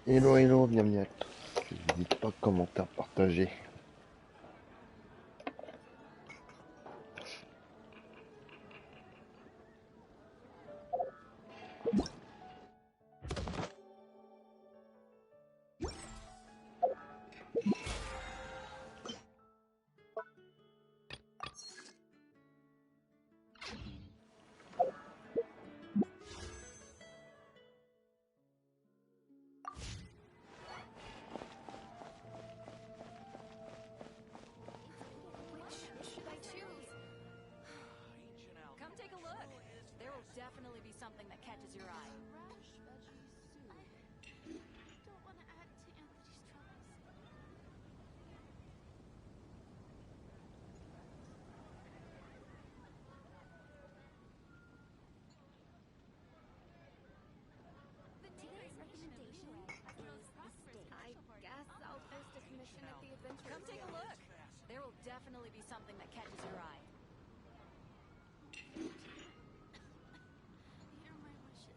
Hello, hello, bienvenue à tous. N'hésite pas, commentaire, partager. Which should I choose? Come take a look. There will definitely be something that catches your eye. Fresh veggie soup. I don't want to add to Anthony's troubles. Today's recommendation is the steak. I guess I'll post a commission at the Adventures. Come take a look. There will definitely be something that catches your eye. Here are my wishes.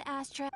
the ashtray.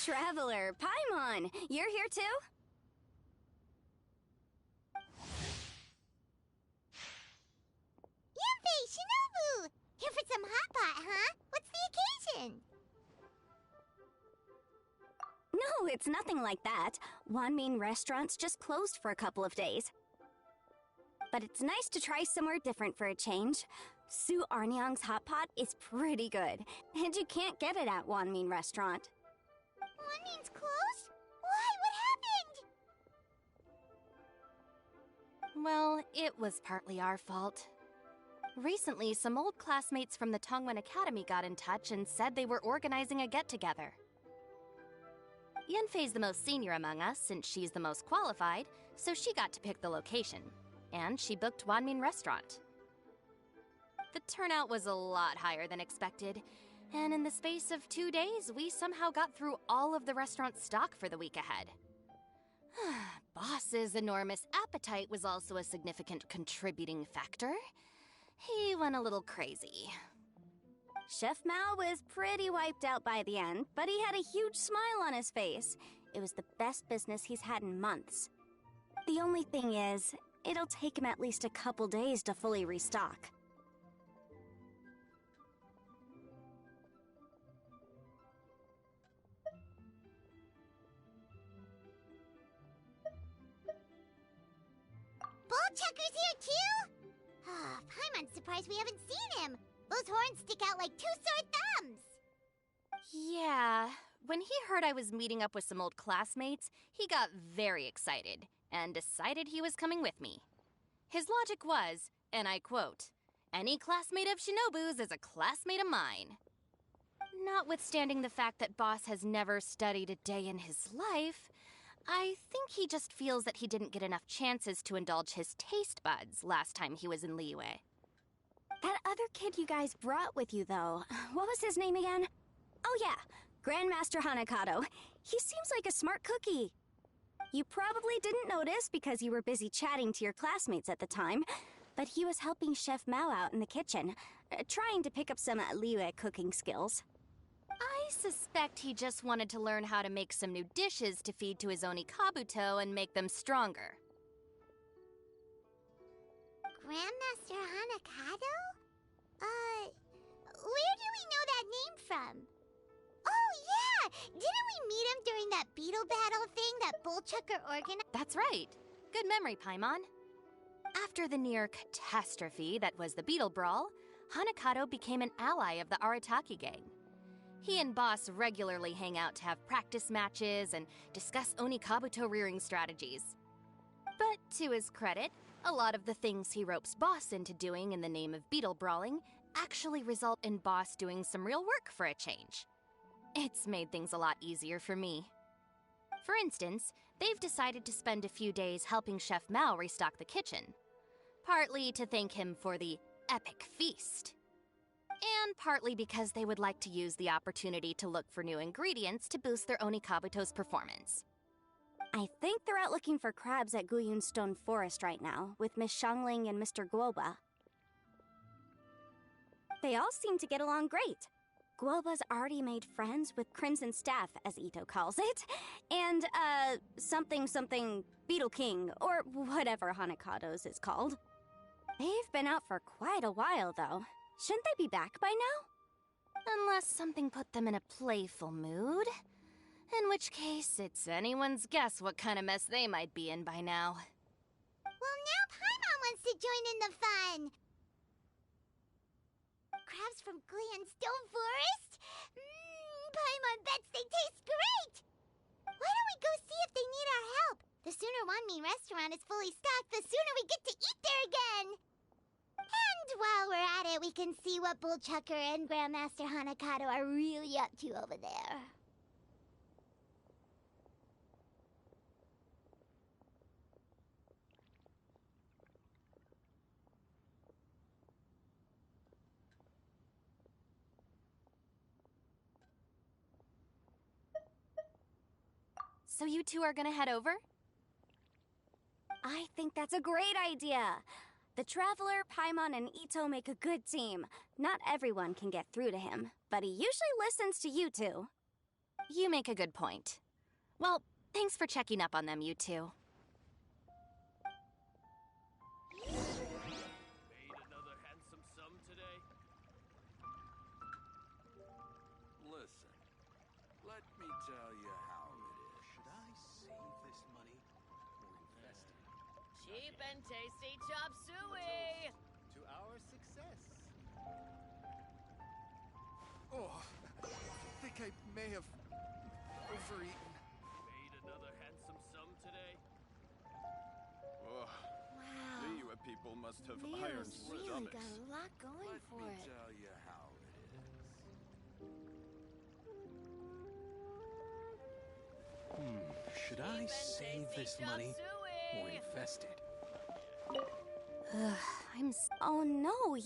Traveler, Paimon, you're here too? Yuffie, Shinobu! Here for some hot pot, huh? What's the occasion? No, it's nothing like that. Wanmin restaurant's just closed for a couple of days. But it's nice to try somewhere different for a change. Su Arnyang's hot pot is pretty good, and you can't get it at Wanmin restaurant. Wanmin's closed? Why? What happened? Well, it was partly our fault. Recently, some old classmates from the Tongwen Academy got in touch and said they were organizing a get-together. Yenfei's the most senior among us, since she's the most qualified, so she got to pick the location. And she booked Wanmin Restaurant. The turnout was a lot higher than expected, and in the space of 2 days, we somehow got through all of the restaurant's stock for the week ahead. Boss's enormous appetite was also a significant contributing factor. He went a little crazy. Chef Mao was pretty wiped out by the end, but he had a huge smile on his face. It was the best business he's had in months. The only thing is, it'll take him at least a couple days to fully restock. Bullchucker's here too? Ah, Paimon's surprised we haven't seen him. Those horns stick out like two sore thumbs. Yeah, when he heard I was meeting up with some old classmates, he got very excited and decided he was coming with me. His logic was, and I quote, "Any classmate of Shinobu's is a classmate of mine." Notwithstanding the fact that Boss has never studied a day in his life, I think he just feels that he didn't get enough chances to indulge his taste buds last time he was in Liyue. That other kid you guys brought with you, though, what was his name again? Oh yeah, Grandmaster Hanakado. He seems like a smart cookie. You probably didn't notice because you were busy chatting to your classmates at the time, but he was helping Chef Mao out in the kitchen, trying to pick up some Liyue cooking skills. I suspect he just wanted to learn how to make some new dishes to feed to his Onikabuto and make them stronger. Grandmaster Hanakado? Where do we know that name from? Oh, yeah! Didn't we meet him during that beetle battle thing that Bullchucker organized? That's right. Good memory, Paimon. After the near catastrophe that was the Beetle Brawl, Hanakado became an ally of the Arataki gang. He and Boss regularly hang out to have practice matches and discuss Onikabuto rearing strategies. But to his credit, a lot of the things he ropes Boss into doing in the name of beetle brawling actually result in Boss doing some real work for a change. It's made things a lot easier for me. For instance, they've decided to spend a few days helping Chef Mao restock the kitchen, partly to thank him for the epic feast, and partly because they would like to use the opportunity to look for new ingredients to boost their Onikabuto's performance. I think they're out looking for crabs at Guyun Stone Forest right now, with Miss Shangling and Mr. Guoba. They all seem to get along great. Guoba's already made friends with Crimson Staff, as Ito calls it, and, something Beetle King, or whatever Hanakado's is called. They've been out for quite a while, though. Shouldn't they be back by now? Unless something put them in a playful mood. In which case, it's anyone's guess what kind of mess they might be in by now. Well, now Paimon wants to join in the fun! Crabs from Guyun Stone Forest? Paimon bets they taste great! Why don't we go see if they need our help? The sooner Wanmin restaurant is fully stocked, the sooner we get to eat there again! And while we're at it, we can see what Bullchucker and Grandmaster Hanakado are really up to over there. So you two are gonna head over? I think that's a great idea. The Traveler, Paimon, and Ito make a good team. Not everyone can get through to him, but he usually listens to you two. You make a good point. Well, thanks for checking up on them, you two. Made another handsome sum today? Listen, let me tell you how it is. Should I save this money or invest it? Cheap and tasty chop suey! To our success. Oh, I think I may have overeaten. Made another handsome sum today? Oh, Wow. Liyue people must have iron Leo's really stomachs. got a lot going Let for me it. tell you how it is. Should I Cheap and save tasty this chop money or suey! invest it? Oh no!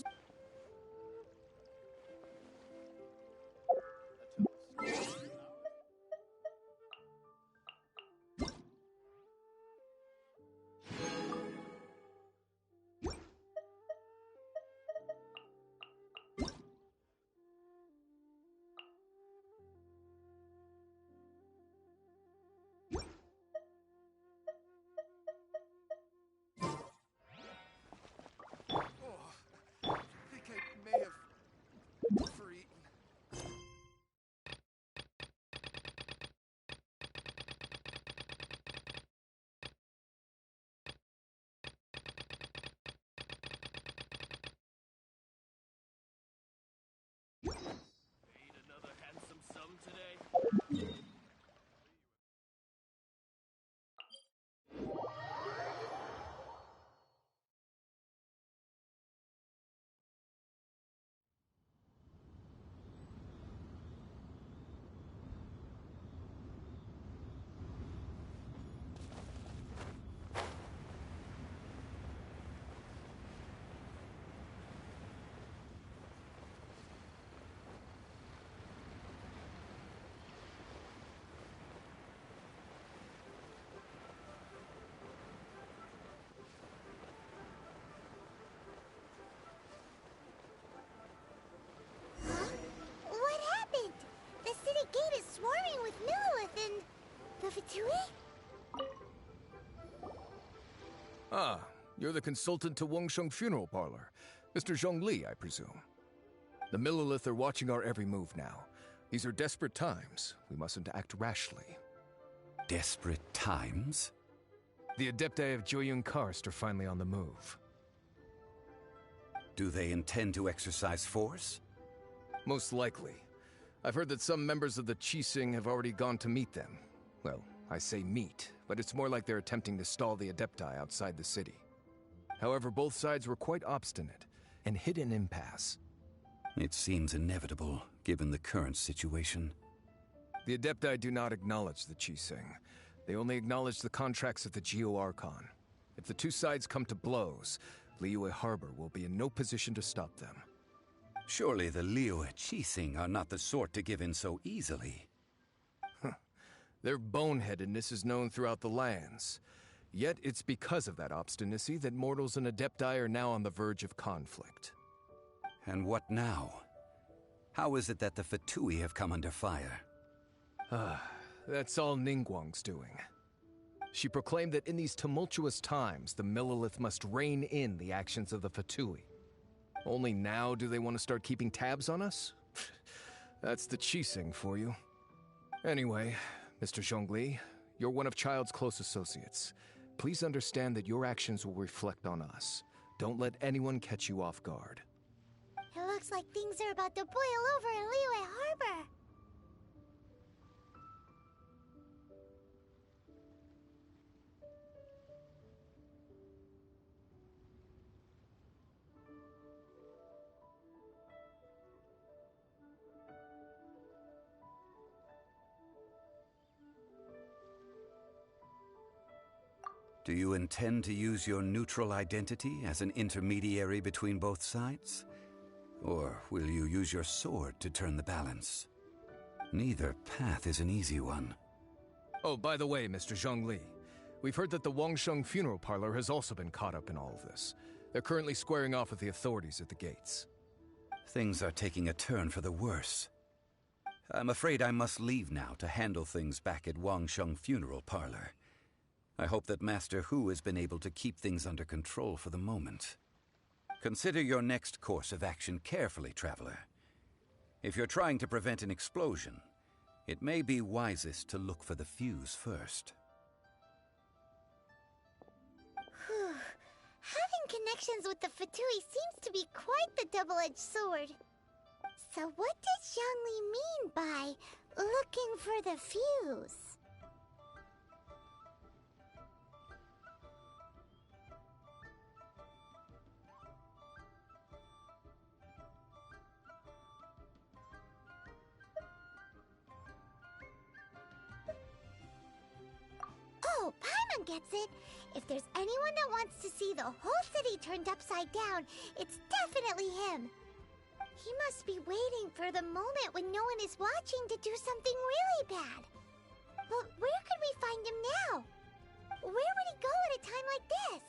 Oh, I think I may have overeaten. Made another handsome sum today? What happened? The city gate is swarming with Millilith and... the Fatui? Ah, you're the consultant to Wangsheng Funeral Parlor. Mr. Zhongli, I presume. The Millilith are watching our every move now. These are desperate times. We mustn't act rashly. Desperate times? The Adepti of Joyun Karst are finally on the move. Do they intend to exercise force? Most likely. I've heard that some members of the Qixing have already gone to meet them. Well, I say meet, but it's more like they're attempting to stall the Adepti outside the city. However, both sides were quite obstinate and hit an impasse. It seems inevitable, given the current situation. The Adepti do not acknowledge the Qixing. They only acknowledge the contracts of the Geo Archon. If the two sides come to blows, Liyue Harbor will be in no position to stop them. Surely the Liyue Qixing are not the sort to give in so easily. Their boneheadedness is known throughout the lands. Yet it's because of that obstinacy that mortals and Adepti are now on the verge of conflict. And what now? How is it that the Fatui have come under fire? That's all Ningguang's doing. She proclaimed that in these tumultuous times, the Millilith must rein in the actions of the Fatui. Only now do they want to start keeping tabs on us? That's the Qixing for you. Anyway, Mr. Zhongli, you're one of Child's close associates. Please understand that your actions will reflect on us. Don't let anyone catch you off guard. It looks like things are about to boil over in Liyue Harbor. Do you intend to use your neutral identity as an intermediary between both sides? Or will you use your sword to turn the balance? Neither path is an easy one. Oh, by the way, Mr. Zhongli, we've heard that the Wangsheng Funeral Parlor has also been caught up in all of this. They're currently squaring off with the authorities at the gates. Things are taking a turn for the worse. I'm afraid I must leave now to handle things back at Wangsheng Funeral Parlor. I hope that Master Hu has been able to keep things under control for the moment. Consider your next course of action carefully, Traveler. If you're trying to prevent an explosion, it may be wisest to look for the fuse first. Whew. Having connections with the Fatui seems to be quite the double-edged sword. So what does Xiangli mean by looking for the fuse? Oh, Paimon gets it! If there's anyone that wants to see the whole city turned upside down, it's definitely him! He must be waiting for the moment when no one is watching to do something really bad. But where could we find him now? Where would he go at a time like this?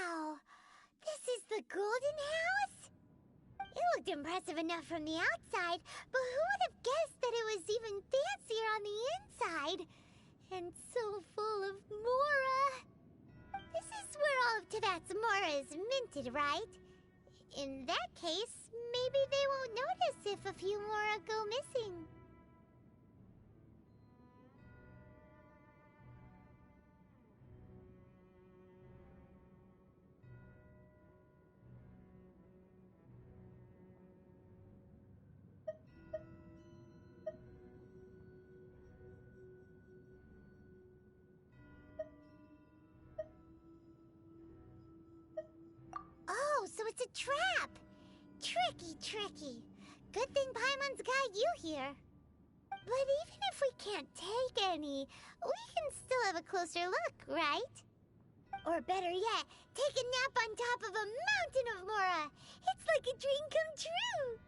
Wow! This is the Golden House? It looked impressive enough from the outside, but who would have guessed that it was even fancier on the inside? And so full of Mora. This is where all of Teyvat's Mora is minted, right? In that case, maybe they won't notice if a few Mora go missing. trap. Tricky, tricky. Good thing Paimon's got you here. But even if we can't take any, we can still have a closer look, right? Or better yet, take a nap on top of a mountain of Mora. It's like a dream come true.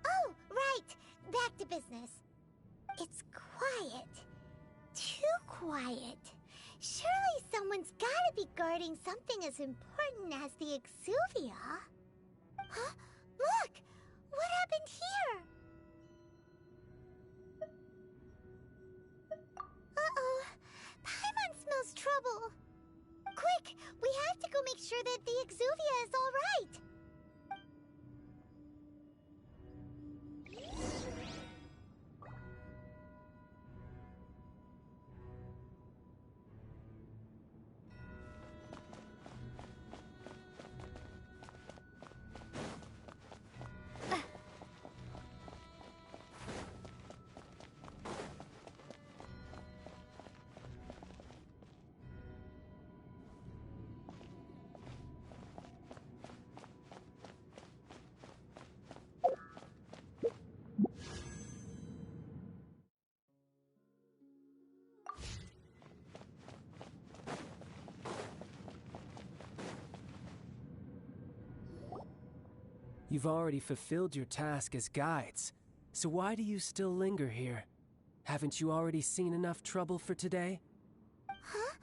Oh, right. Back to business. It's quiet. Too quiet. Surely someone's gotta be guarding something as important as the Exuvia. Huh? Look! What happened here? Uh-oh. Paimon smells trouble. Quick! We have to go make sure that the Exuvia is all right. You've already fulfilled your task as guides, so why do you still linger here? Haven't you already seen enough trouble for today? Huh?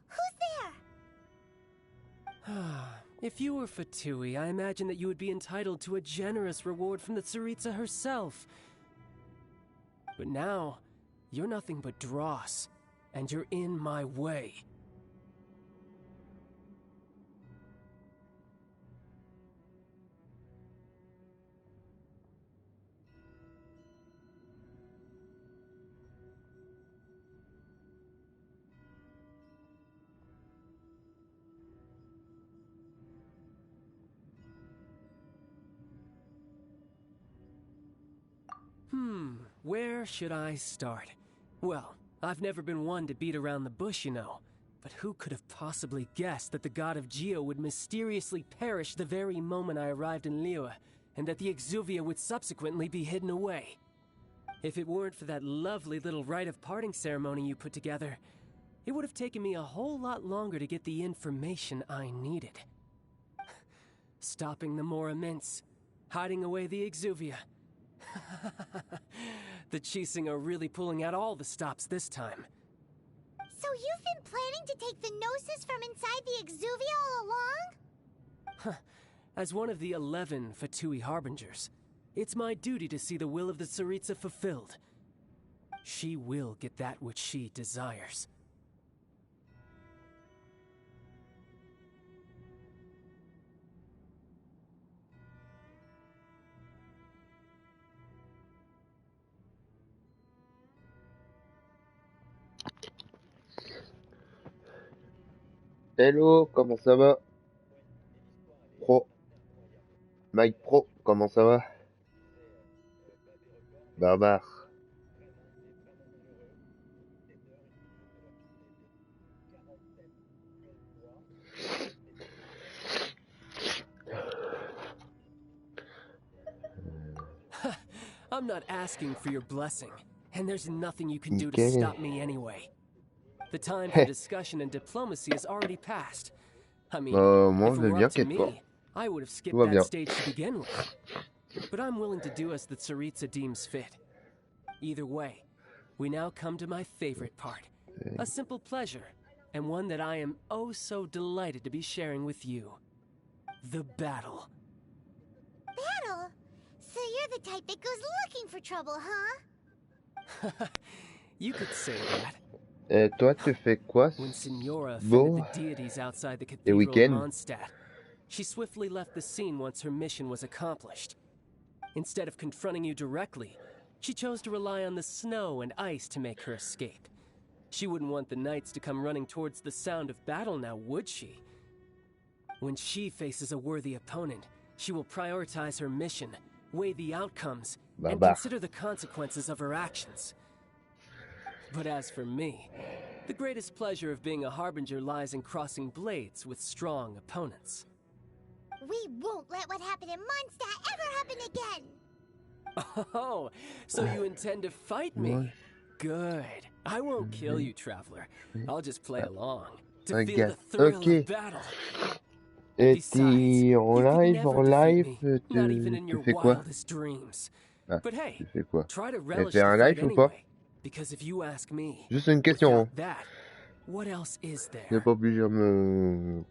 Who's there? If you were Fatui, I imagine that you would be entitled to a generous reward from the Tsaritsa herself. But now, you're nothing but dross, and you're in my way. Where should I start? Well, I've never been one to beat around the bush, you know. But who could have possibly guessed that the god of Geo would mysteriously perish the very moment I arrived in Liyue, and that the Exuvia would subsequently be hidden away? If it weren't for that lovely little rite of parting ceremony you put together, it would have taken me a whole lot longer to get the information I needed. Stopping the Mora Mints, hiding away the Exuvia. The Chising are really pulling out all the stops this time. So you've been planning to take the Gnosis from inside the Exuvia all along? As one of the 11 Fatui Harbingers, it's my duty to see the will of the Tsaritsa fulfilled. She will get that which she desires. Hello, comment ça va? Pro. Mike Pro, comment ça va? Barbare. I'm not asking for your blessing, and there's nothing you can do to Nickel. stop me anyway. The time for discussion and diplomacy has already passed. I mean, Moi, if je it vais were bien, up to inquiète pas. me, I would have skipped Tout va that bien. stage to begin with. But I'm willing to do as the Tsaritsa deems fit. Either way, we now come to my favorite part. A simple pleasure, and one that I am oh so delighted to be sharing with you. The battle. battle. So you're the type that goes looking for trouble, huh? You could say that. Et toi, tu fais quoi When Signora offended beau the deities outside the les cathedral of week-ends? Mondstadt, she swiftly left the scene once her mission was accomplished. Instead of confronting you directly, she chose to rely on the snow and ice to make her escape. She wouldn't want the knights to come running towards the sound of battle now, would she? When she faces a worthy opponent, she will prioritize her mission, weigh the outcomes, and consider the consequences of her actions. But as for me, the greatest pleasure of being a harbinger lies in crossing blades with strong opponents. We won't let what happened in Mondstadt ever happen again! Oh, so you intend to fight me? Good. I won't kill you, Traveler. I'll just play along, to feel the thrill of battle. Et Besides, t'es en you could live, never defeat me, not even in tu your fais quoi? wildest dreams. Ah, But hey, tu fais quoi? try to Elle relish fait the un fight live ou pas? anyway. Because if you ask me, Juste une question. without that, what else is T'es there? pas obligé de me...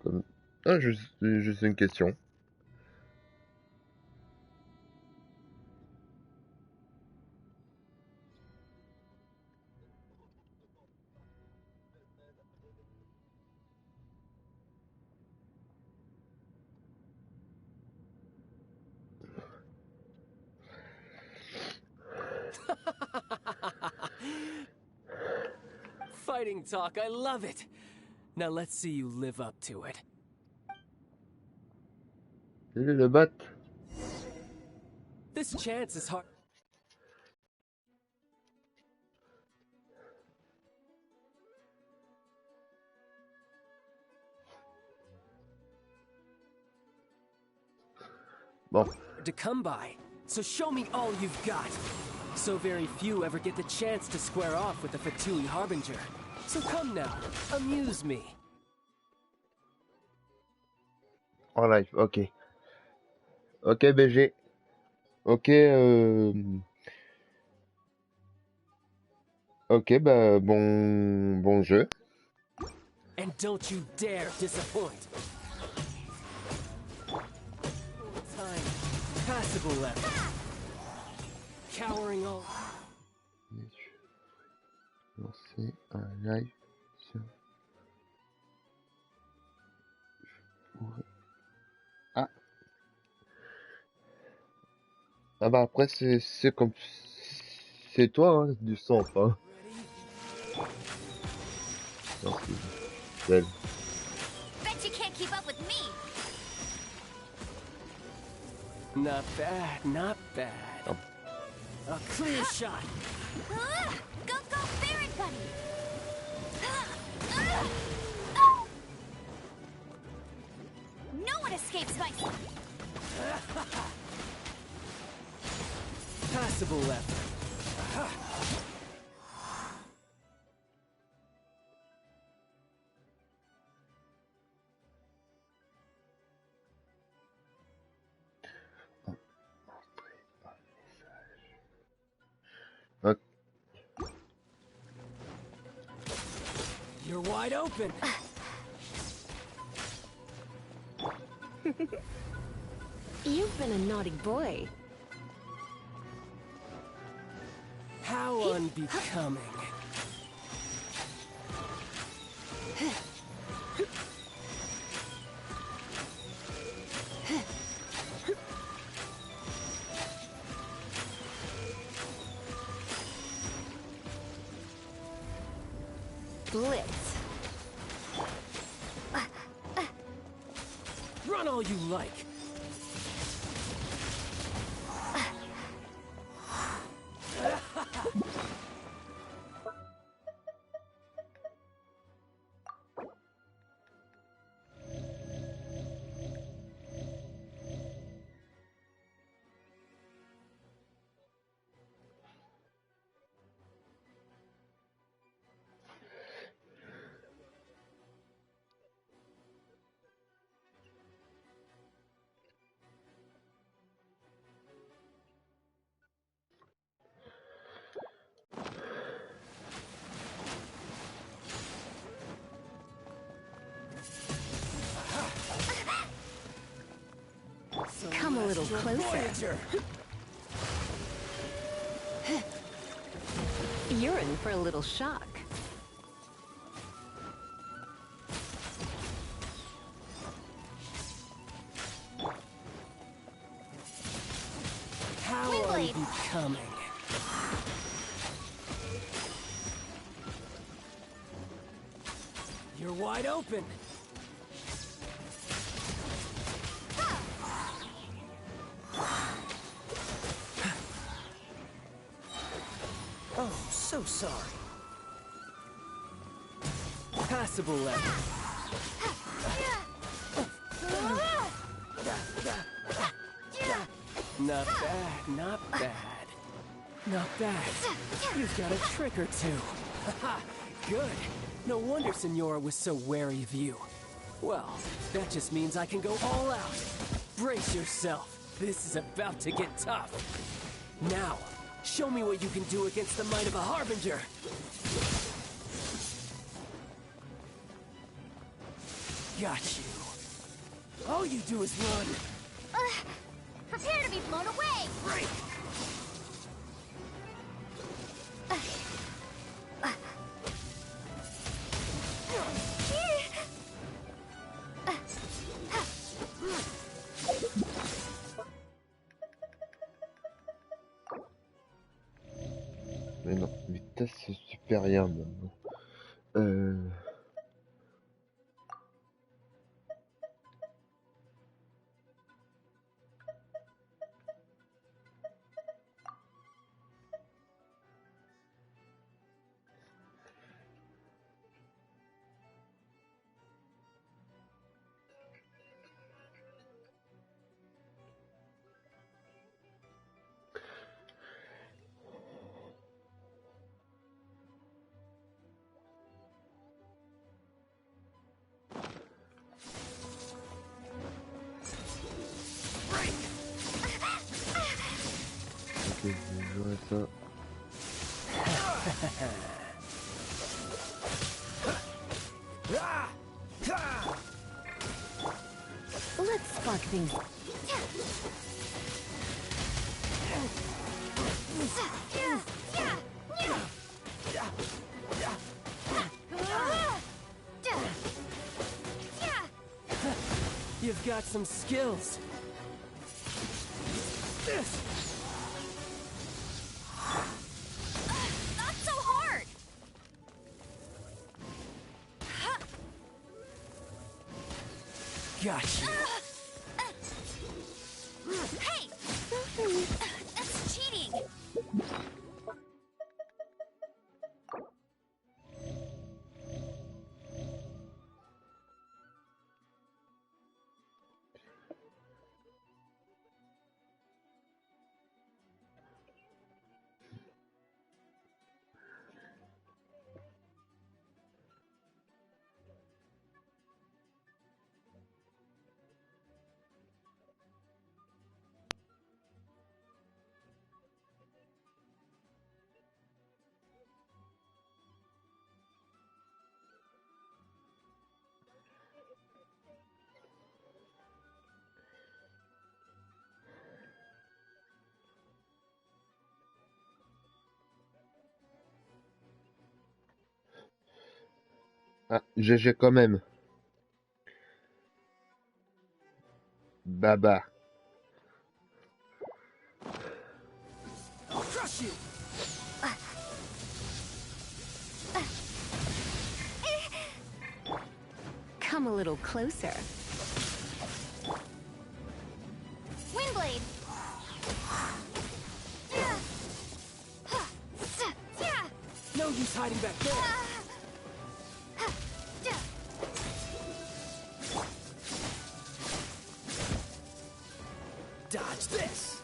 Ah, juste une question. Fighting talk, I love it. Now let's see you live up to it. Le bat. This chance is hard. Bon. To come by, so show me all you've got. So very few ever get the chance to square off with the Fatui Harbinger. So come now, amuse me. En live, ok. Ok, BG. Ok, ok, bah, bon jeu. And don't you dare disappoint. Time, passable left. Cowering all. Lancer un live sur... Ah. Ah bah après c'est comme... C'est toi, hein, du sang, pas. Non, c'est elle. Bet you can't keep up with me. Not bad, not bad. Oh. A clear shot. Go, Baron Bunny! No one escapes my... Passable left. Ok. You're wide open. You've been a naughty boy. How unbecoming. Blitz. Run all you like. little closer. Voyager. You're in for a little shock. How Windblade. unbecoming. You're wide open. Oh, so sorry. Passable level. Not bad, not bad. Not bad. You've got a trick or two. Haha, good. No wonder Senora was so wary of you. Well, that just means I can go all out. Brace yourself. This is about to get tough. Now, show me what you can do against the might of a Harbinger. Got you. All you do is run. Prepare to be blown away! Break! Mais non, vitesse supérieure maintenant. Ok, je vais jouer à ça. Let's spark things. You've got some skills. Not so hard! Got you. Hey! That's cheating! Ah, GG quand même. Baba. I'll crush you. Come a little closer. Windblade! No use hiding back there. Dodge this.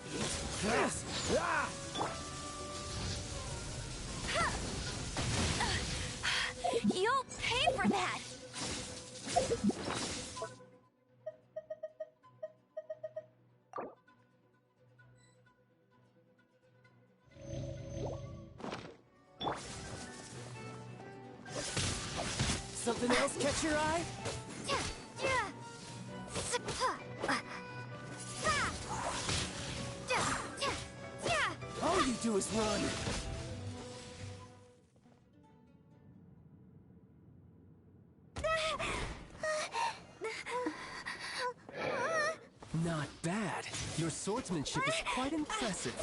You'll pay for that! Something else catch your eye? do is run. Not bad. Your swordsmanship is quite impressive.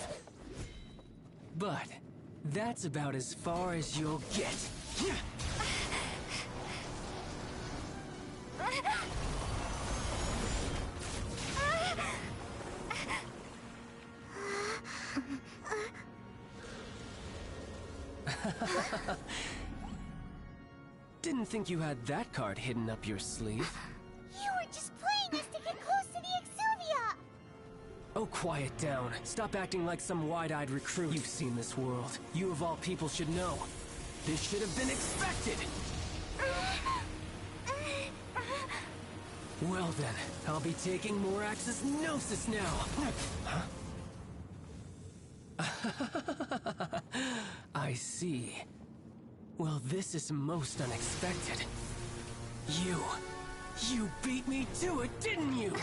But that's about as far as you'll get. Didn't think you had that card hidden up your sleeve. You were just playing us to get close to the Exuvia! Oh, quiet down. Stop acting like some wide-eyed recruit. You've seen this world. You of all people should know. This should have been expected! Well then, I'll be taking Morax's Gnosis now! Huh? I see. Well, this is most unexpected. You beat me to it, didn't you?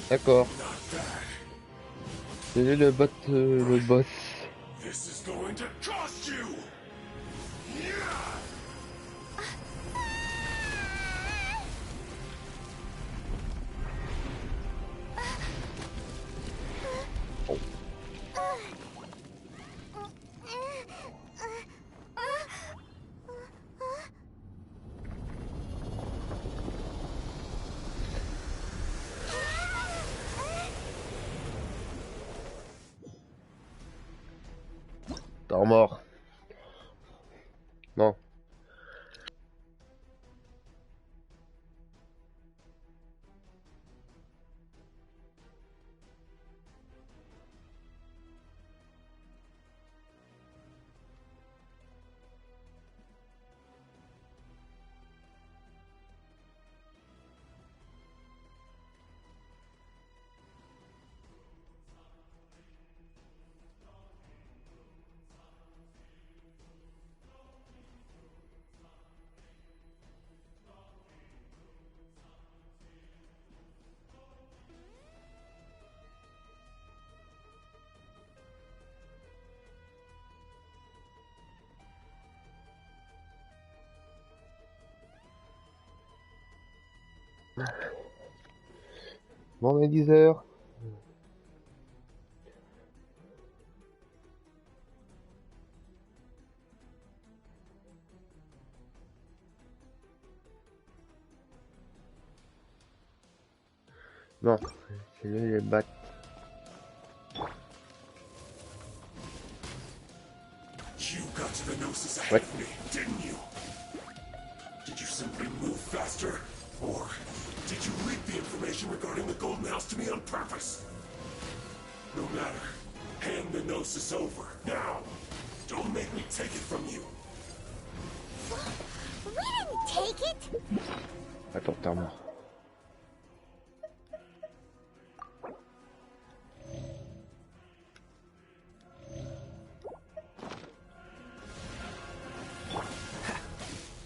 D'accord. Quel est le boss? This is going to cost you. T'es mort. Non. Bon, on est 10 heures. Non, c'est lui les battre. You got to the Gnosis ahead of me, didn't you? Did you simply move faster? Or did you leak the information regarding the Golden House to me on purpose? No matter. Hand the Gnosis over, now! Don't make me take it from you. We didn't take it! Attends, t'es mort.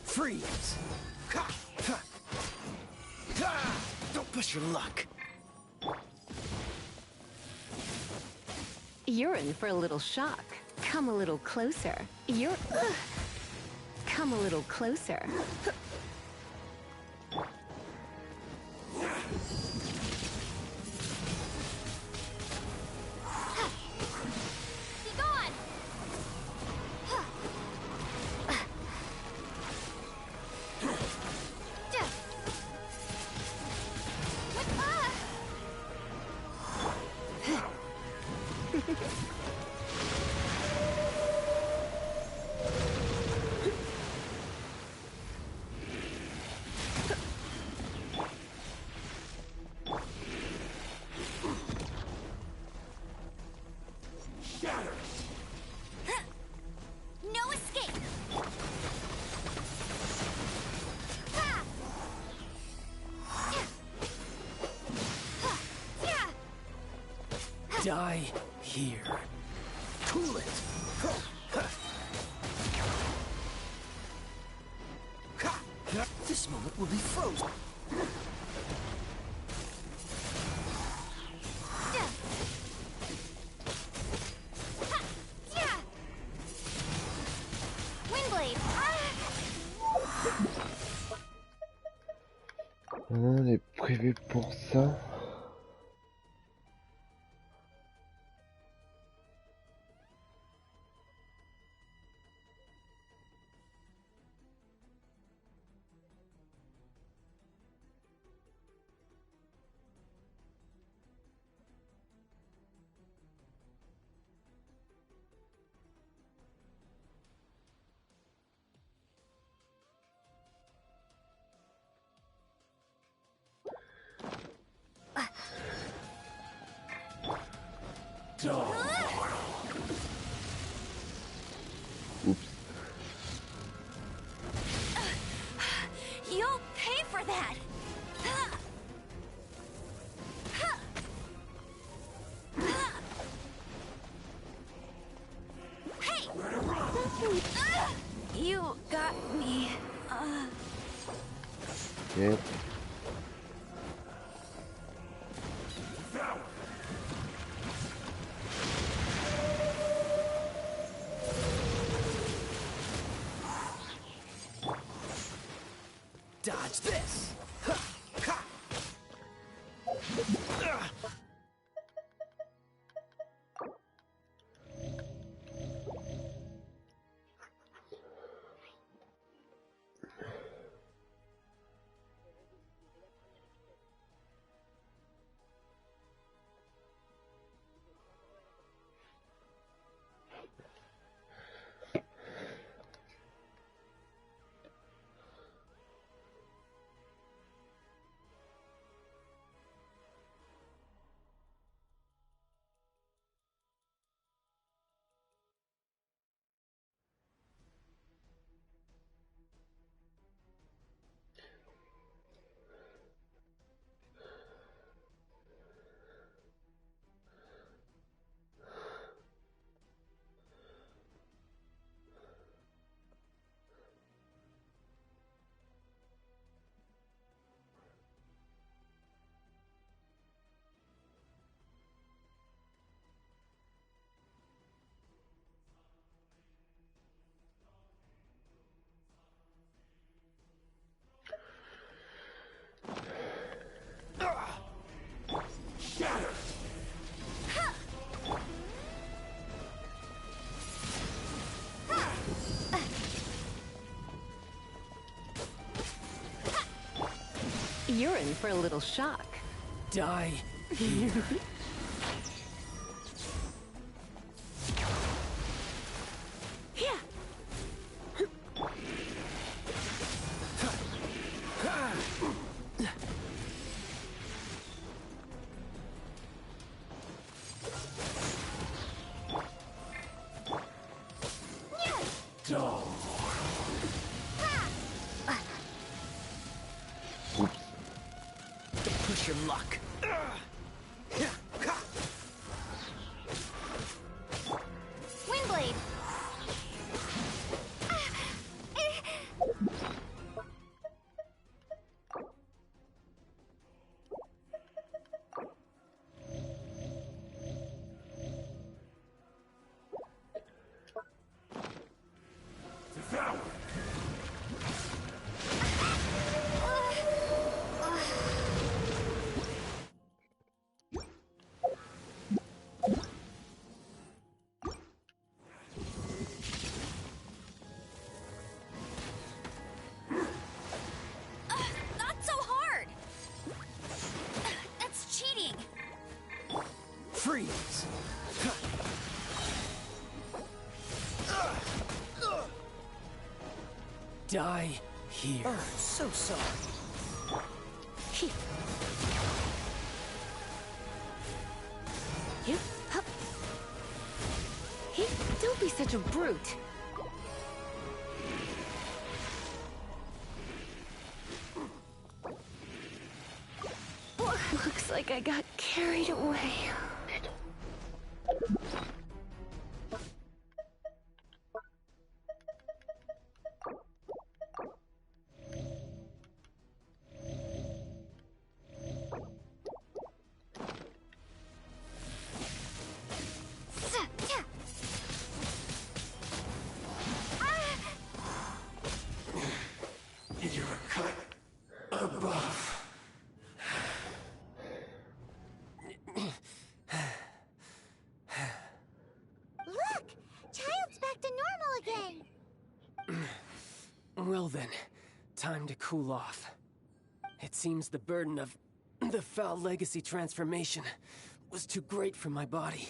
Freeze! Don't push your luck. You're in for a little shock. Come a little closer. Come a little closer. Be gone! Die here. Cool it. This moment will be frozen. Windblade! On est prévu pour ça. Oups. You'll pay for that! Hey! You got me. Yep. Dodge this. You're in for a little shock. Die here. Push your luck. Windblade! Not so hard! That's cheating! Freeze. Die here. So sorry. Yep, hup. Hey, don't be such a brute. Looks like I got carried away. Well then, time to cool off. It seems the burden of the foul legacy transformation was too great for my body.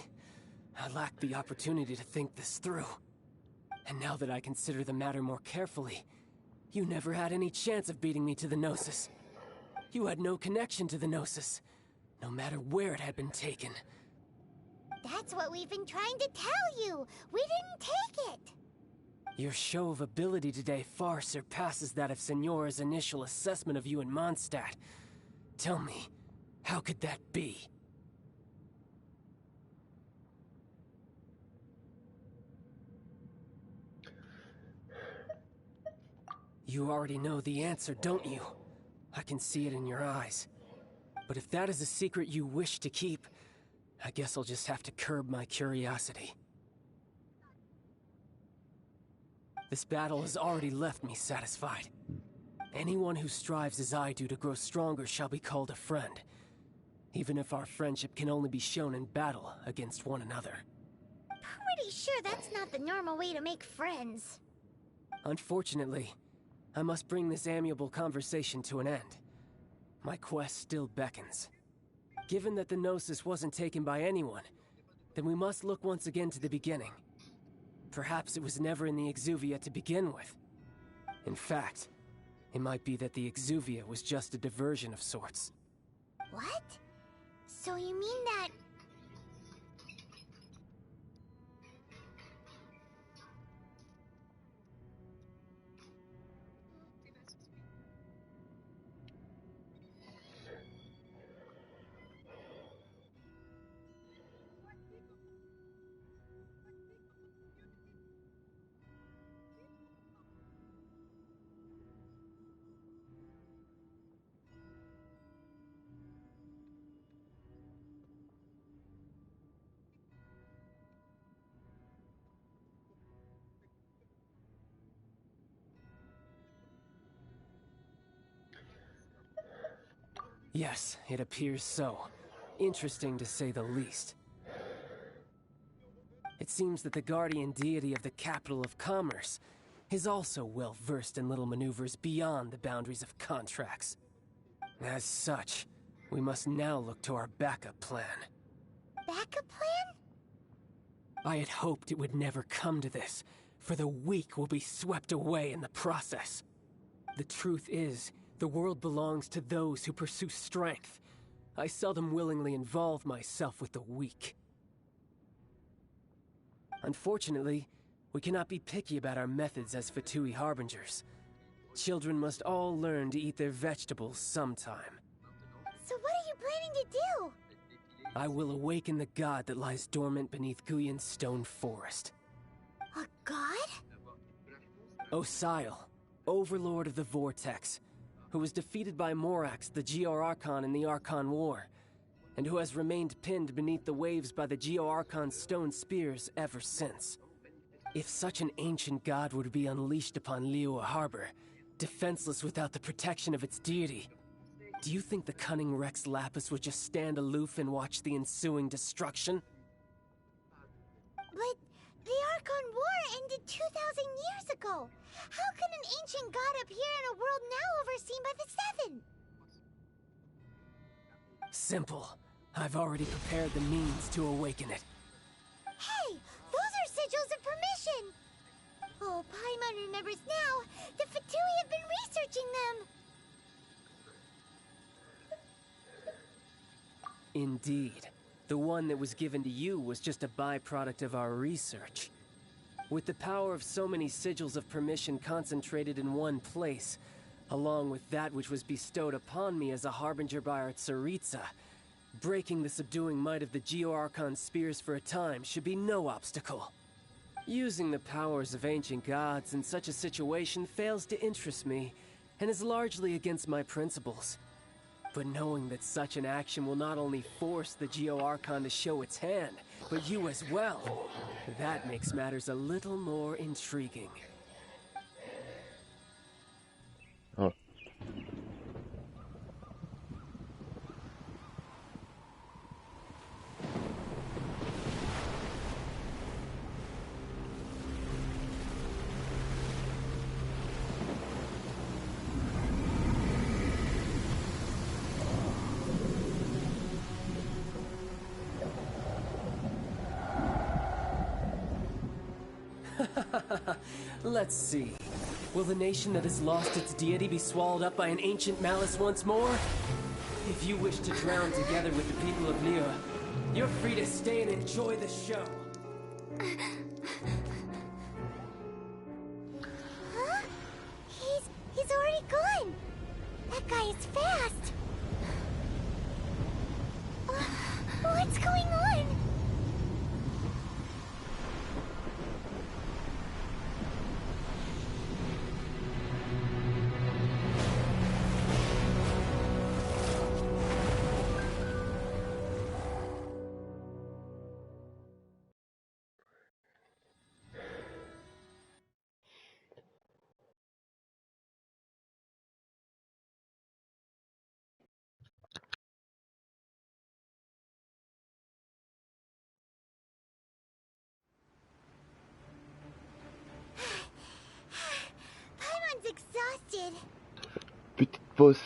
I lacked the opportunity to think this through. And now that I consider the matter more carefully, you never had any chance of beating me to the Gnosis. You had no connection to the Gnosis, no matter where it had been taken. That's what we've been trying to tell you! We didn't take it! Your show of ability today far surpasses that of Signora's initial assessment of you in Mondstadt. Tell me, how could that be? You already know the answer, don't you? I can see it in your eyes. But if that is a secret you wish to keep, I guess I'll just have to curb my curiosity. This battle has already left me satisfied. Anyone who strives as I do to grow stronger shall be called a friend, even if our friendship can only be shown in battle against one another. Pretty sure that's not the normal way to make friends. Unfortunately, I must bring this amiable conversation to an end. My quest still beckons. Given that the Gnosis wasn't taken by anyone, then we must look once again to the beginning. Perhaps it was never in the Exuvia to begin with. In fact, it might be that the Exuvia was just a diversion of sorts. What? So you mean that... Yes, it appears so. Interesting to say the least. It seems that the guardian deity of the capital of commerce is also well versed in little maneuvers beyond the boundaries of contracts. As such, we must now look to our backup plan. Backup plan? I had hoped it would never come to this, for the weak will be swept away in the process. The truth is, the world belongs to those who pursue strength. I seldom willingly involve myself with the weak. Unfortunately, we cannot be picky about our methods as Fatui Harbingers. Children must all learn to eat their vegetables sometime. So what are you planning to do? I will awaken the god that lies dormant beneath Guyon's stone forest. A god? Osial, overlord of the Vortex, who was defeated by Morax, the Geo-Archon in the Archon War, and who has remained pinned beneath the waves by the Geo-Archon's stone spears ever since. If such an ancient god were to be unleashed upon Liyue Harbor, defenseless without the protection of its deity, do you think the cunning Rex Lapis would just stand aloof and watch the ensuing destruction? But the Archon War ended 2,000 years ago. How can an ancient god appear in a world now overseen by the Seven? Simple. I've already prepared the means to awaken it. Hey, those are sigils of permission! Oh, Paimon remembers now. The Fatui have been researching them. Indeed. The one that was given to you was just a byproduct of our research. With the power of so many sigils of permission concentrated in one place, along with that which was bestowed upon me as a harbinger by our Tsaritsa, breaking the subduing might of the Geo-Archon spears for a time should be no obstacle. Using the powers of ancient gods in such a situation fails to interest me, and is largely against my principles. But knowing that such an action will not only force the Geo-Archon to show its hand, but you as well, that makes matters a little more intriguing. Oh. Let's see. Will the nation that has lost its deity be swallowed up by an ancient malice once more? If you wish to drown together with the people of Nier, you're free to stay and enjoy the show. Huh? He's already gone. That guy is fast. What's going on? Paimon's exhausted. Petite pause.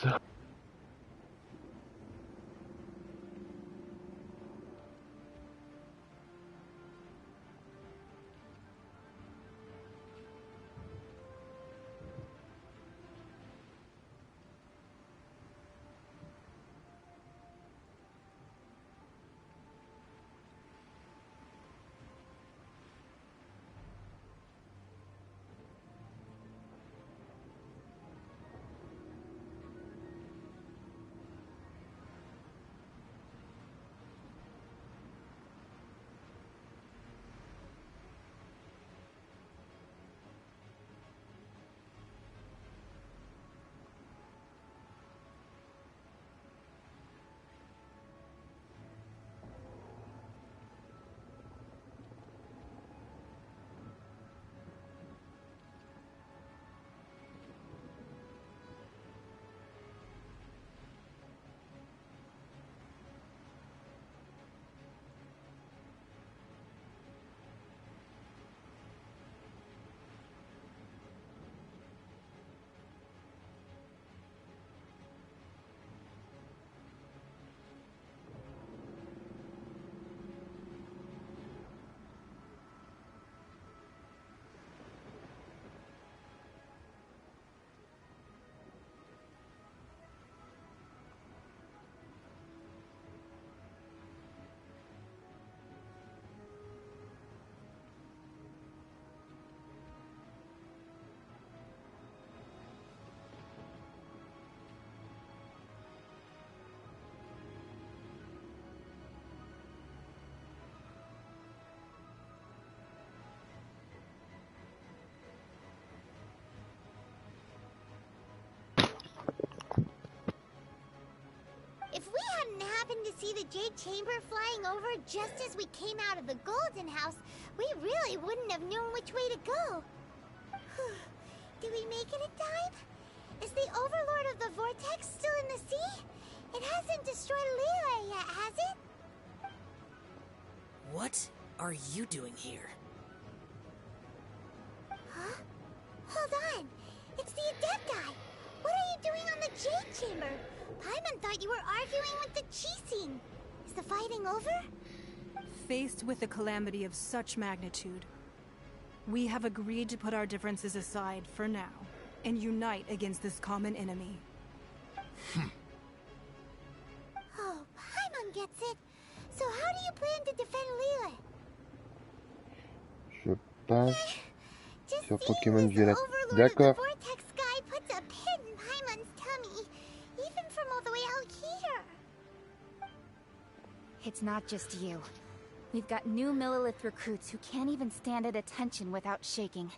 If we hadn't happened to see the Jade Chamber flying over just as we came out of the Golden House, we really wouldn't have known which way to go. Did we make it in time? Is the Overlord of the Vortex still in the sea? It hasn't destroyed Liyue yet, has it? What are you doing here? Huh? Hold on. It's the Adepti. What are you doing on the Jade Chamber? Paimon thought you were arguing with the Chising. Is the fighting over? Faced with a calamity of such magnitude, we have agreed to put our differences aside for now and unite against this common enemy. Oh, Paimon gets it. So how do you plan to defend Liyue? Je passe Just sur seeing Pokémon this Violette. Overlord of the D'accord. Vortex guy puts a pit in Paimon's tummy, even from all the way out here. It's not just you. We've got new Millilith recruits who can't even stand at attention without shaking.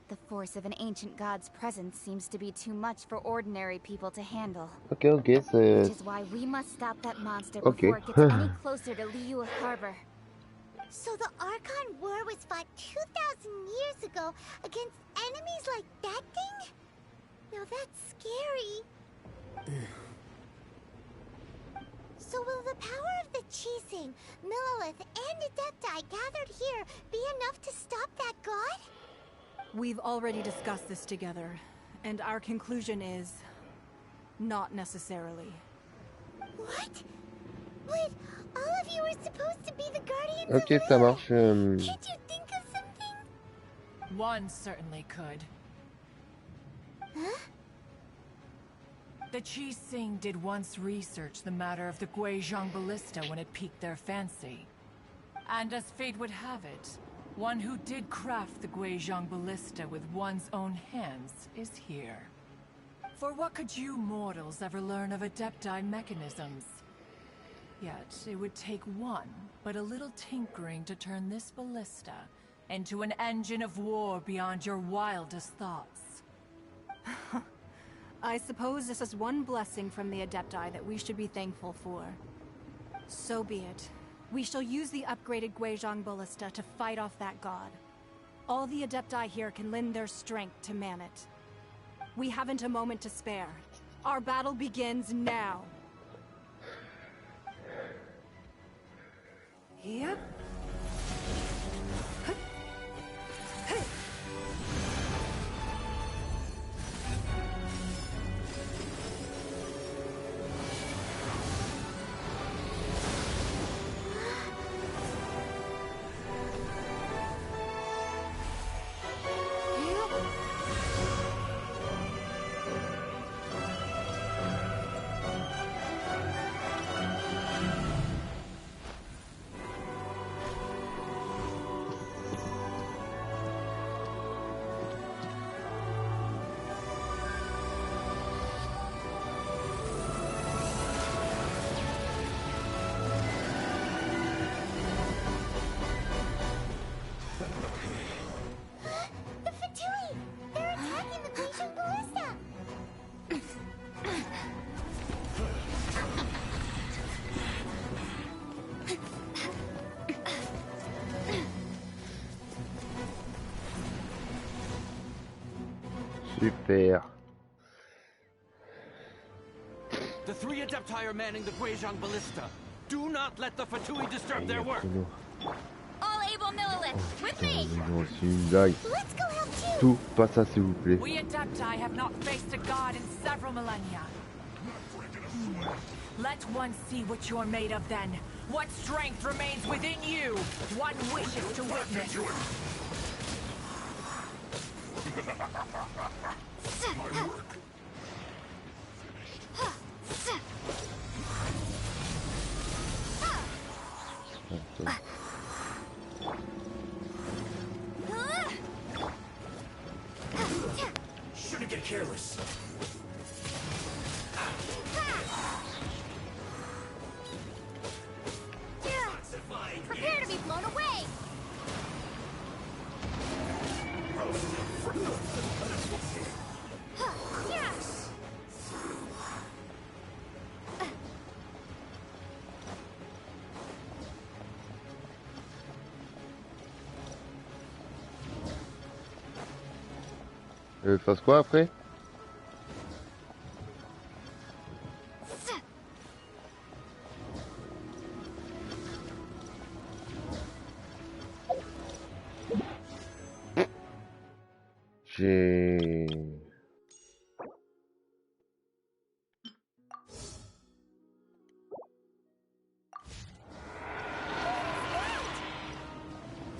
The force of an ancient god's presence seems to be too much for ordinary people to handle. Ok, ok, c'est... Which is why we must stop that monster Okay. before it gets any closer to Liyue Harbor. So the Archon War was fought 2,000 years ago against enemies like that thing? Now that's scary. So will the power of the Chising, Millilith, and Adepti gathered here be enough to stop that god? We've already discussed this together, and our conclusion is... not necessarily. What? But all of you were supposed to be the guardians Ok, of ça Liyue. marche. Can't you think of something? One certainly could. Huh? The Chi Sing did once research the matter of the Guizhong Ballista when it piqued their fancy. And as fate would have it, one who did craft the Guizhong Ballista with one's own hands is here. For what could you mortals ever learn of Adepti mechanisms? Yet, it would take one, but a little tinkering to turn this ballista into an engine of war beyond your wildest thoughts. I suppose this is one blessing from the Adepti that we should be thankful for. So be it. We shall use the upgraded Guizhong Ballista to fight off that god. All the Adepti here can lend their strength to man it. We haven't a moment to spare. Our battle begins now. Yep. The Fatui! They're attacking the Guizhong Ballista! Super. The three Adepti are manning the Guizhong Ballista. Do not let the Fatui disturb their work. All able Millilith, with me! Non, c'est une blague. Let's go help too! Tout, pas ça s'il vous plaît. We Adepti have not faced a god in several millennia. Let one see what you're made of then. What strength remains within you. One wishes to witness. Shouldn't get careless. Prepare to be blown away! Fasse quoi après? J'ai...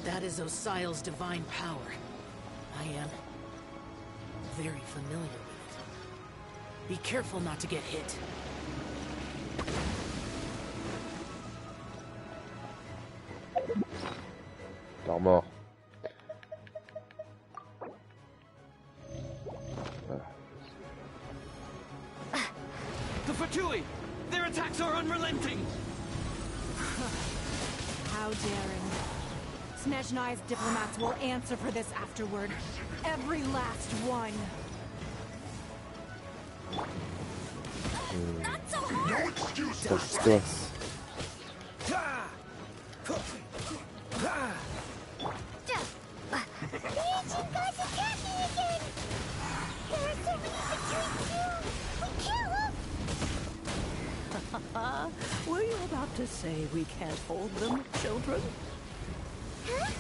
That is Osial's divine power. I am very familiar with it. Be careful not to get hit. T'es mort. The Fatui! Their attacks are unrelenting! How daring. Snezhnai's diplomats will answer for this afterward. Every last one. Not so hard! No excuse for Toi. The ancient god's attacking again! There are so many Fatui too! We can't look! Were you about to say we can't hold them, children? Huh?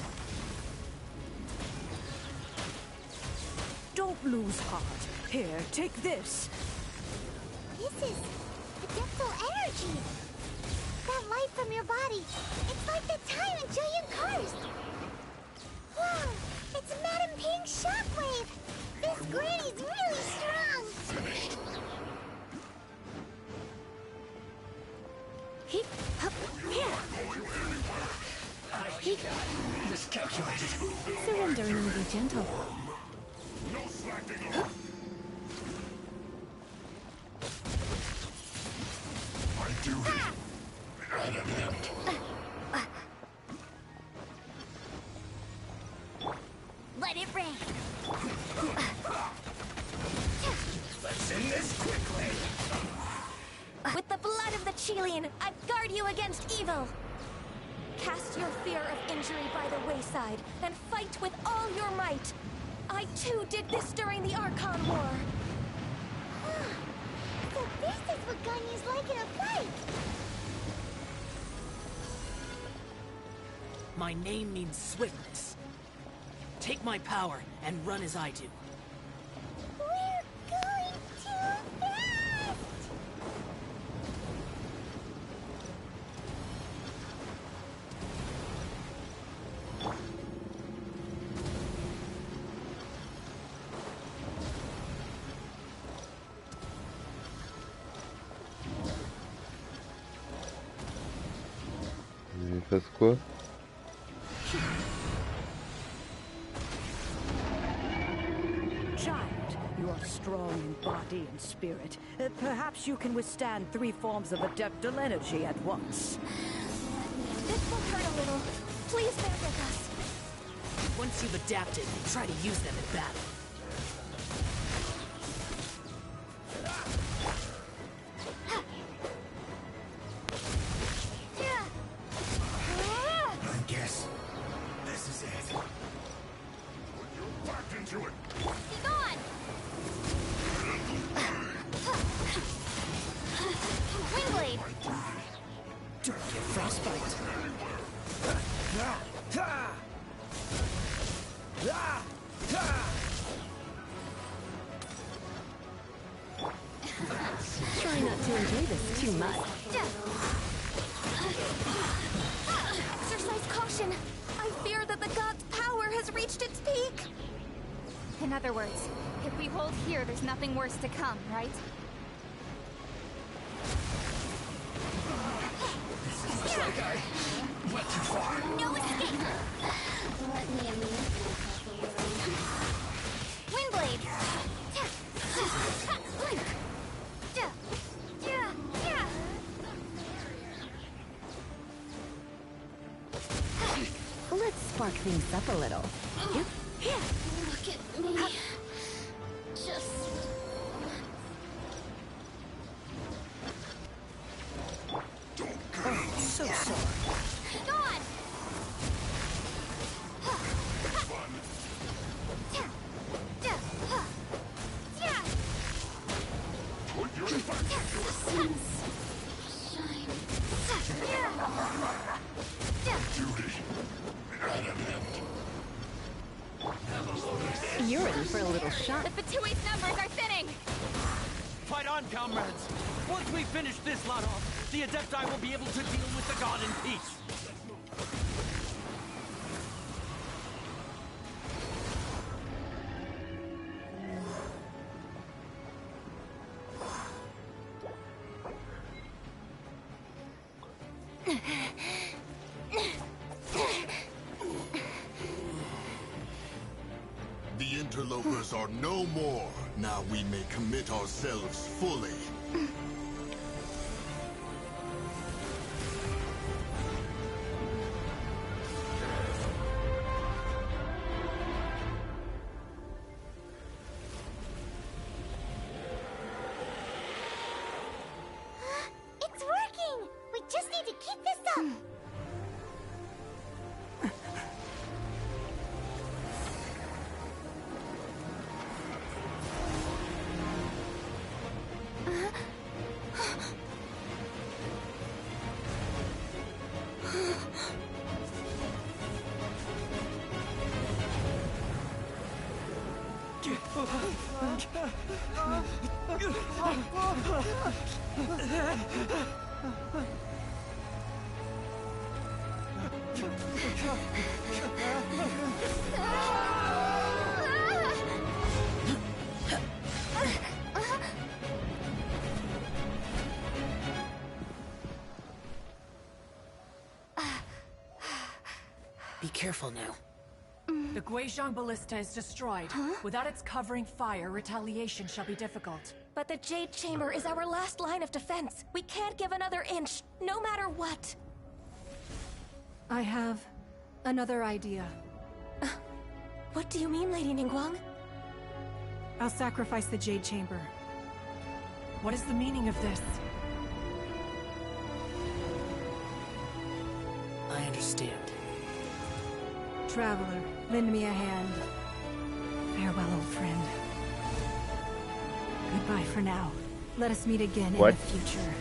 Don't lose heart. Here, take this. This is Adeptal energy! That light from your body, it's like the time in Julian Karst! Wow! It's Madam Ping's shockwave! This granny's really strong! He... Up, here! He... Miscalculated. Surrendering will be gentle. No slacking off. My duty. At an end. Let it rain! Let's end this quickly. With the blood of the Chilean, I guard you against evil! Cast your fear of injury by the wayside, and fight with all your might! I too did this during the Archon War! So this is what Ganyu's like in a fight! My name means swiftness. Take my power and run as I do. We're going too fast! Il fasse quoi? Child, you are strong in body and spirit. Perhaps you can withstand 3 forms of adeptal energy at once. This will hurt a little. Please bear with us. Once you've adapted, try to use them in battle. I guess this is it. You're backed into it. Be gone! Windblade! Don't get frostbite. Try not to enjoy this too much. Exercise caution! I fear that the god's power has reached its peak! In other words, if we hold here, there's nothing worse to come, right? Looks like I went too far. No escape! Windblade! Let's spark things up a little. Look at me. Just... So sorry. Gone! Put your back into it. Duty. At an end. You're in for a little shock. The Fatui's numbers are thinning! Fight on, comrades! Once we finish this lot off, the Adepti will be able to deal with the god in peace. The interlopers are no more. Now we may commit ourselves fully. It's working! We just need to keep this up! careful now. The Guizhong Ballista is destroyed. Without its covering fire, retaliation shall be difficult. But the Jade Chamber is our last line of defense. We can't give another inch, no matter what. I have another idea. What do you mean, Lady Ningguang? I'll sacrifice the Jade Chamber. What is the meaning of this? I understand. Traveler, lend me a hand. Farewell, old friend. Goodbye for now. Let us meet again in the future.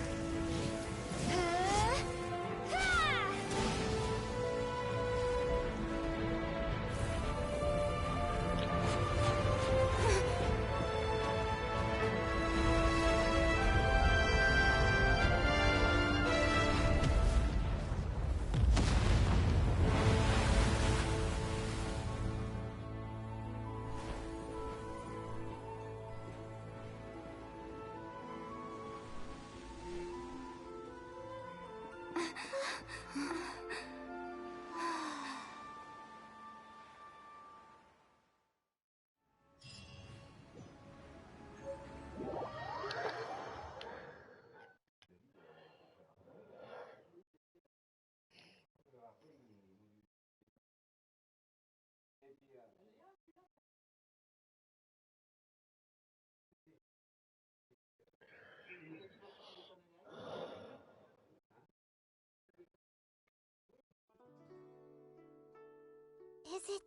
Is it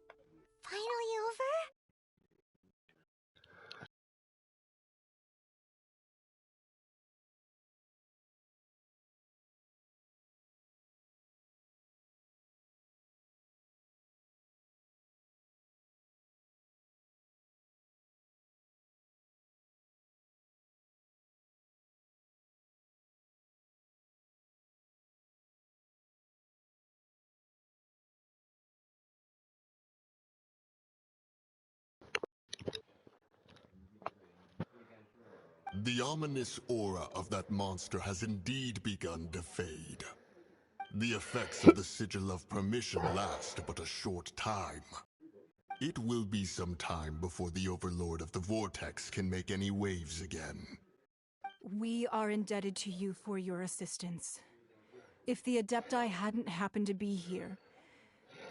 finally over? The ominous aura of that monster has indeed begun to fade. The effects of the Sigil of Permission last but a short time. It will be some time before the Overlord of the Vortex can make any waves again. We are indebted to you for your assistance. If the Adepti hadn't happened to be here,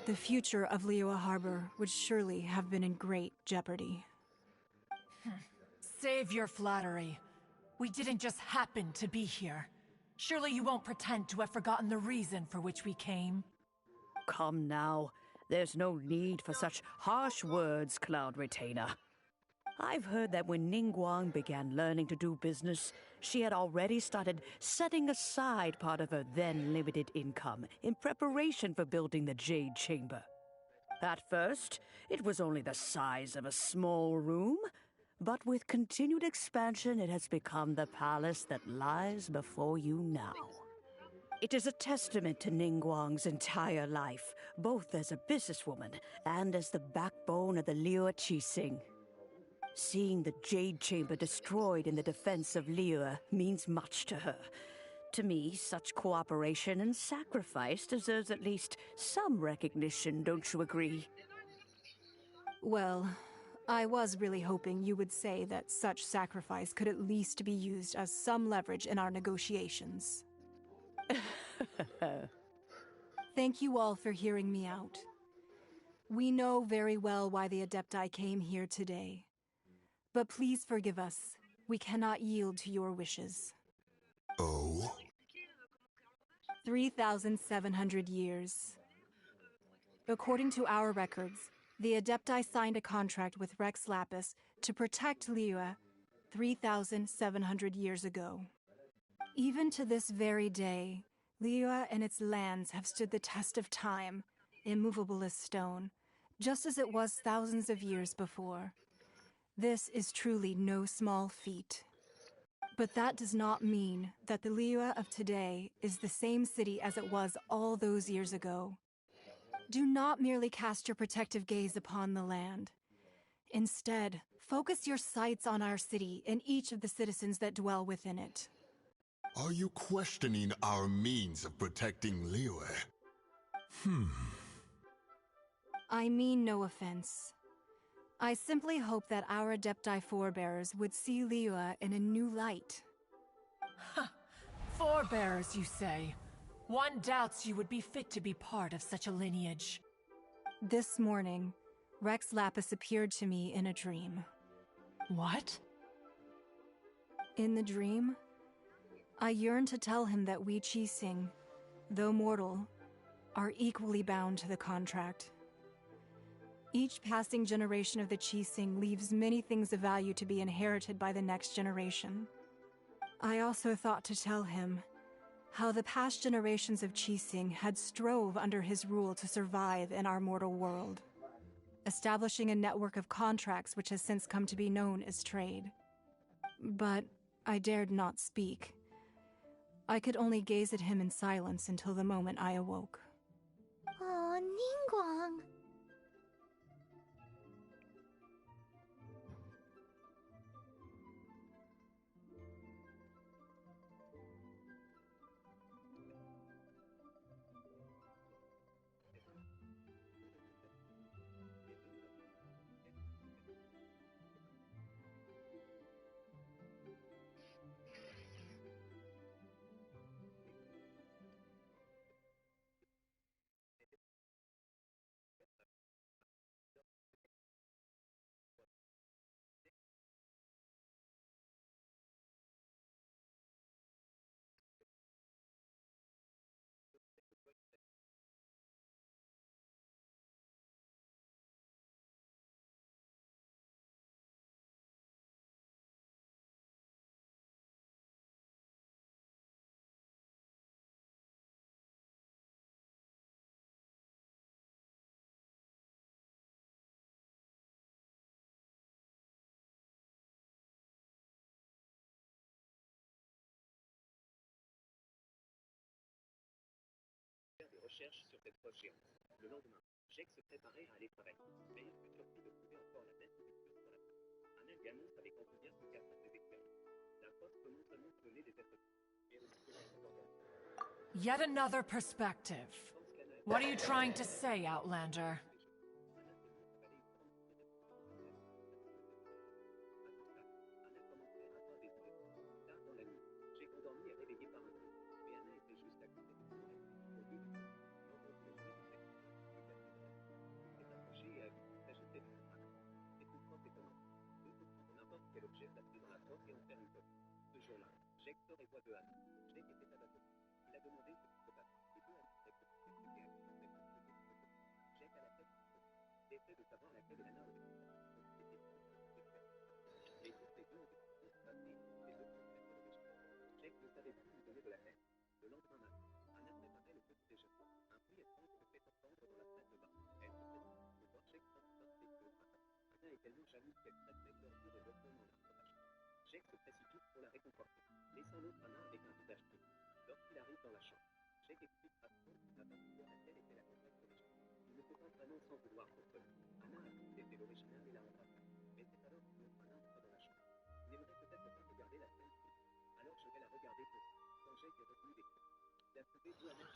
the future of Liyue Harbor would surely have been in great jeopardy. Save your flattery. We didn't just happen to be here. Surely you won't pretend to have forgotten the reason for which we came. Come now. There's no need for such harsh words, Cloud Retainer. I've heard that when Ningguang began learning to do business, she had already started setting aside part of her then limited income in preparation for building the Jade Chamber. At first, it was only the size of a small room, but with continued expansion, it has become the palace that lies before you now. It is a testament to Ningguang's entire life, both as a businesswoman and as the backbone of the Liyue Qixing. Seeing the Jade Chamber destroyed in the defense of Liyue means much to her. To me, such cooperation and sacrifice deserves at least some recognition, don't you agree? Well, I was really hoping you would say that such sacrifice could at least be used as some leverage in our negotiations. Thank you all for hearing me out. We know very well why the Adepti came here today. But please forgive us. We cannot yield to your wishes. Oh? 3,700 years. According to our records, the Adepti signed a contract with Rex Lapis to protect Liyue 3,700 years ago. Even to this very day, Liyue and its lands have stood the test of time, immovable as stone, just as it was thousands of years before. This is truly no small feat. But that does not mean that the Liyue of today is the same city as it was all those years ago. Do not merely cast your protective gaze upon the land. Instead, focus your sights on our city and each of the citizens that dwell within it. Are you questioning our means of protecting Liyue? I mean no offense. I simply hope that our Adepti forebears would see Liyue in a new light. Forebearers, you say? One doubts you would be fit to be part of such a lineage. This morning, Rex Lapis appeared to me in a dream. What? In the dream, I yearned to tell him that we Qixing, though mortal, are equally bound to the contract. Each passing generation of the Qixing leaves many things of value to be inherited by the next generation. I also thought to tell him how the past generations of Qixing had strove under his rule to survive in our mortal world, establishing a network of contracts which has since come to be known as trade. But I dared not speak. I could only gaze at him in silence until the moment I awoke. Oh, Ningguang. Recherche sur cette roche géante. Le lendemain, Jake se préparait à aller travailler, mais il fut surpris de trouver encore la même nourriture sur la table. Anna lui annonce avec enthousiasme qu'à ses expériences, la fosse peut non seulement sauver des êtres mais aussi des organismes. Yet another perspective. What are you trying to say, Outlander? Et voix de Anne. Jake était abattu. Il a demandé ce qui se passe. Et peu après, expliqué à qui on fait Jake à la tête. Essaie de savoir laquelle est la nave. Les deux les deux ont été passés. Les deux sont sur le méchant. Jake ne savait plus lui donner de la tête. Le lendemain matin, Anna préparait le petit déjeuner. Un bruit étrange se fait entendre dans la salle de bain. Elle se précipite pour voir Jake prendre ses yeux. Anna est tellement jalouse qu'elle traite leur tour et retourne en l'archevêché. Jake se précipite pour la réconforter, laissant l'autre Anna avec un visage triste. Lorsqu'il arrive dans la chambre, Jake explique à son qu'il n'a pas pu voir laquelle était la compagne originale. Il ne peut pas vraiment s'en vouloir pour cela. Anna a dit qu'il était l'original et l'a embrassé. Mais c'est alors que l'autre Anna entre dans la chambre. Il aimerait peut-être pas regarder la scène. Alors je vais la regarder pour vous. Quand Jake est revenu des cours, il a trouvé deux Anna.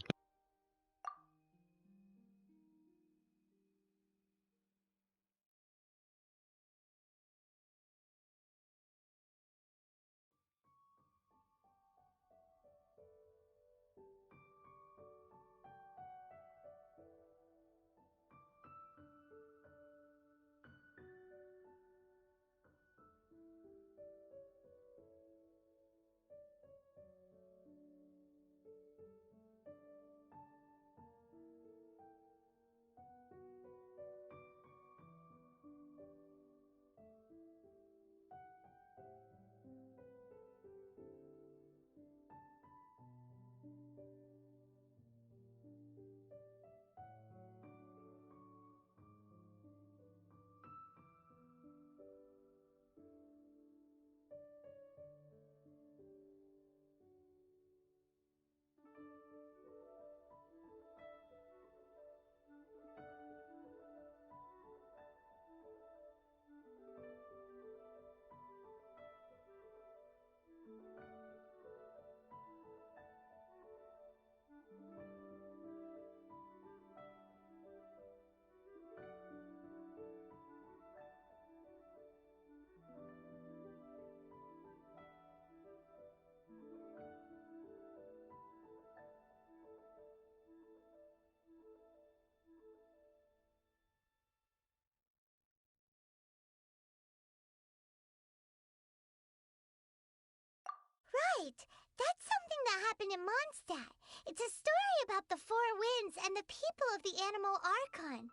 Right. That's something that happened in Mondstadt. It's a story about the Four Winds and the people of the Animal Archon.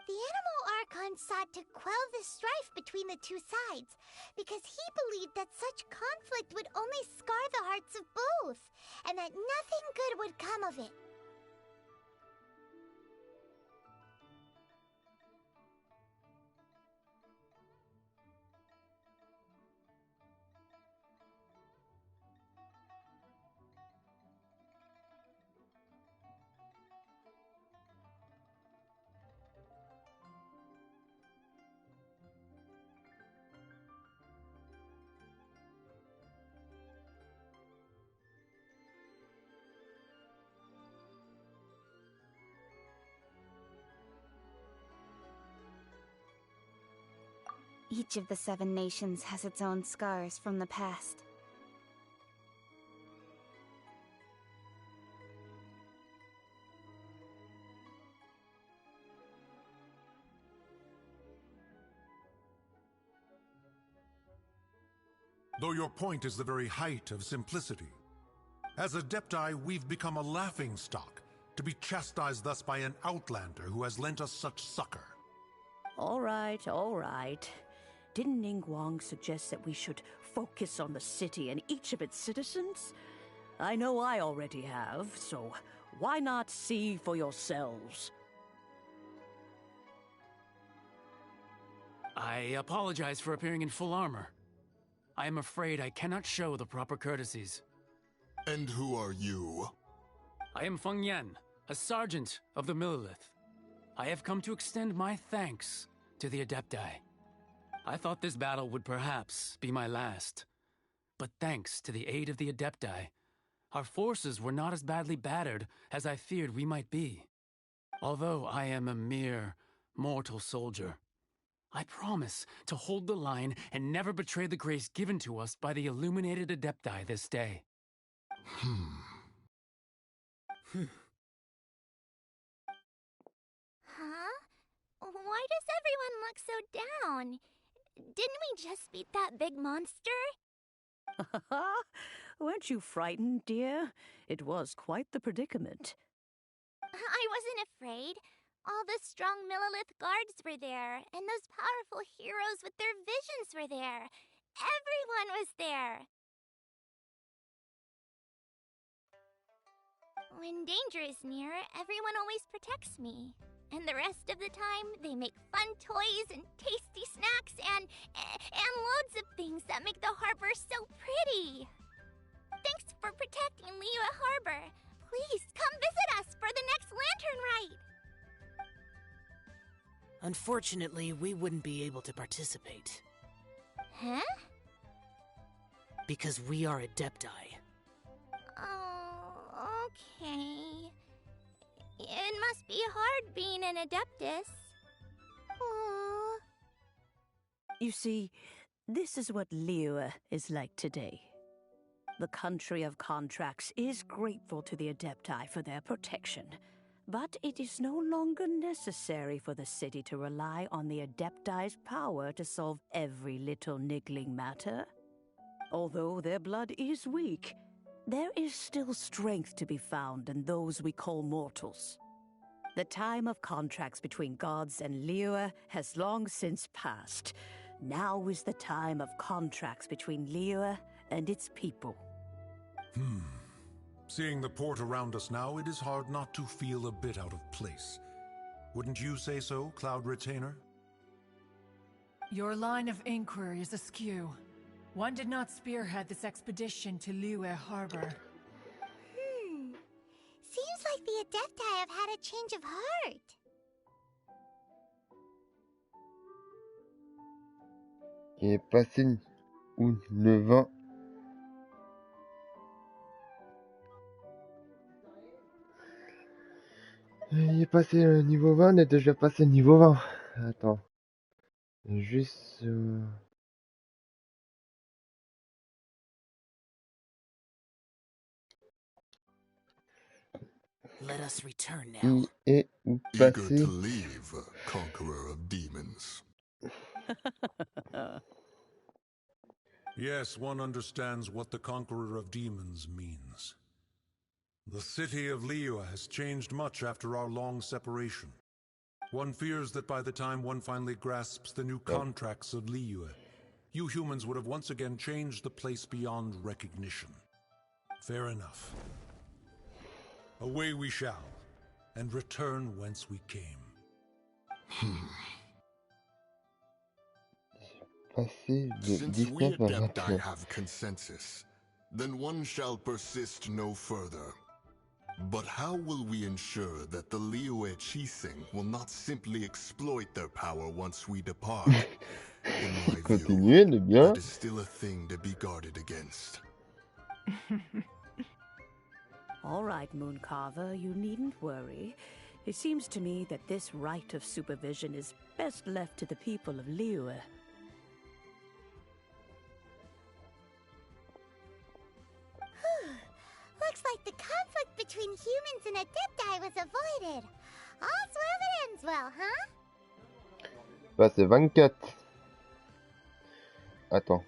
The Animal Archon sought to quell the strife between the two sides because he believed that such conflict would only scar the hearts of both, and that nothing good would come of it. Each of the 7 nations has its own scars from the past. Though your point is the very height of simplicity. As Adepti, we've become a laughingstock, to be chastised thus by an outlander who has lent us such succor. All right, all right. Didn't Ningguang suggest that we should focus on the city and each of its citizens? I know I already have, so why not see for yourselves? I apologize for appearing in full armor. I am afraid I cannot show the proper courtesies. And who are you? I am Feng Yan, a sergeant of the Millelith. I have come to extend my thanks to the Adepti. I thought this battle would perhaps be my last. But thanks to the aid of the Adepti, our forces were not as badly battered as I feared we might be. Although I am a mere mortal soldier, I promise to hold the line and never betray the grace given to us by the illuminated Adepti this day. Huh? Why does everyone look so down? Didn't we just beat that big monster? Weren't you frightened, dear? It was quite the predicament. I wasn't afraid. All the strong Millelith guards were there, and those powerful heroes with their visions were there. Everyone was there. When danger is near, everyone always protects me. And the rest of the time, they make fun toys and tasty snacks and loads of things that make the harbor so pretty. Thanks for protecting Liyue Harbor. Please come visit us for the next lantern rite. Unfortunately, we wouldn't be able to participate. Huh? Because we are Adepti. Oh, okay. It must be hard being an Adeptus. Aww. You see, this is what Liyue is like today. The country of contracts is grateful to the Adepti for their protection, but it is no longer necessary for the city to rely on the Adepti's power to solve every little niggling matter. Although their blood is weak, there is still strength to be found in those we call mortals. The time of contracts between gods and Liyue has long since passed. Now is the time of contracts between Liyue and its people. Seeing the port around us now, it is hard not to feel a bit out of place. Wouldn't you say so, Cloud Retainer? Your line of inquiry is askew. One did not spearhead this expedition to Liyue Harbor. Seems like the Adepti have had a change of heart. Il est passé le 20. Il est passé niveau 20, on est déjà passé niveau 20. Attends. Juste... Let us return now. Il est où Eager passé? to leave, conqueror of demons. Yes, one understands what the Conqueror of Demons means. The city of Liyue has changed much after our long separation. One fears that by the time one finally grasps the new contracts of Liyue, you humans would have once again changed the place beyond recognition. Fair enough. Away we shall, and return whence we came. Passé de Since we 19 à Adepti 21. have consensus, then one shall persist no further. But how will we ensure that the Liyue Chising will not simply exploit their power once we depart? In my Continuez de view, bien. that is still a thing to be guarded against. All right, Mooncarver, you needn't worry. It seems to me that this right of supervision is best left to the people of Liyue. Looks like the conflict between humans and Adepti was avoided. All's well that ends well, huh? Bah, c'est 24. Attends.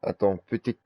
Attends, petite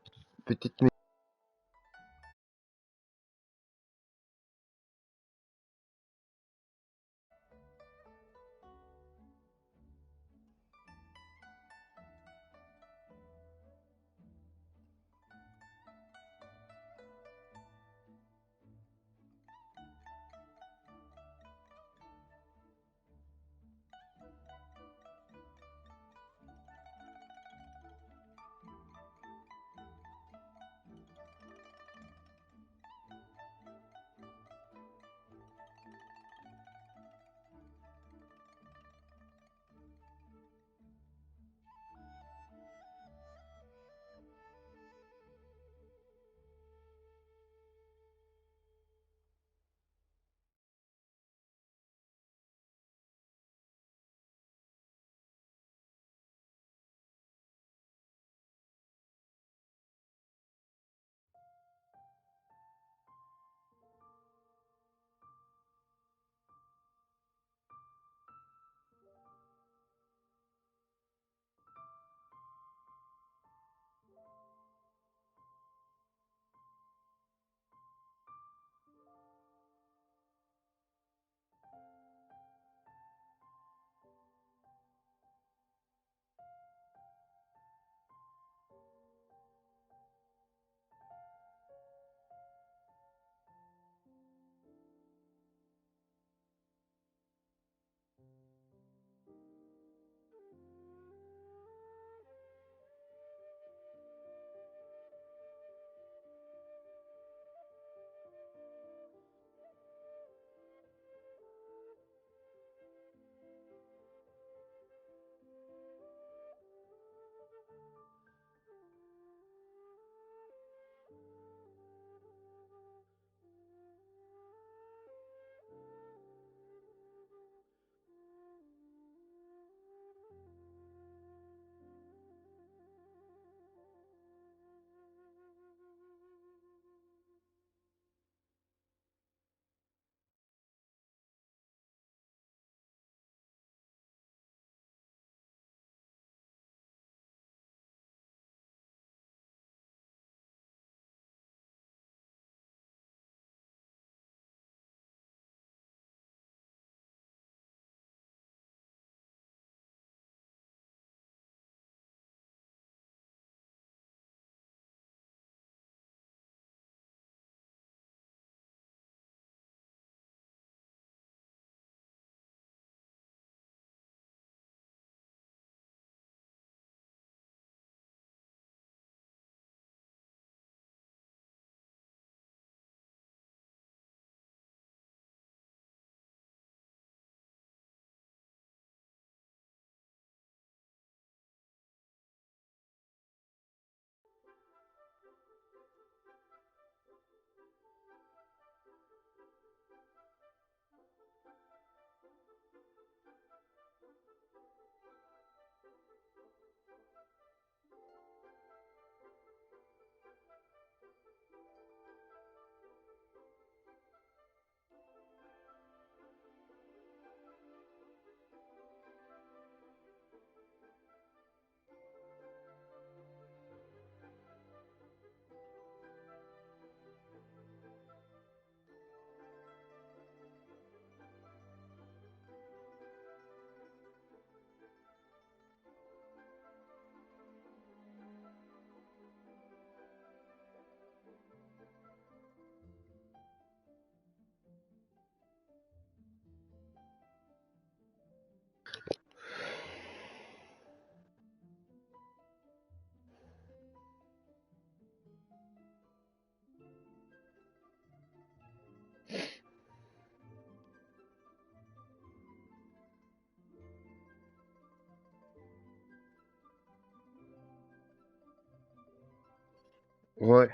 Ouais.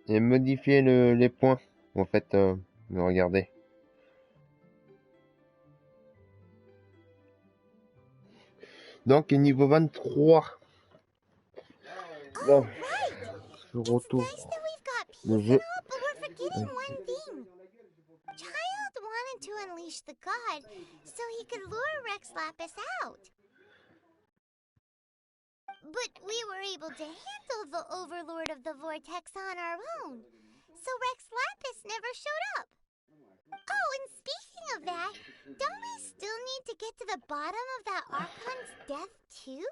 Et modifier les points. En fait, regardez. Donc, niveau 23. Bon, je retourne le jeu. But we're forgetting one thing. Child wanted to unleash the god so he could lure Rex Lapis out. But we were able to handle the Overlord of the Vortex on our own. So Rex Lapis never showed up. Oh, and speaking of that, don't we still need to get to the bottom of that Archon's death, too?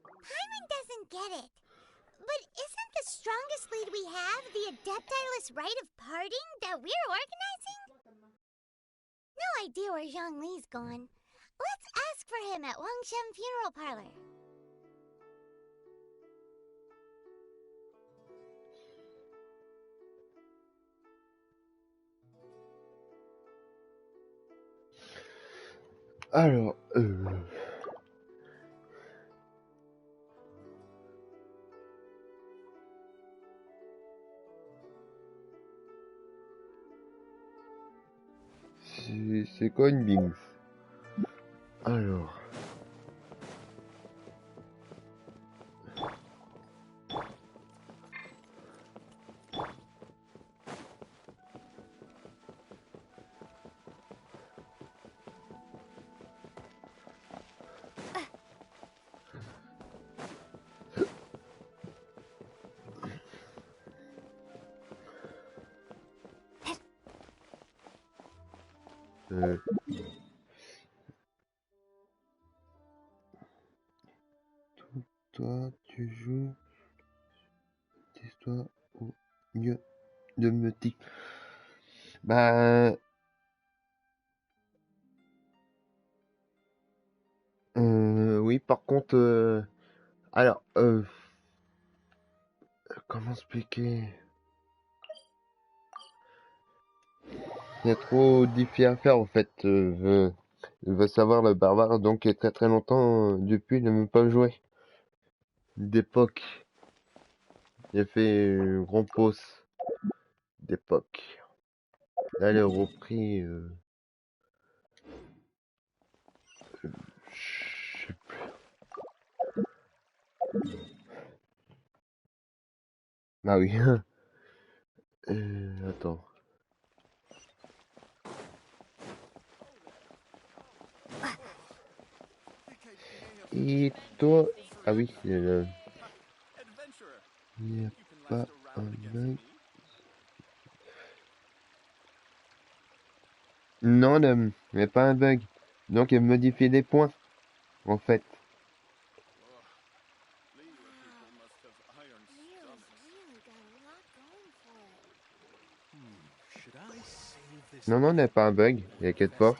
Paimon doesn't get it. But isn't the strongest lead we have the Adeptiless Rite of Parting that we're organizing? No idea where Zhongli's gone. Let's ask for him at Wangshem Funeral Parlor. Alors, c'est quoi une Bings? Alors. Toi, tu joues l'histoire au mieux de me dire. Bah, oui, par contre, alors, comment expliquer? Il y a trop d'IFI à faire en fait. Je veux savoir le barbare, donc il y a très très longtemps, depuis, il n'a même pas joué. D'époque. Il a fait une grande pause d'époque. Là, il a repris. Je sais plus. Ah oui. Attends. Et toi. Ah oui, il n'y a pas un bug. Non, il n'y a pas un bug. Donc, il modifie des points, en fait. Non, non, il n'y a pas un bug, t'inquiète pas.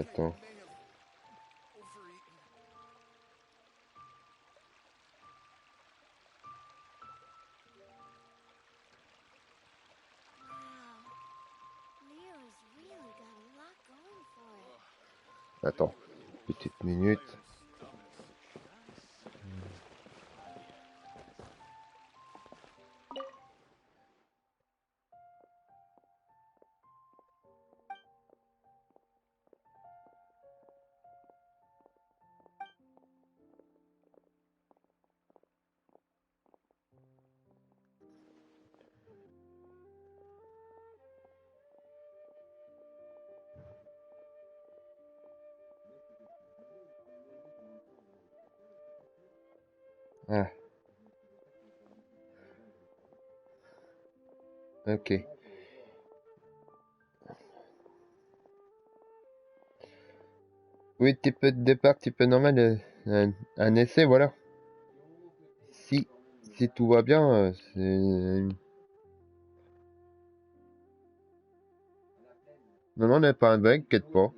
Attends. Attends, petite minute. Ah. Ok. Oui, type de départ, type normal, un essai, voilà. Si tout va bien, c'est... Non, non, il n'y a pas un bug, t'inquiète pas.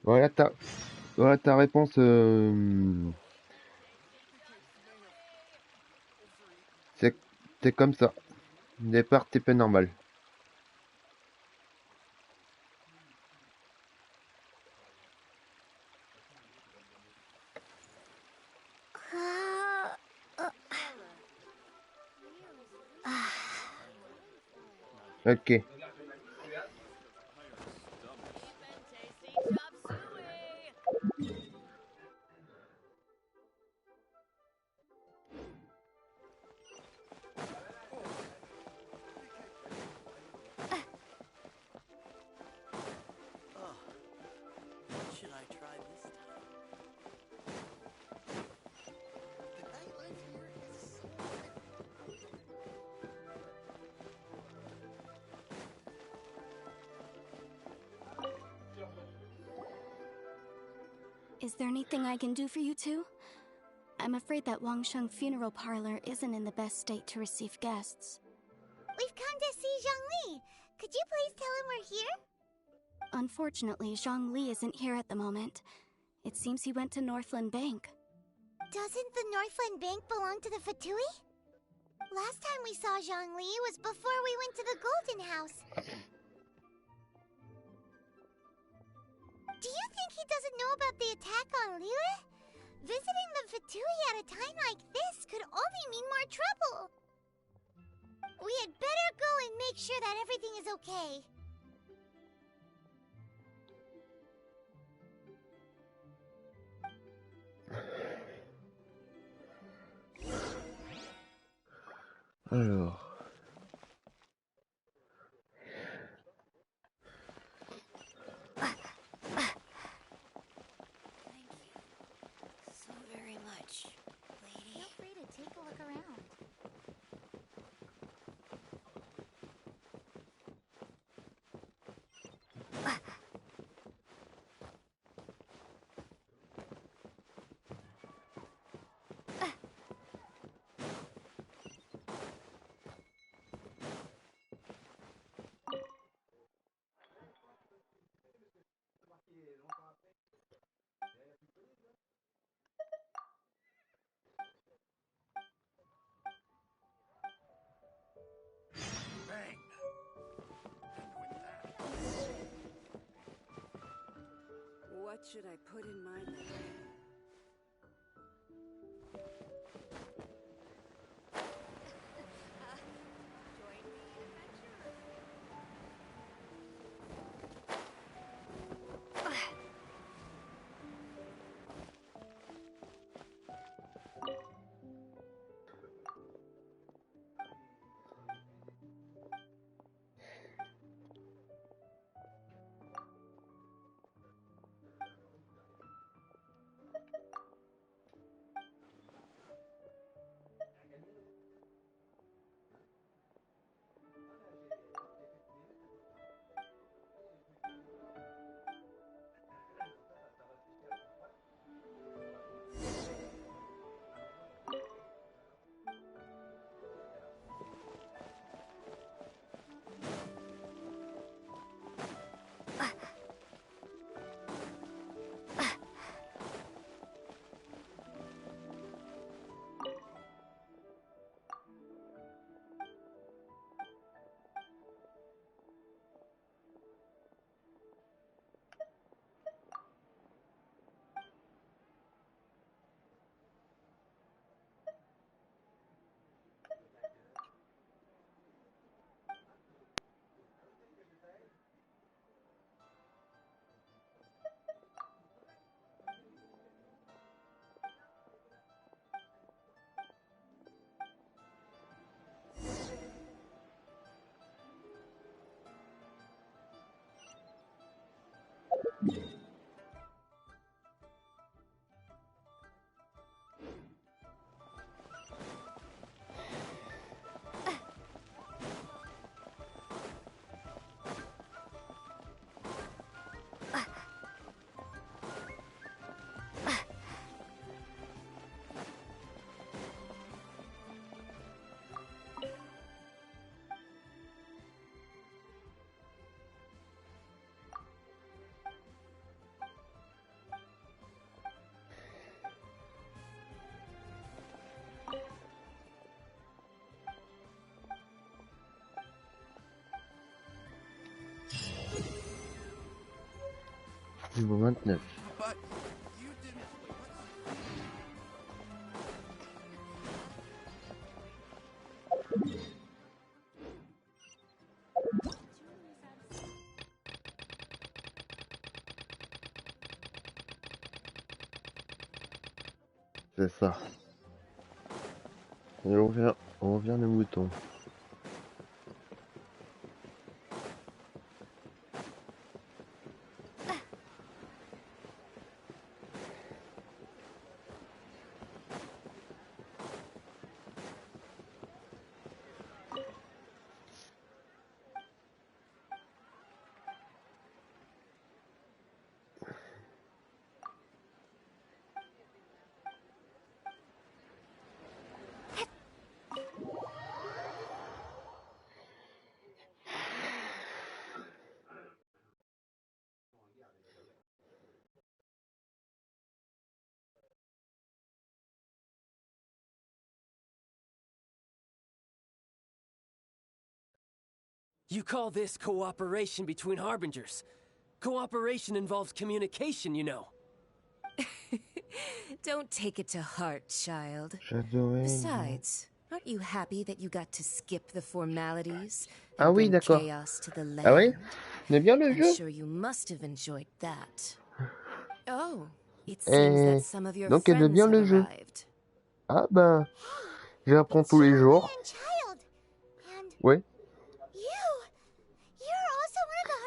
Voilà, Ouais, ta réponse, c'est c'est comme ça. Départ type normal. Ok. Should I try this time? The nightlife here is so Is there anything I can do for you two? I'm afraid that Wangsheng Funeral Parlor isn't in the best state to receive guests. We've come to see Zhongli. Could you please tell him we're here? Unfortunately, Zhongli isn't here at the moment. It seems he went to Northland Bank. Doesn't the Northland Bank belong to the Fatui? Last time we saw Zhongli was before we went to the Golden House. Do you think he doesn't know about the attack on Liyue? Visiting the Fatui at a time like this could only mean more trouble. We had better go and make sure that everything is okay. Alors. So very much, lady. Feel free to take a look around. bang. And with that. What should I put in my letter? Niveau 29. But you didn't. C'est ça. Et on revient les moutons. You call this cooperation between harbingers? Cooperation involves communication, you know. Don't take it to heart, child. J'adorais. Besides, aren't you happy that you got to skip the formalities Ah and oui, bring d'accord. chaos to the land? Ah oui? C'est bien le I'm jeu? sure you must have enjoyed that. Oh, it seems that some of your Donc elle veut friends bien have le jeu. arrived. Ah ben, j'apprends tous les jours. Ouais.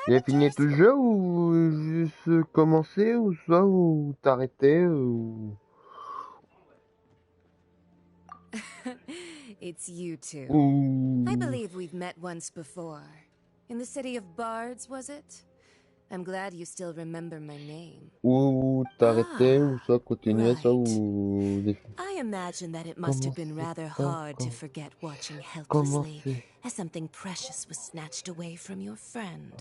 Il a fini tout le jeu ou juste commencer ou soit ou t'arrêter ou... It's you two. Ouh. I believe we've met once before. In the city of Bards, was it? I'm glad you still remember my name. Ou t'arrêter ou soit continuer soit right. ou... I imagine that it must have been rather hard to forget watching Comment helplessly c'est? as something precious was snatched away from your friend.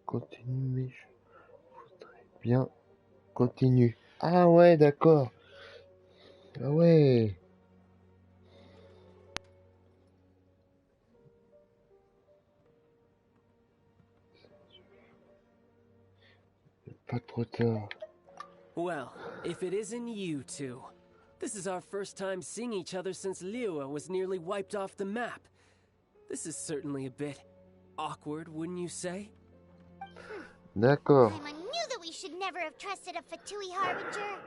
Continue mais je voudrais bien... Continue. Ah ouais, d'accord. Ah ouais. Pas trop tard. Well, if it isn't you two. This is our first time seeing each other since Liyue was nearly wiped off the map. This is certainly a bit awkward, wouldn't you say? D'accord. Paimon knew that we should never have trusted a Fatui Harbinger.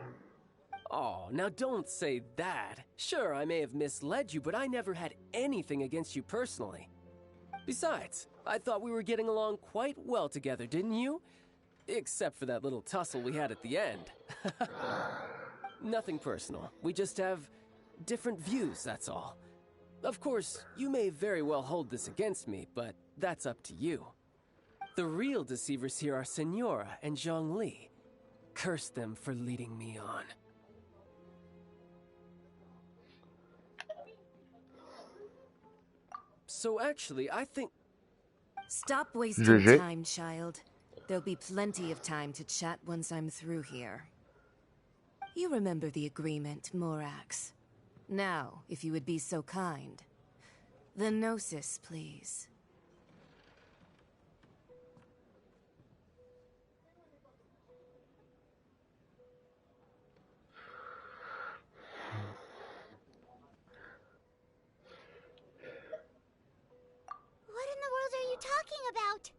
Oh, now don't say that. Sure, I may have misled you, but I never had anything against you personally. Besides, I thought we were getting along quite well together, didn't you? Except for that little tussle we had at the end. Nothing personal. We just have different views, that's all. Of course, you may very well hold this against me, but that's up to you. The real deceivers here are Senora and Zhongli. Curse them for leading me on. So actually, I think... Stop wasting GG. time, child. There'll be plenty of time to chat once I'm through here. You remember the agreement, Morax. Now, if you would be so kind. The Gnosis, please. What in the world are you talking about?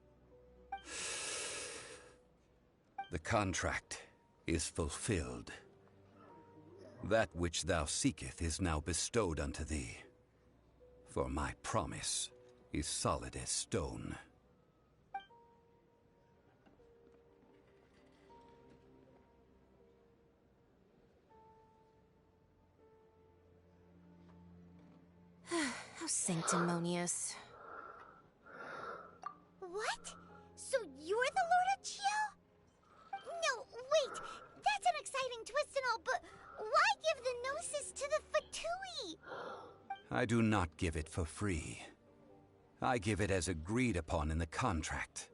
The contract is fulfilled. That which thou seeketh is now bestowed unto thee. For my promise is solid as stone. How sanctimonious. What? So you're the Lord of Chio? No, wait! That's an exciting twist and all, but why give the Gnosis to the Fatui? I do not give it for free. I give it as agreed upon in the contract.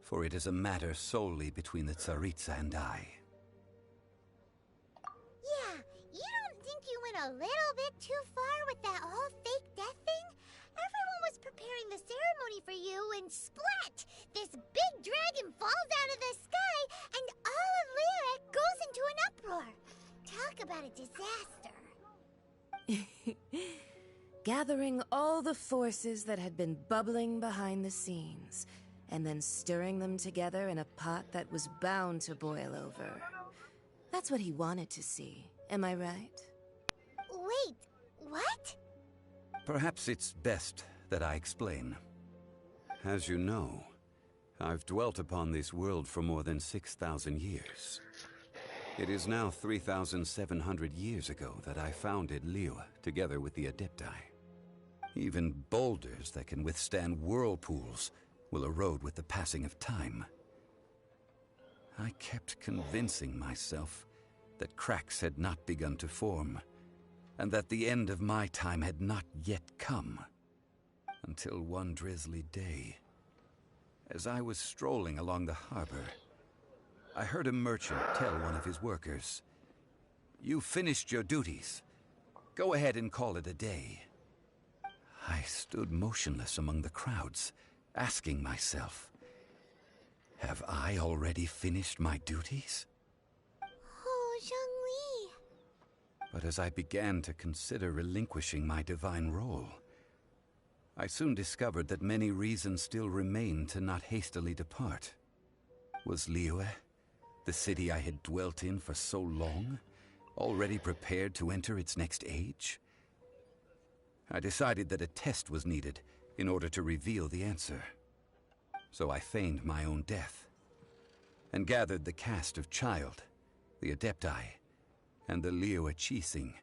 For it is a matter solely between the Tsaritsa and I. Yeah, you don't think you went a little bit too far with that whole fake death thing? Everyone was preparing the ceremony for you and splat! This big dragon falls out of the sky and all about a disaster. Gathering all the forces that had been bubbling behind the scenes, and then stirring them together in a pot that was bound to boil over. That's what he wanted to see, am I right? Wait, what? Perhaps it's best that I explain. As you know, I've dwelt upon this world for more than 6,000 years. It is now 3,700 years ago that I founded Liyue together with the Adepti. Even boulders that can withstand whirlpools will erode with the passing of time. I kept convincing myself that cracks had not begun to form, and that the end of my time had not yet come. Until one drizzly day, as I was strolling along the harbor, I heard a merchant tell one of his workers, "You finished your duties. Go ahead and call it a day." I stood motionless among the crowds, asking myself, have I already finished my duties? Oh, Zhongli. But as I began to consider relinquishing my divine role, I soon discovered that many reasons still remained to not hastily depart. Was Liyue, the city I had dwelt in for so long, already prepared to enter its next age? I decided that a test was needed in order to reveal the answer. So I feigned my own death, and gathered the cast of Child, the Adepti, and the Liyue Qixing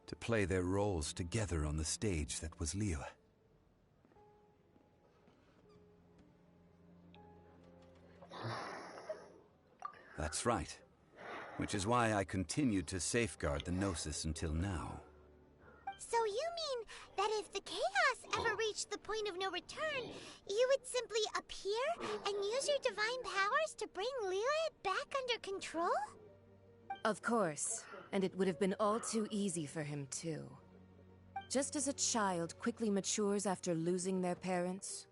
to play their roles together on the stage that was Liyue. That's right, which is why I continued to safeguard the Gnosis until now. So you mean that if the chaos ever reached the point of no return, you would simply appear and use your divine powers to bring Liyue back under control? Of course, and it would have been all too easy for him too. Just as a child quickly matures after losing their parents,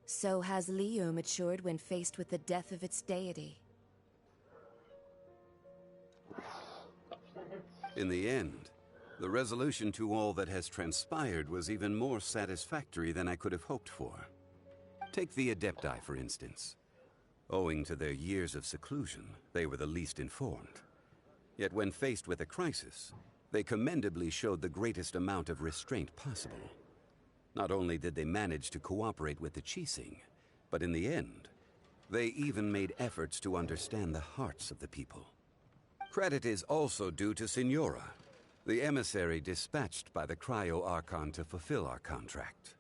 so has Liyue matured when faced with the death of its deity. In the end, the resolution to all that has transpired was even more satisfactory than I could have hoped for. Take the Adepti, for instance. Owing to their years of seclusion, they were the least informed. Yet when faced with a crisis, they commendably showed the greatest amount of restraint possible. Not only did they manage to cooperate with the Qixing, but in the end, they even made efforts to understand the hearts of the people. Credit is also due to Signora, the emissary dispatched by the Cryo Archon to fulfill our contract.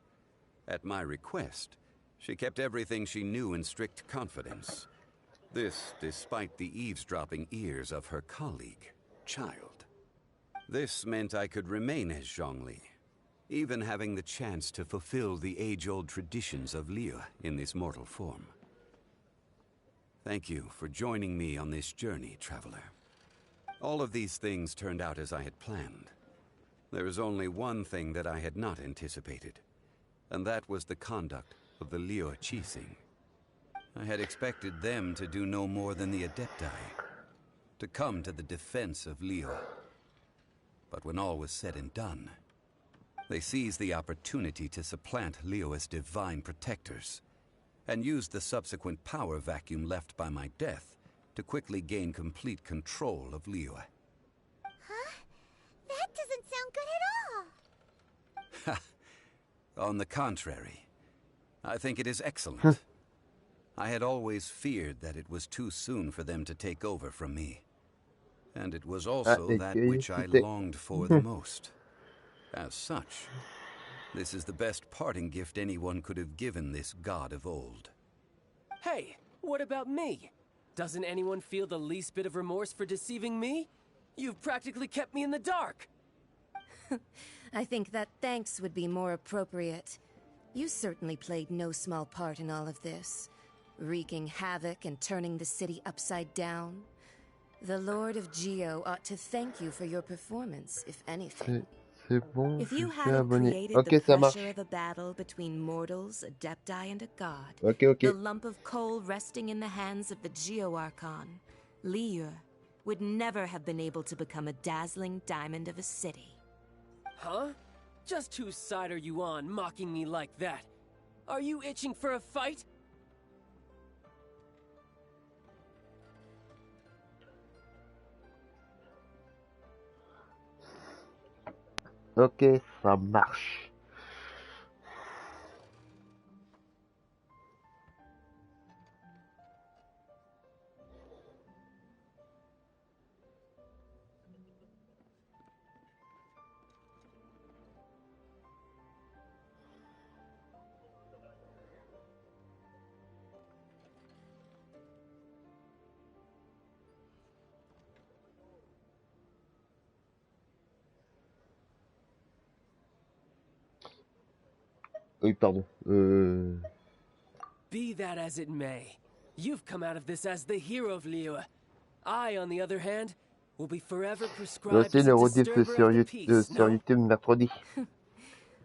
At my request, she kept everything she knew in strict confidence. This despite the eavesdropping ears of her colleague, Child. This meant I could remain as Zhongli, even having the chance to fulfill the age-old traditions of Liyue in this mortal form. Thank you for joining me on this journey, traveler. All of these things turned out as I had planned. There is only one thing that I had not anticipated, and that was the conduct of the Liyue Qixing. I had expected them to do no more than the Adepti, to come to the defense of Liyue. But when all was said and done, they seized the opportunity to supplant Liyue's divine protectors, and used the subsequent power vacuum left by my death to quickly gain complete control of Liyue. Huh? That doesn't sound good at all. On the contrary, I think it is excellent. I had always feared that it was too soon for them to take over from me. And it was also that which I longed for the most. As such, this is the best parting gift anyone could have given this god of old. Hey, what about me? Doesn't anyone feel the least bit of remorse for deceiving me? You've practically kept me in the dark. I think that thanks would be more appropriate. You certainly played no small part in all of this, wreaking havoc and turning the city upside down. The Lord of Geo ought to thank you for your performance, if anything. C'est bon, If je you suis hadn't abonné. created Ok, the ça pressure marche. of a battle between mortals, Adepti, and a god, Ok, ok. the lump of coal resting in the hands of the Geo Archon, Liyue, would never have been able to become a dazzling diamond of a city. Huh? Just whose side are you on, mocking me like that? Are you itching for a fight? Ok, ça marche. Oui, pardon. Be that as it may, you've come out of this as the hero of Liyue. I, on the other hand, will be forever prescribed C'est as a le rediff disturber of the peace, sur no? YouTube mercredi.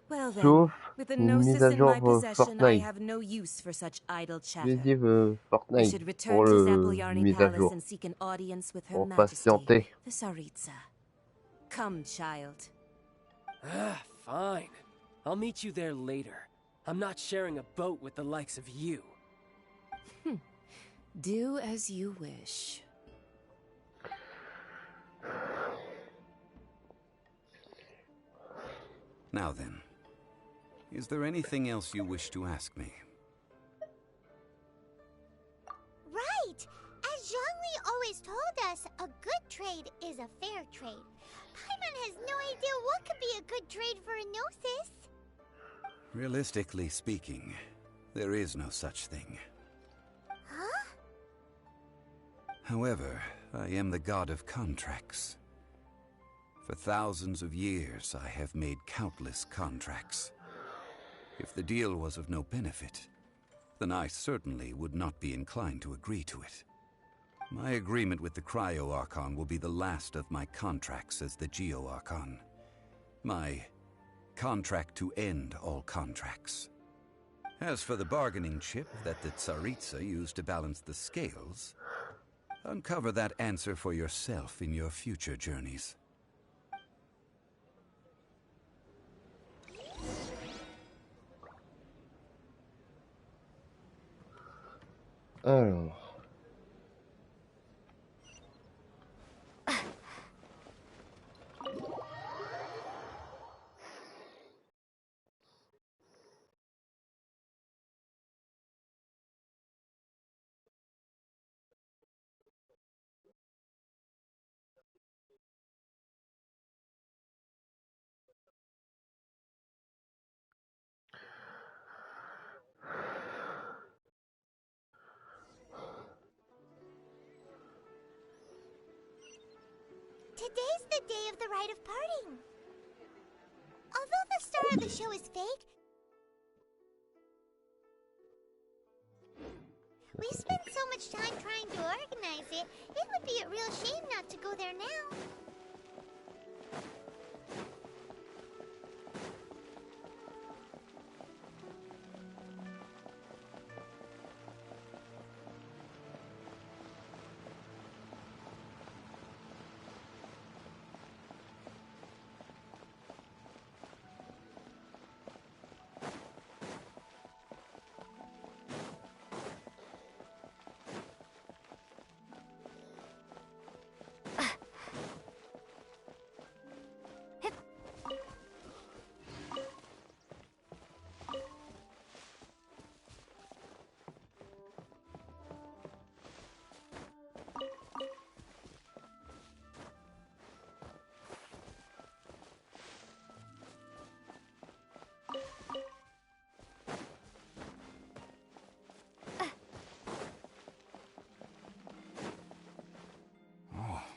Well then, Sauf with the une mise gnosis à in jour my possession, I Fortnite. have no use for such idle Je chatter. dis We Fortnite should pour return to le Zappolyarny mise à Palace jour. and seek an audience with Her Pour Majesty, patienter. the Tsaritsa. Come, child. Ah, fine. I'll meet you there later. I'm not sharing a boat with the likes of you. Do as you wish. Now then, is there anything else you wish to ask me? Right! As Zhongli always told us, a good trade is a fair trade. Paimon has no idea what could be a good trade for a gnosis. Realistically speaking, there is no such thing. Huh? However, I am the god of contracts. For thousands of years, I have made countless contracts. If the deal was of no benefit, then I certainly would not be inclined to agree to it. My agreement with the Cryo Archon will be the last of my contracts as the Geo Archon. My contract to end all contracts. As for the bargaining chip that the Tsaritsa used to balance the scales, uncover that answer for yourself in your future journeys. Alors. Today's the day of the rite of parting. Although the star of the show is fake, we spent so much time trying to organize it, it would be a real shame not to go there now.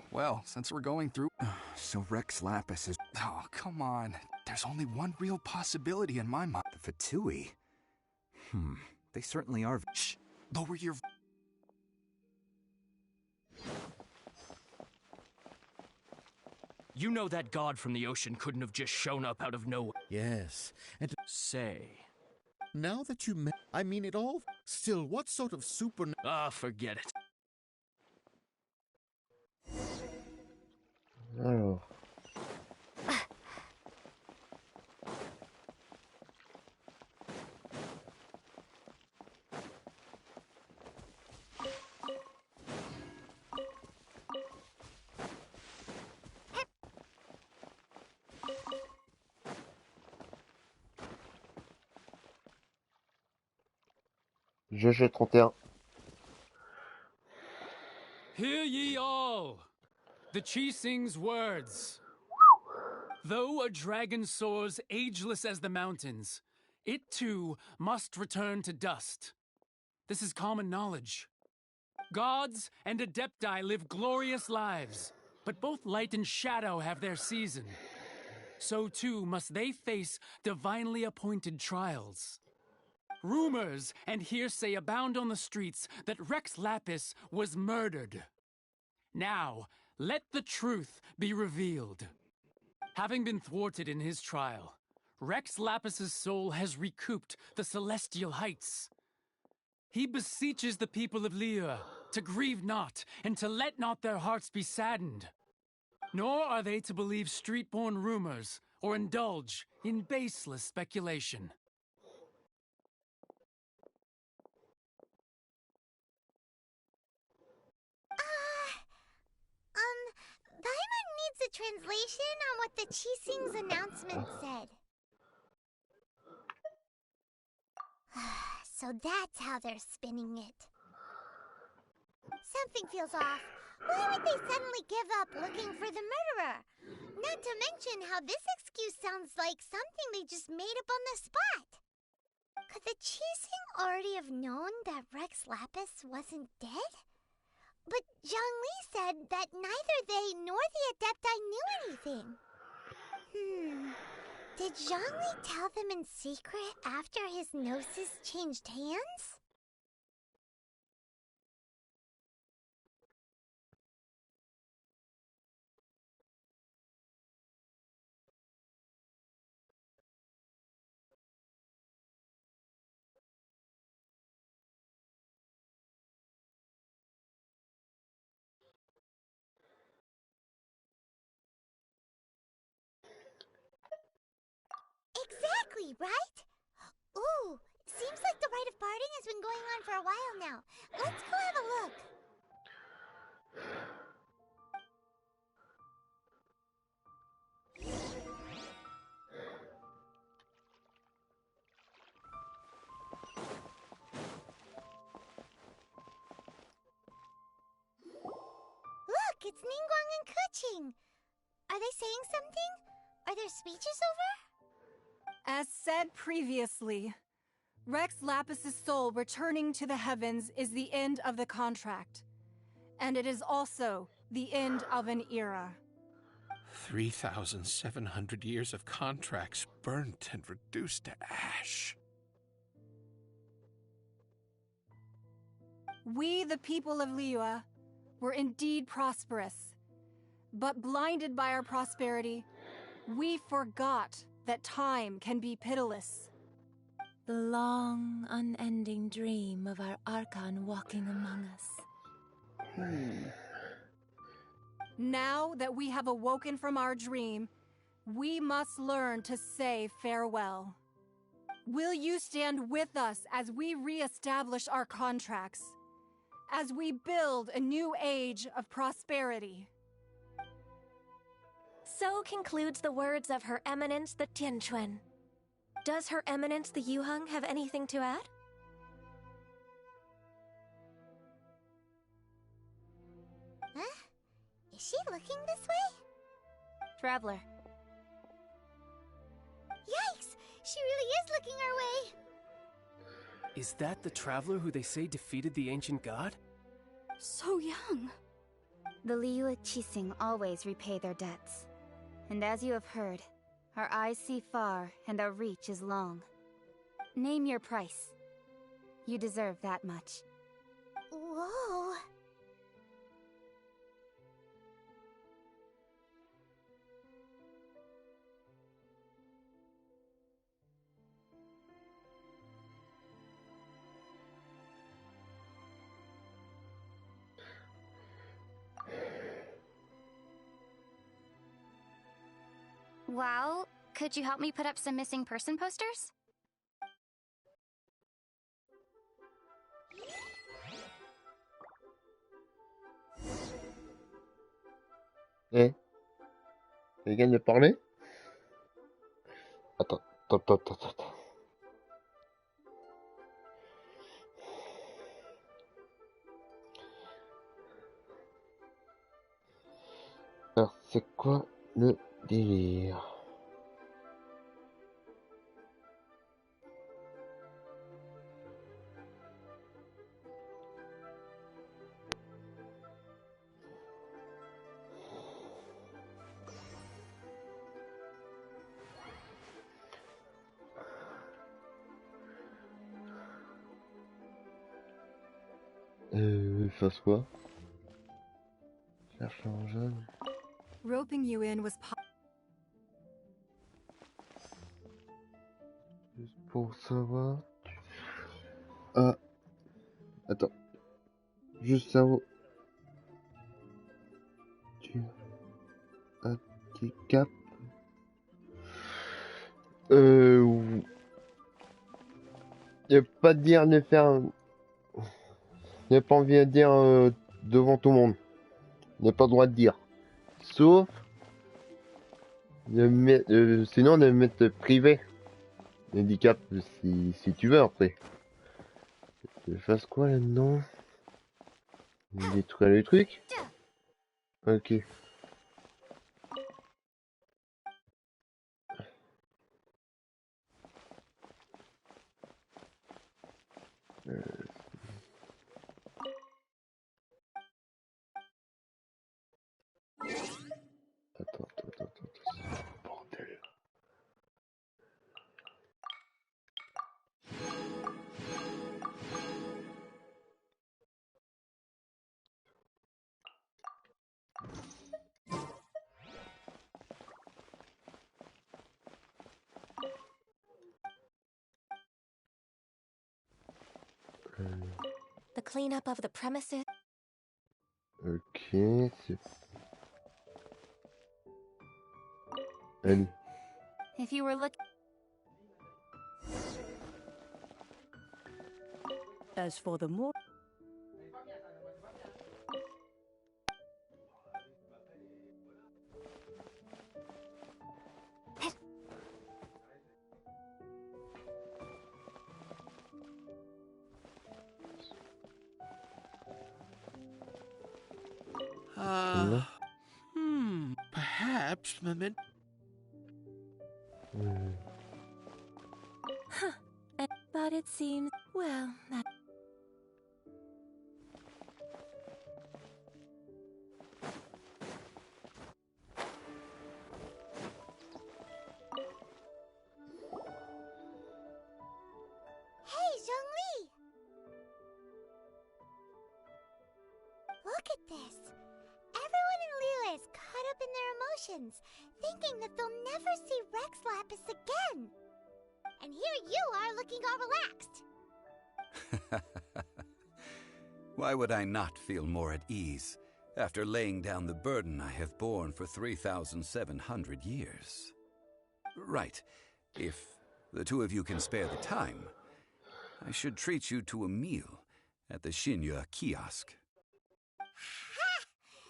Well, since we're going through... So Rex Lapis is... Oh, come on. There's only one real possibility in my mind. The Fatui? They certainly are... Shh! Lower your... You know that god from the ocean couldn't have just shown up out of nowhere. Yes, and... Say. Now that you I mean it all... Still, what sort of super... Ah, forget it. Alors. GG 31. Hear ye all! The Chising's words. Though a dragon soars ageless as the mountains, it too must return to dust. This is common knowledge. Gods and Adepti live glorious lives, but both light and shadow have their season. So too must they face divinely appointed trials. Rumors and hearsay abound on the streets that Rex Lapis was murdered. Now, let the truth be revealed. Having been thwarted in his trial, Rex Lapis's soul has recouped the celestial heights. He beseeches the people of Liyue to grieve not and to let not their hearts be saddened. Nor are they to believe street-born rumors or indulge in baseless speculation. Paimon needs a translation on what the Chising's announcement said. So that's how they're spinning it. Something feels off. Why would they suddenly give up looking for the murderer? Not to mention how this excuse sounds like something they just made up on the spot. Could the Chising already have known that Rex Lapis wasn't dead? But Zhongli said that neither they nor the Adepti knew anything. Did Zhongli tell them in secret after his gnosis changed hands? Exactly, right? Ooh, seems like the rite of parting has been going on for a while now. Let's go have a look. Look, it's Ningguang and Keqing. Are they saying something? Are their speeches over? As said previously, Rex Lapis's soul returning to the heavens is the end of the contract. And it is also the end of an era. 3,700 years of contracts burnt and reduced to ash. We, the people of Liyue, were indeed prosperous. But blinded by our prosperity, we forgot that time can be pitiless. The long, unending dream of our Archon walking among us. Now that we have awoken from our dream, we must learn to say farewell. Will you stand with us as we re-establish our contracts? As we build a new age of prosperity? So concludes the words of Her Eminence the Tianquan. Does Her Eminence the Yuheng have anything to add? Huh? Is she looking this way? Traveler. Yikes! She really is looking our way! Is that the traveler who they say defeated the ancient god? So young. The Liyue Chising always repay their debts. And as you have heard, our eyes see far and our reach is long. Name your price. You deserve that much. Whoa! Well, could you help me put up some missing person posters? Eh, quelqu'un de parler? Attends, attends. Alors, c'est quoi le délire? Fasse quoi? Cherche en jaune. Roping you in was Juste pour savoir. Ah, attends. Juste savoir. Tu handicap. Y a pas de dire de faire. Y a pas envie de dire devant tout le monde. Y a pas le droit de dire. Sauf. Sinon, de mettre privé. Handicap, si tu veux après. Je fasse quoi là-dedans? Détruire le truc? Ok. Attends. Bordel. The cleanup of the premises. Ok, c'est... Elle. If you were looking. As for the more. Perhaps, Huh. But it seems, well, that. Hey, Zhongli! Look at this. Everyone in Liyue is caught up in their emotions, thinking that they'll never see Rex Lapis again. And here you are looking all relaxed. Why would I not feel more at ease after laying down the burden I have borne for 3,700 years? Right. If the two of you can spare the time, I should treat you to a meal at the Shinya kiosk.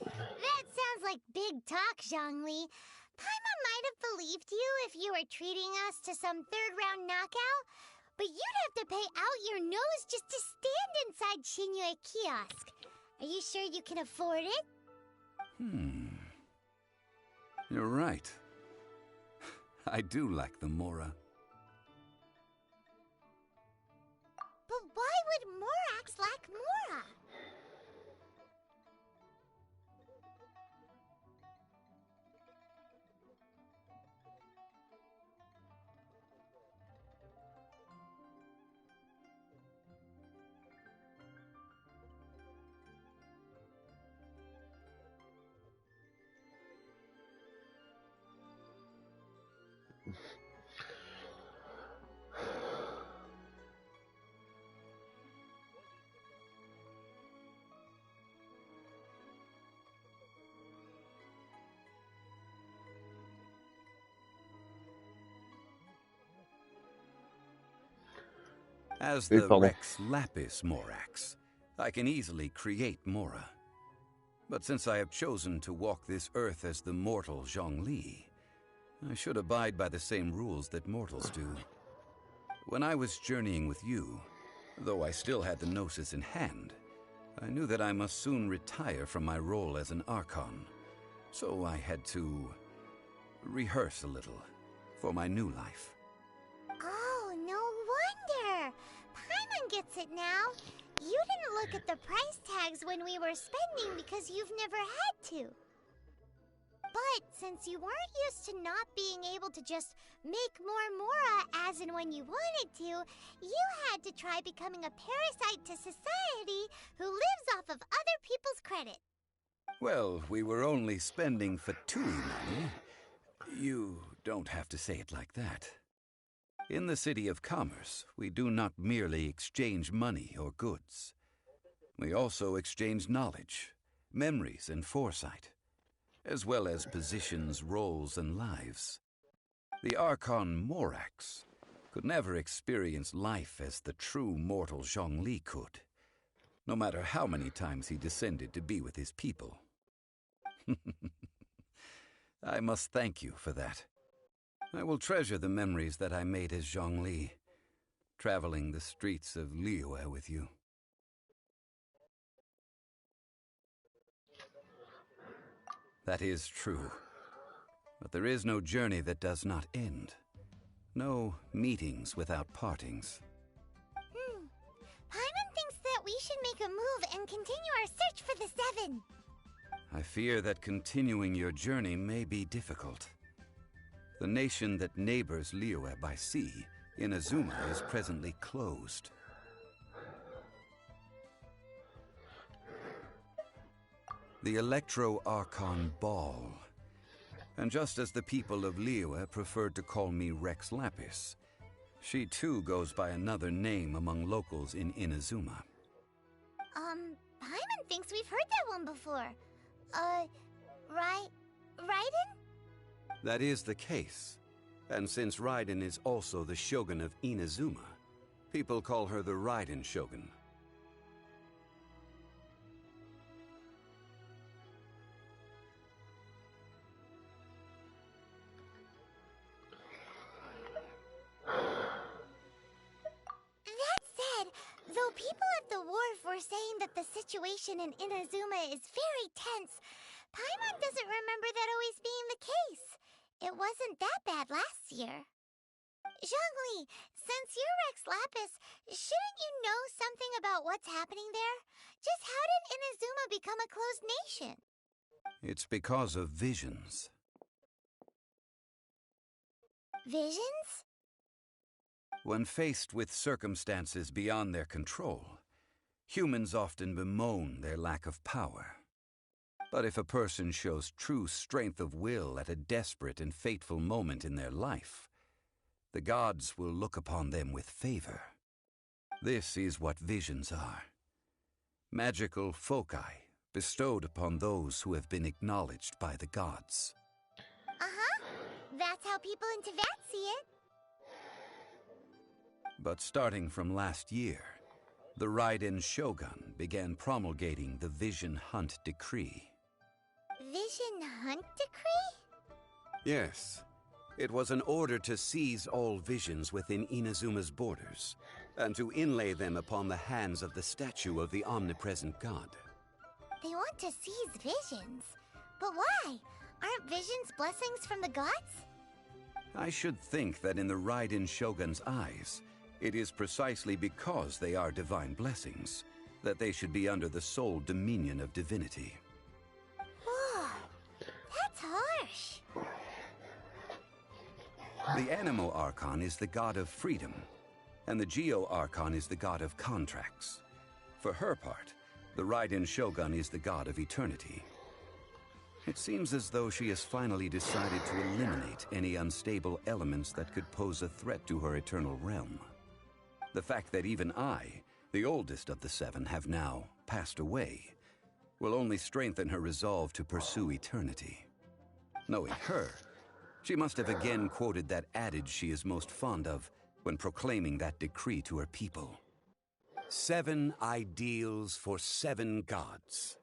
That sounds like big talk, Zhongli. Paimon might have believed you if you were treating us to some third-round knockout, but you'd have to pay out your nose just to stand inside Shinya kiosk. Are you sure you can afford it? You're right. I do like the Mora. But why would Morax lack Mora? As Oui, the pardon. Rex Lapis Morax, I can easily create Mora. But since I have chosen to walk this earth as the mortal Zhongli, I should abide by the same rules that mortals do. When I was journeying with you, though I still had the Gnosis in hand, I knew that I must soon retire from my role as an Archon, so I had to rehearse a little for my new life. Oh, no wonder! Paimon gets it now. You didn't look at the price tags when we were spending because you've never had to. But since you weren't used to not being able to just make more Mora as and when you wanted to, you had to try becoming a parasite to society who lives off of other people's credit. Well, we were only spending Fatui money. You don't have to say it like that. In the City of Commerce, we do not merely exchange money or goods. We also exchange knowledge, memories, and foresight, as well as positions, roles, and lives. The Archon Morax could never experience life as the true mortal Zhongli could, no matter how many times he descended to be with his people. I must thank you for that. I will treasure the memories that I made as Zhongli, traveling the streets of Liyue with you. That is true. But there is no journey that does not end. No meetings without partings. Paimon thinks that we should make a move and continue our search for the Seven. I fear that continuing your journey may be difficult. The nation that neighbors Liyue by sea, Inazuma, is presently closed. The Electro-Archon Ball. And just as the people of Liyue preferred to call me Rex Lapis, she too goes by another name among locals in Inazuma. Paimon thinks we've heard that one before. Raiden? That is the case. And since Raiden is also the Shogun of Inazuma, people call her the Raiden Shogun. That said, though people at the wharf were saying that the situation in Inazuma is very tense, Paimon doesn't remember that always being the case. It wasn't that bad last year. Zhongli, since you're Rex Lapis, shouldn't you know something about what's happening there? Just how did Inazuma become a closed nation? It's because of visions. Visions? When faced with circumstances beyond their control, humans often bemoan their lack of power. But if a person shows true strength of will at a desperate and fateful moment in their life, the gods will look upon them with favor. This is what visions are. Magical foci bestowed upon those who have been acknowledged by the gods. That's how people in Teyvat see it. But starting from last year, the Raiden Shogun began promulgating the Vision Hunt Decree. Vision Hunt Decree? Yes. It was an order to seize all visions within Inazuma's borders, and to inlay them upon the hands of the statue of the omnipresent god. They want to seize visions. But why? Aren't visions blessings from the gods? I should think that in the Raiden Shogun's eyes, it is precisely because they are divine blessings that they should be under the sole dominion of divinity. Whoa, that's harsh. The Animo Archon is the god of freedom, and the Geo Archon is the god of contracts. For her part, the Raiden Shogun is the god of eternity. It seems as though she has finally decided to eliminate any unstable elements that could pose a threat to her eternal realm. The fact that even I, the oldest of the seven, have now passed away, will only strengthen her resolve to pursue eternity. Knowing her, she must have again quoted that adage she is most fond of when proclaiming that decree to her people. 7 ideals for 7 gods.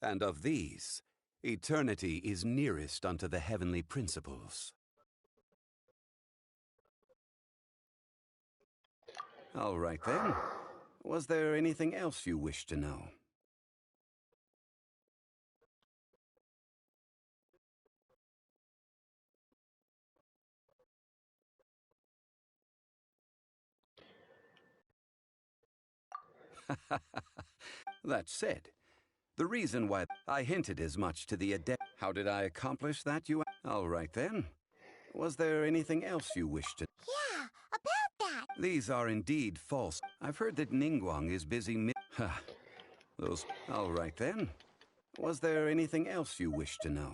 And of these, eternity is nearest unto the heavenly principles. All right then. Was there anything else you wish to know? That said, the reason why I hinted as much to the adept. How did I accomplish that, you? All right then. Was there anything else you wished to? Yeah, about that. These are indeed false. I've heard that Ningguang is busy Ha. Those. All right then. Was there anything else you wish to know?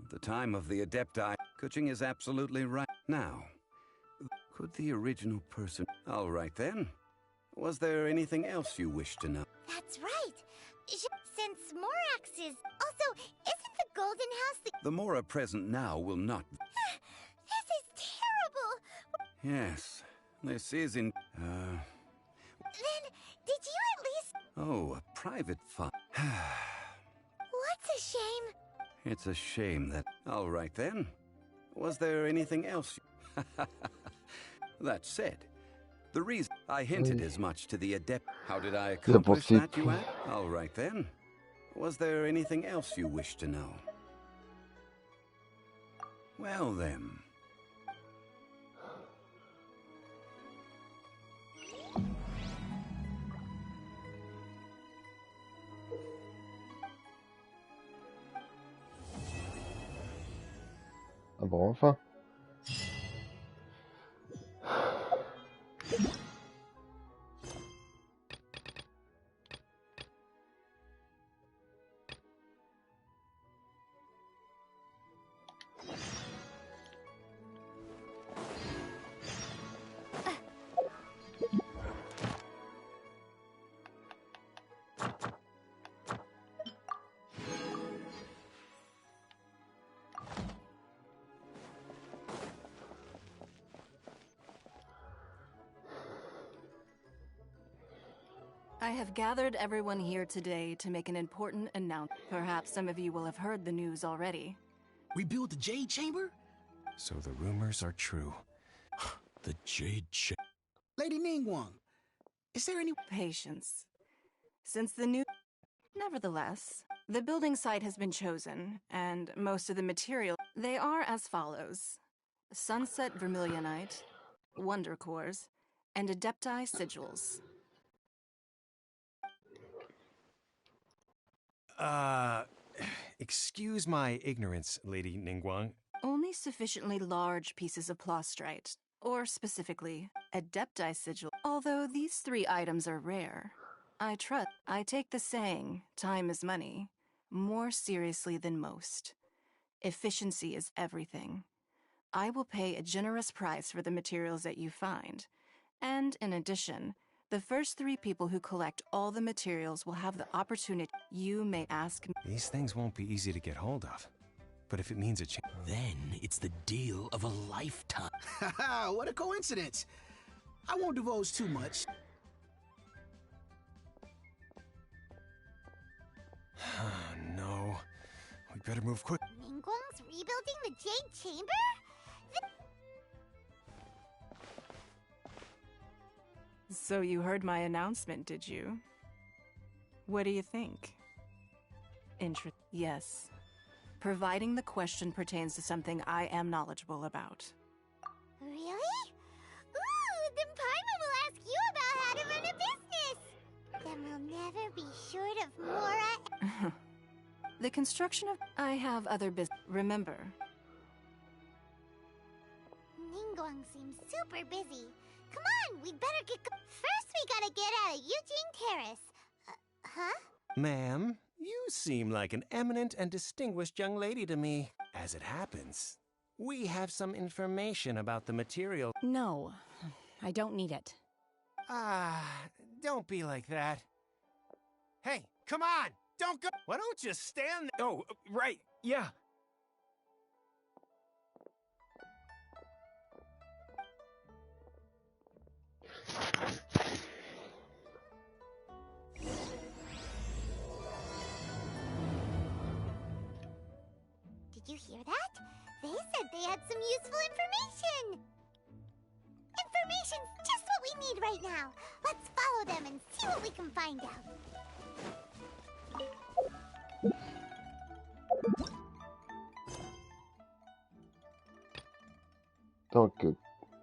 At the time of the Adepti, Kuching is absolutely right. Now, could the original person... All right then. Was there anything else you wish to know? That's right. Since Morax is... Also, isn't the Golden House the... The Mora present now will not... This is terrible! Yes, this is in... Then, did you at least... Oh, a private file. What's a shame? It's a shame that... All right then. Was there anything else? That said, the reason I hinted as much to the adept. How did I accomplish that, you ask? All right then. Was there anything else you wish to know? Well then. Ah bon, enfin. I have gathered everyone here today to make an important announcement. Perhaps some of you will have heard the news already. We built the Jade Chamber? So the rumors are true. The Jade Chamber. Lady Ningguang, is there any... Patience. Since the new... Nevertheless, the building site has been chosen, and most of the material... They are as follows. Sunset Vermilionite, Wonder Cores, and Adepti Sigils. Excuse my ignorance, Lady Ningguang. Only sufficiently large pieces of plastrite, or specifically, Adepti Sigil. Although these 3 items are rare, I take the saying, time is money, more seriously than most. Efficiency is everything. I will pay a generous price for the materials that you find, and in addition, the first 3 people who collect all the materials will have the opportunity. You may ask me. These things won't be easy to get hold of. But if it means a change... Then it's the deal of a lifetime. Haha, what a coincidence. I won't divulge too much. No. We better move quick. Ningguang's rebuilding the Jade Chamber? So you heard my announcement, did you? What do you think? Yes. Providing the question pertains to something I am knowledgeable about. Really? Ooh, then Paimon will ask you about how to run a business! Then we'll never be short of Mora. The construction of... I have other business... Remember. Ningguang seems super busy. Come on, we'd better get... First, we gotta get out of Eugene Terrace. Huh? Ma'am, you seem like an eminent and distinguished young lady to me. As it happens, we have some information about the material. No, I don't need it. Don't be like that. Hey, come on! Don't go! Why don't you stand there? Oh, right, yeah. said they had some useful information. Information's just what we need right now. Let's follow them and see what we can find out. Donc,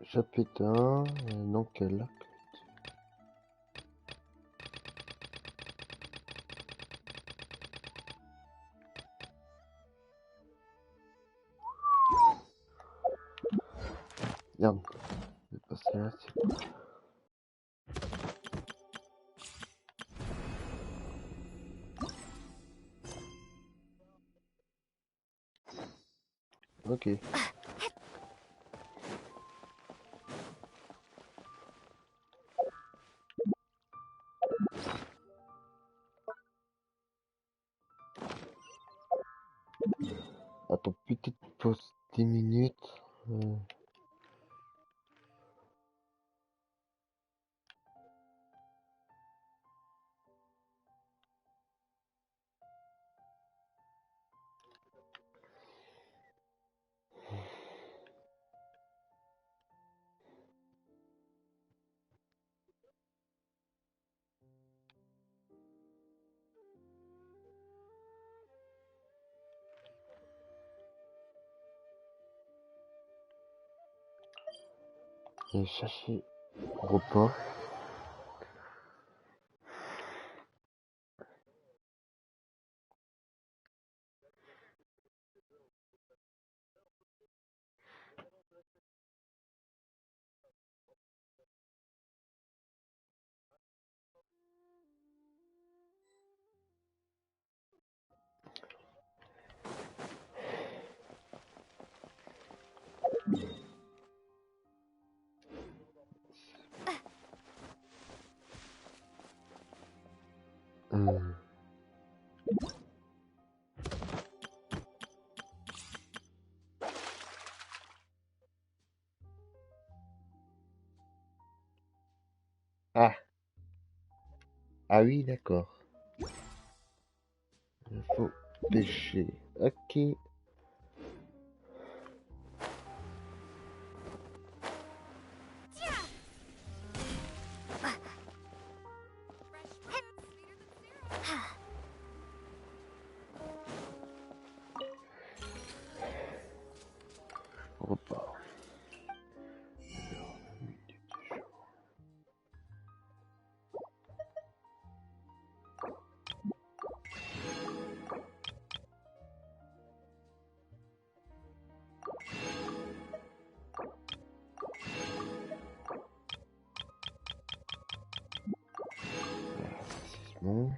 chapitre 1, donc là. Merde, je vais passer là. Ok. Attends, petite pause 10 minutes. J'ai cherché report. Ah, ah oui, d'accord. Il faut pêcher. Ok. Repart. Bon.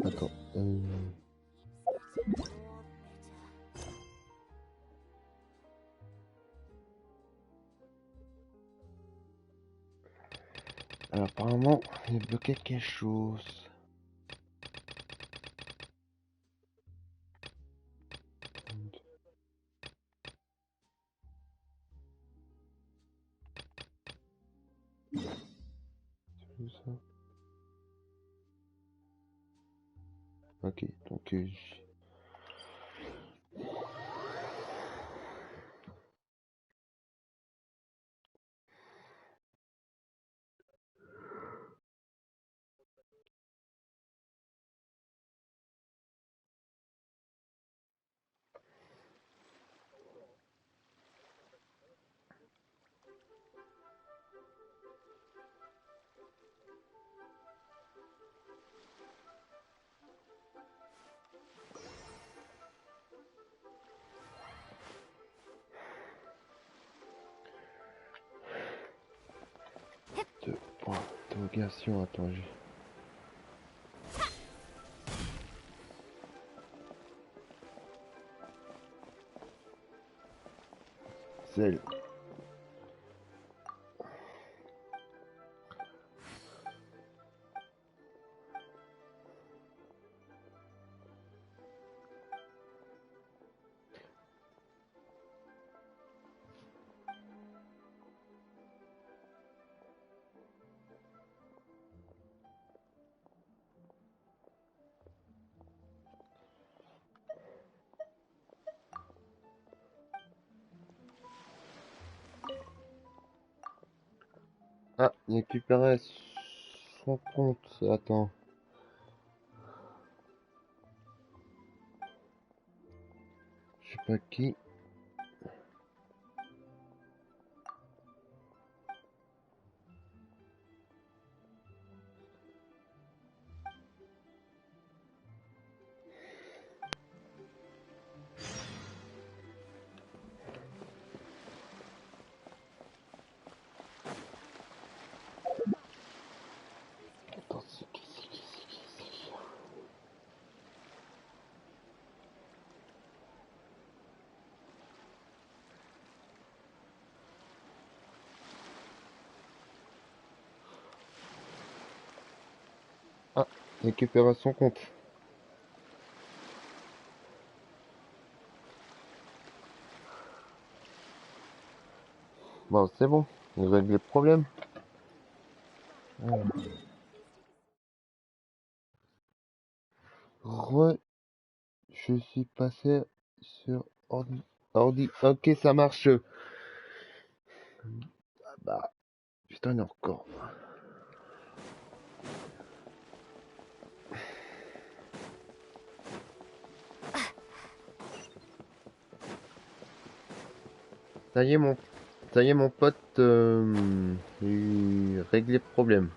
Attends. Alors, apparemment, j'ai bloqué quelque chose. C'est ça. Ok, donc deux points d'interrogation. Attends, celle. Ah, récupérer son compte. Attends. Je sais pas qui. Attends, c'est qui, c'est qui, c'est qui, c'est qui. Ah, récupérer son compte. Bon, c'est bon. On règle le problème. Alors. Je suis passé sur ordi. Ok, ça marche. Ah bah, putain, il y en a encore. Ça y est, mon pote, il règle les problèmes.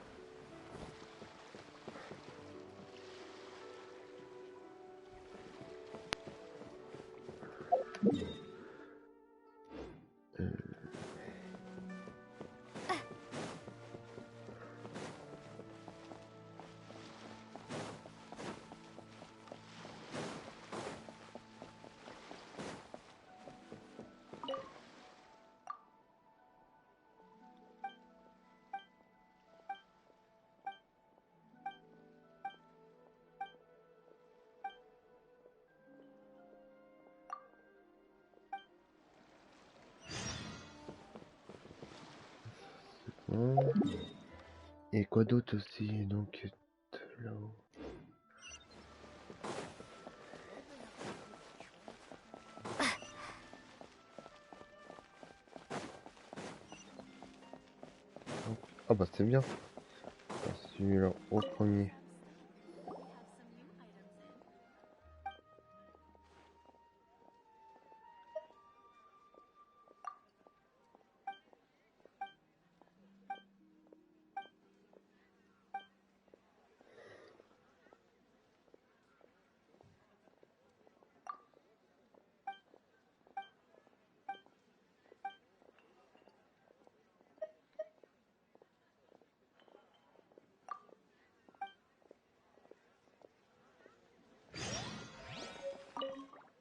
Bon. Et quoi d'autre aussi, donc, là-haut. Ah bah c'est bien. Celui-là au premier.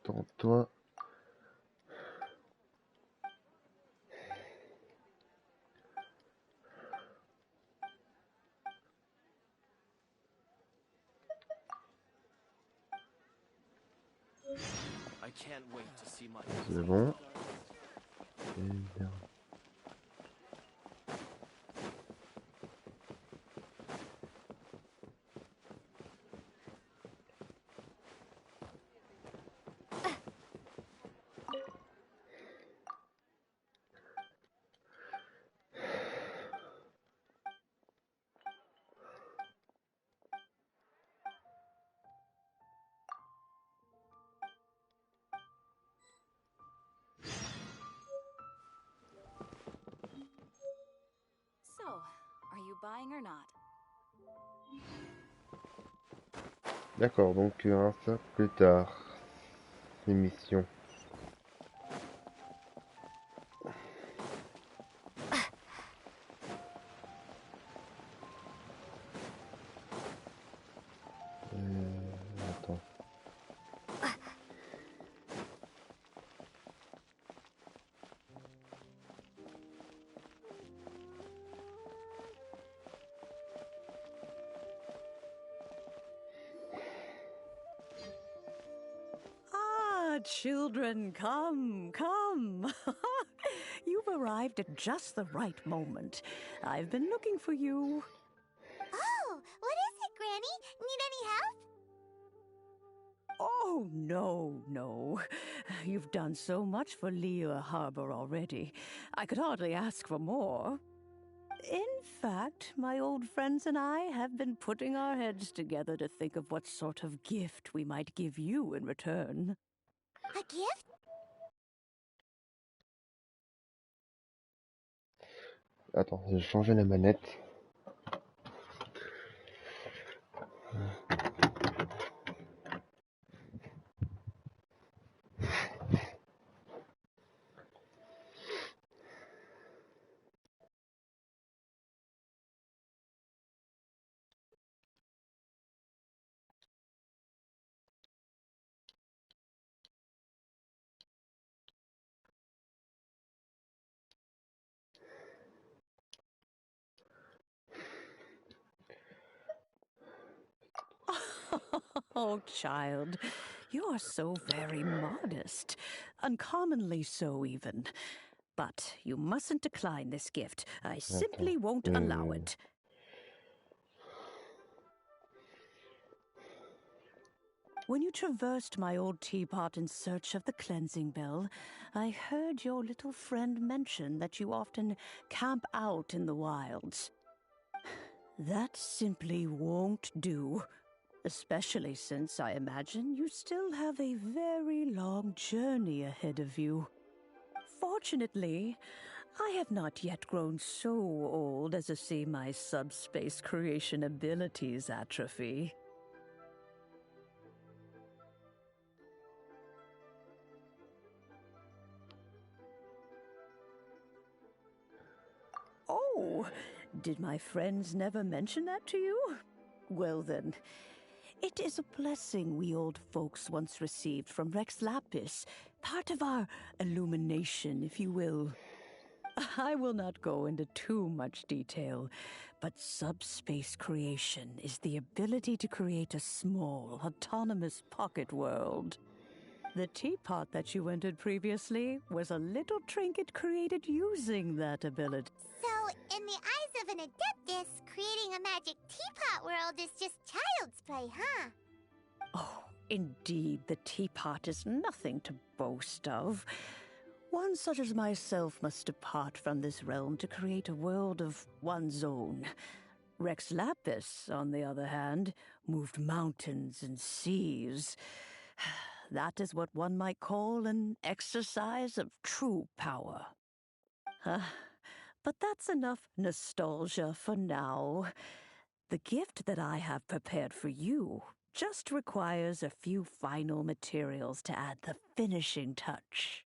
Attends, toi. C'est bon. Et bien. So, are you buying or not? D'accord, donc ça plus tard. Émission. Attends. Ah, children, come, come. You've arrived at just the right moment. I've been looking for you. Oh, what is it, Granny? Need any help? Oh, no, no. You've done so much for Liyue Harbor already. I could hardly ask for more. In fact, my old friends and I have been putting our heads together to think of what sort of gift we might give you in return. A gift? Attends, j'ai changé la manette. Oh, child, you are so very modest. Uncommonly so, even. But you mustn't decline this gift. I simply Attends. won't allow it. When you traversed my old teapot in search of the cleansing bell, I heard your little friend mention that you often camp out in the wilds. That simply won't do. Especially since I imagine you still have a very long journey ahead of you. Fortunately, I have not yet grown so old as to see my subspace creation abilities atrophy. Oh, did my friends never mention that to you? Well then, it is a blessing we old folks once received from Rex Lapis, part of our illumination, if you will. I will not go into too much detail, but subspace creation is the ability to create a small, autonomous pocket world. The teapot that you entered previously was a little trinket created using that ability. So, in the eyes of an Adeptus, creating a magic teapot world is just child's play, huh? Oh, indeed, the teapot is nothing to boast of. One such as myself must depart from this realm to create a world of one's own. Rex Lapis, on the other hand, moved mountains and seas. That is what one might call an exercise of true power. But that's enough nostalgia for now. The gift that I have prepared for you just requires a few final materials to add the finishing touch.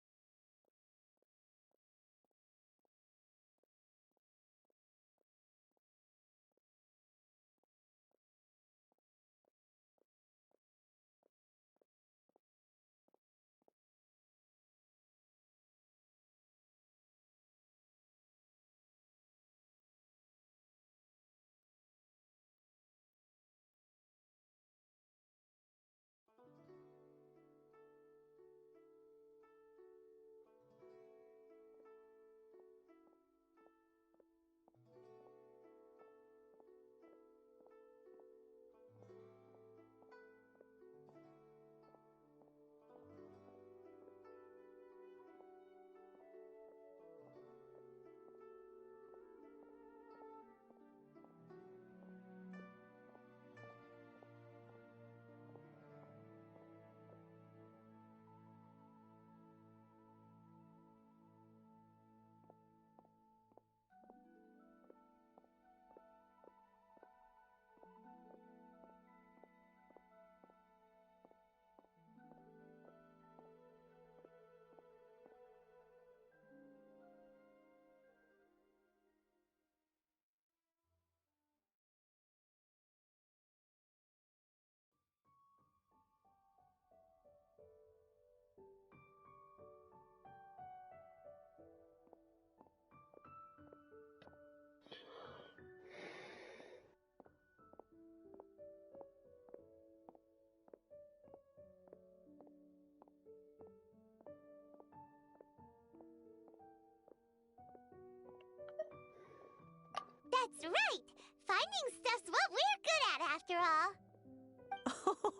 That's right! Finding stuff's what we're good at, after all.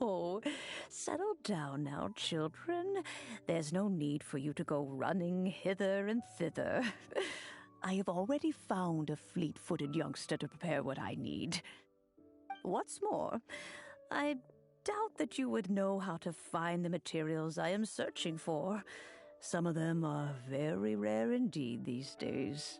Oh, settle down now, children. There's no need for you to go running hither and thither. I have already found a fleet-footed youngster to prepare what I need. What's more, I doubt that you would know how to find the materials I am searching for. Some of them are very rare indeed these days.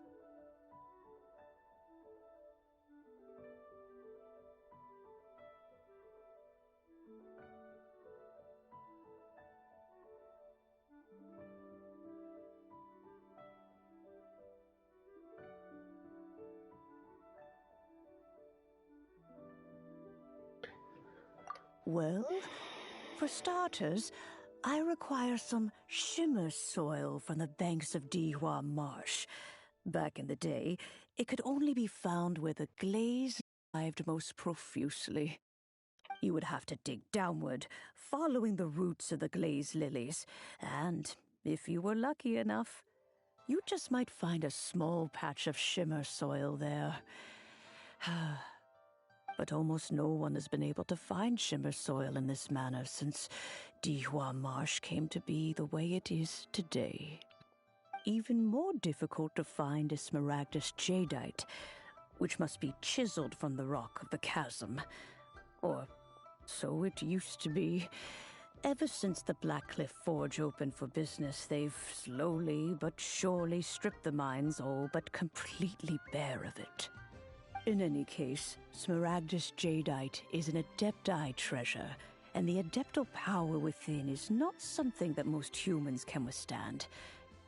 Well, for starters, I require some shimmer soil from the banks of Dihua Marsh. Back in the day, it could only be found where the glaze arrived most profusely. You would have to dig downward, following the roots of the glaze lilies, and if you were lucky enough, you just might find a small patch of shimmer soil there. But almost no one has been able to find shimmer soil in this manner since Dihua Marsh came to be the way it is today. Even more difficult to find is smaragdus jadeite, which must be chiseled from the rock of the chasm. Or so it used to be. Ever since the Blackcliff Forge opened for business, they've slowly but surely stripped the mines all but completely bare of it. In any case, smaragdus jadeite is an adepti treasure, and the adeptal power within is not something that most humans can withstand.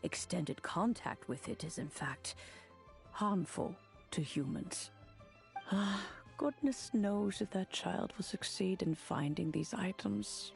Extended contact with it is, in fact, harmful to humans. Goodness knows if that child will succeed in finding these items.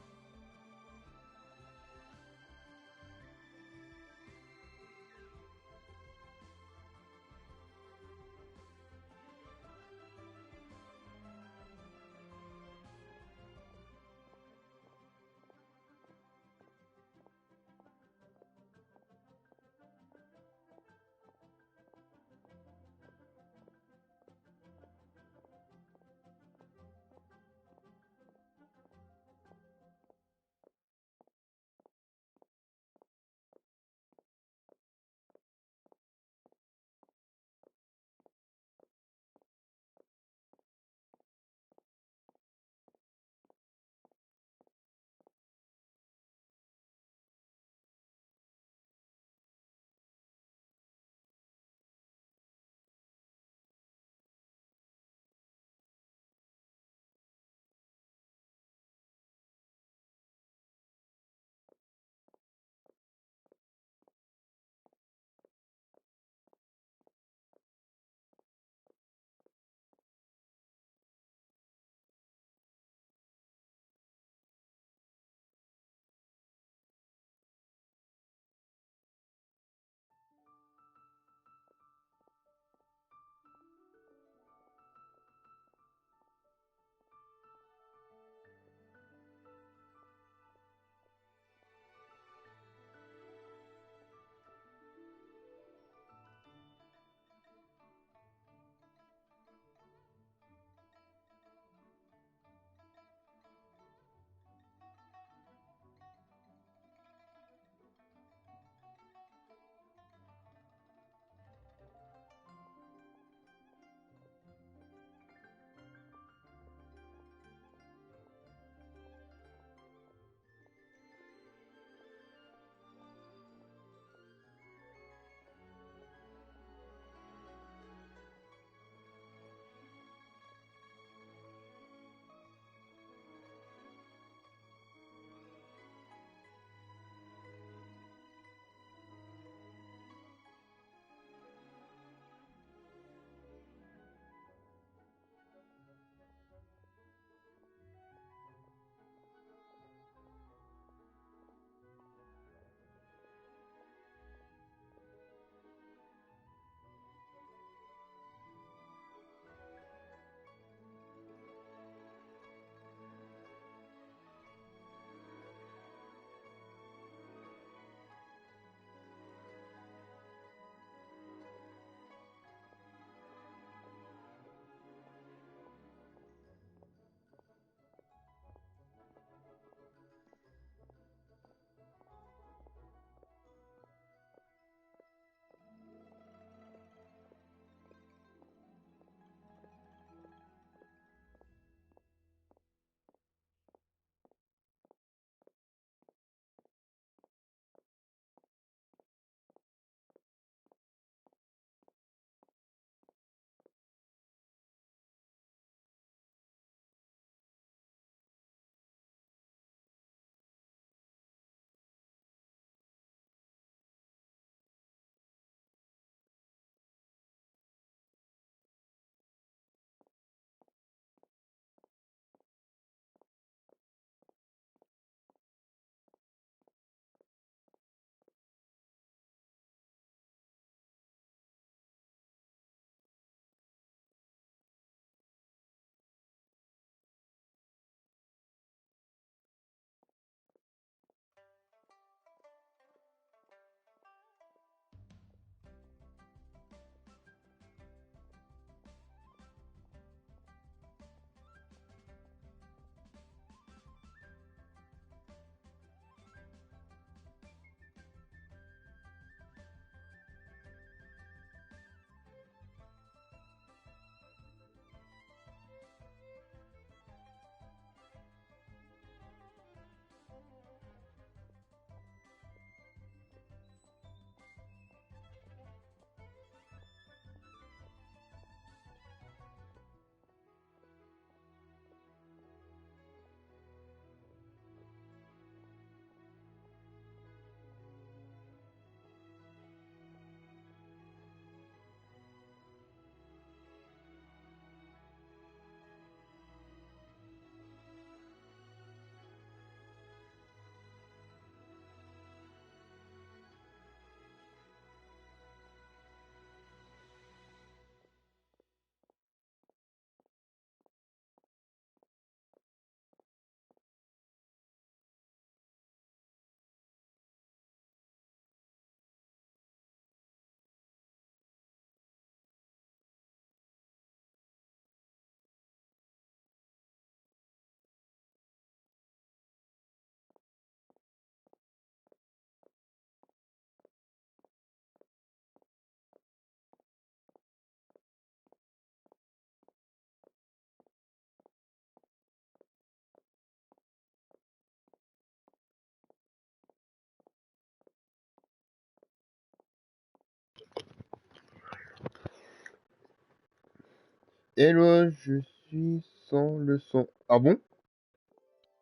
Hello, je suis sans le son. Ah bon?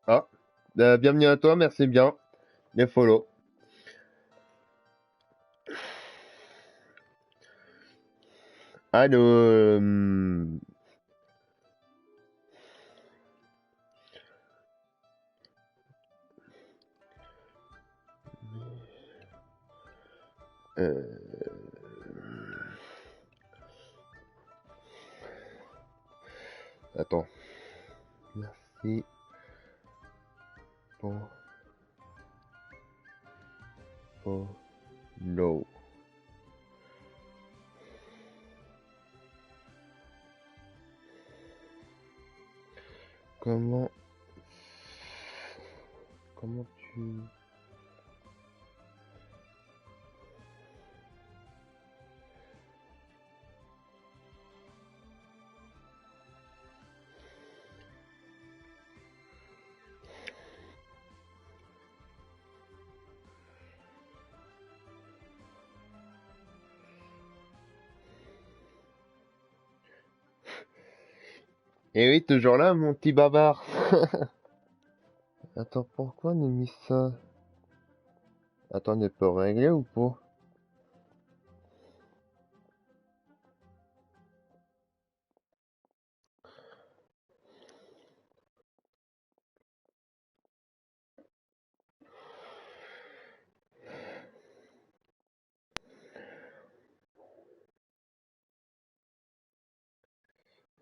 Ah. Bienvenue à toi, merci bien. Les follow. Allô. Attends. Merci. Pour. No. Comment tu... Eh oui, toujours là, mon petit bavard. Attends, pourquoi on a mis ça? Attends, on peut régler ou pas?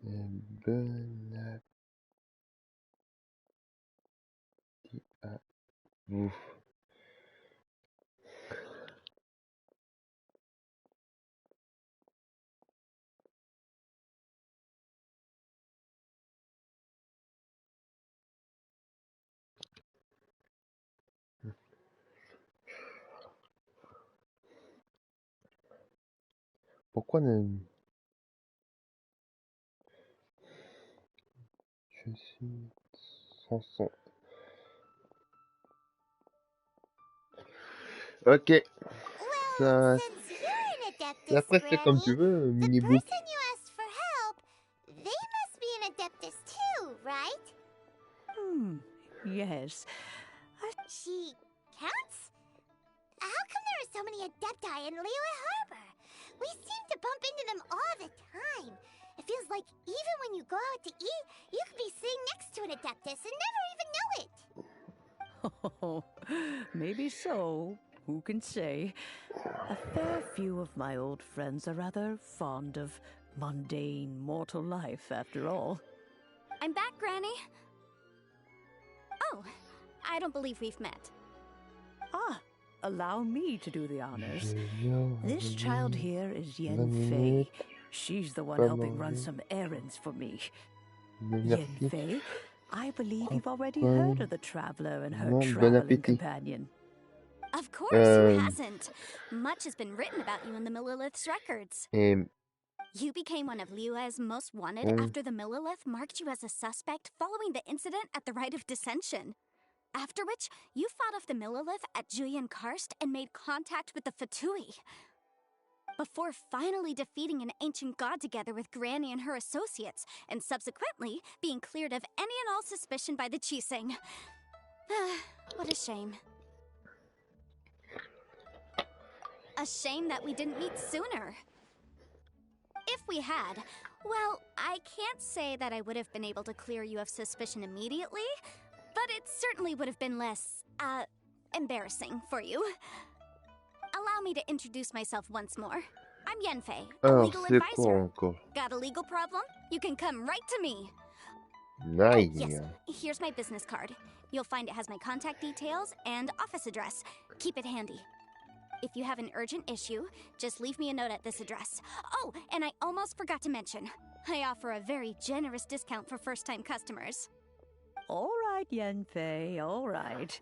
Bon appétit à vous. Pourquoi on a... Je suis sans son. Ok. Ça... Since you're an Après, Adeptus, c'est comme Granny, tu veux, the mini-book. person you asked for help, they must be an Adeptus too, right? Yes. She counts? How come there are so many Adepti in Liyue Harbor? We seem to bump into them all the time. It feels like even when you go out to eat, you could be sitting next to an Adeptus and never even know it. Oh, maybe so. Who can say? A fair few of my old friends are rather fond of mundane mortal life, after all. I'm back, Granny. Oh, I don't believe we've met. Ah, allow me to do the honors. This child here is Yen Fei. She's the one helping run some errands for me. Yen Fei, I believe you've already heard of the traveler and her traveling companion. Of course, who hasn't? Much has been written about you in the Millilith's records. You became one of Liyue's most wanted after the Millilith marked you as a suspect following the incident at the Rite of Dissension. After which, you fought off the Millilith at Julian Karst and made contact with the Fatui. Before finally defeating an ancient god together with Granny and her associates, and subsequently being cleared of any and all suspicion by the Chising. What a shame. A shame that we didn't meet sooner. If we had, well, I can't say that I would have been able to clear you of suspicion immediately, but it certainly would have been less, embarrassing for you. Allow me to introduce myself once more. I'm Yenfei, a legal advisor. Got a legal problem? You can come right to me. Nice. Oh, yes, here's my business card. You'll find it has my contact details and office address. Keep it handy. If you have an urgent issue, just leave me a note at this address. Oh, and I almost forgot to mention, I offer a very generous discount for first-time customers. All right, Yenfei, all right.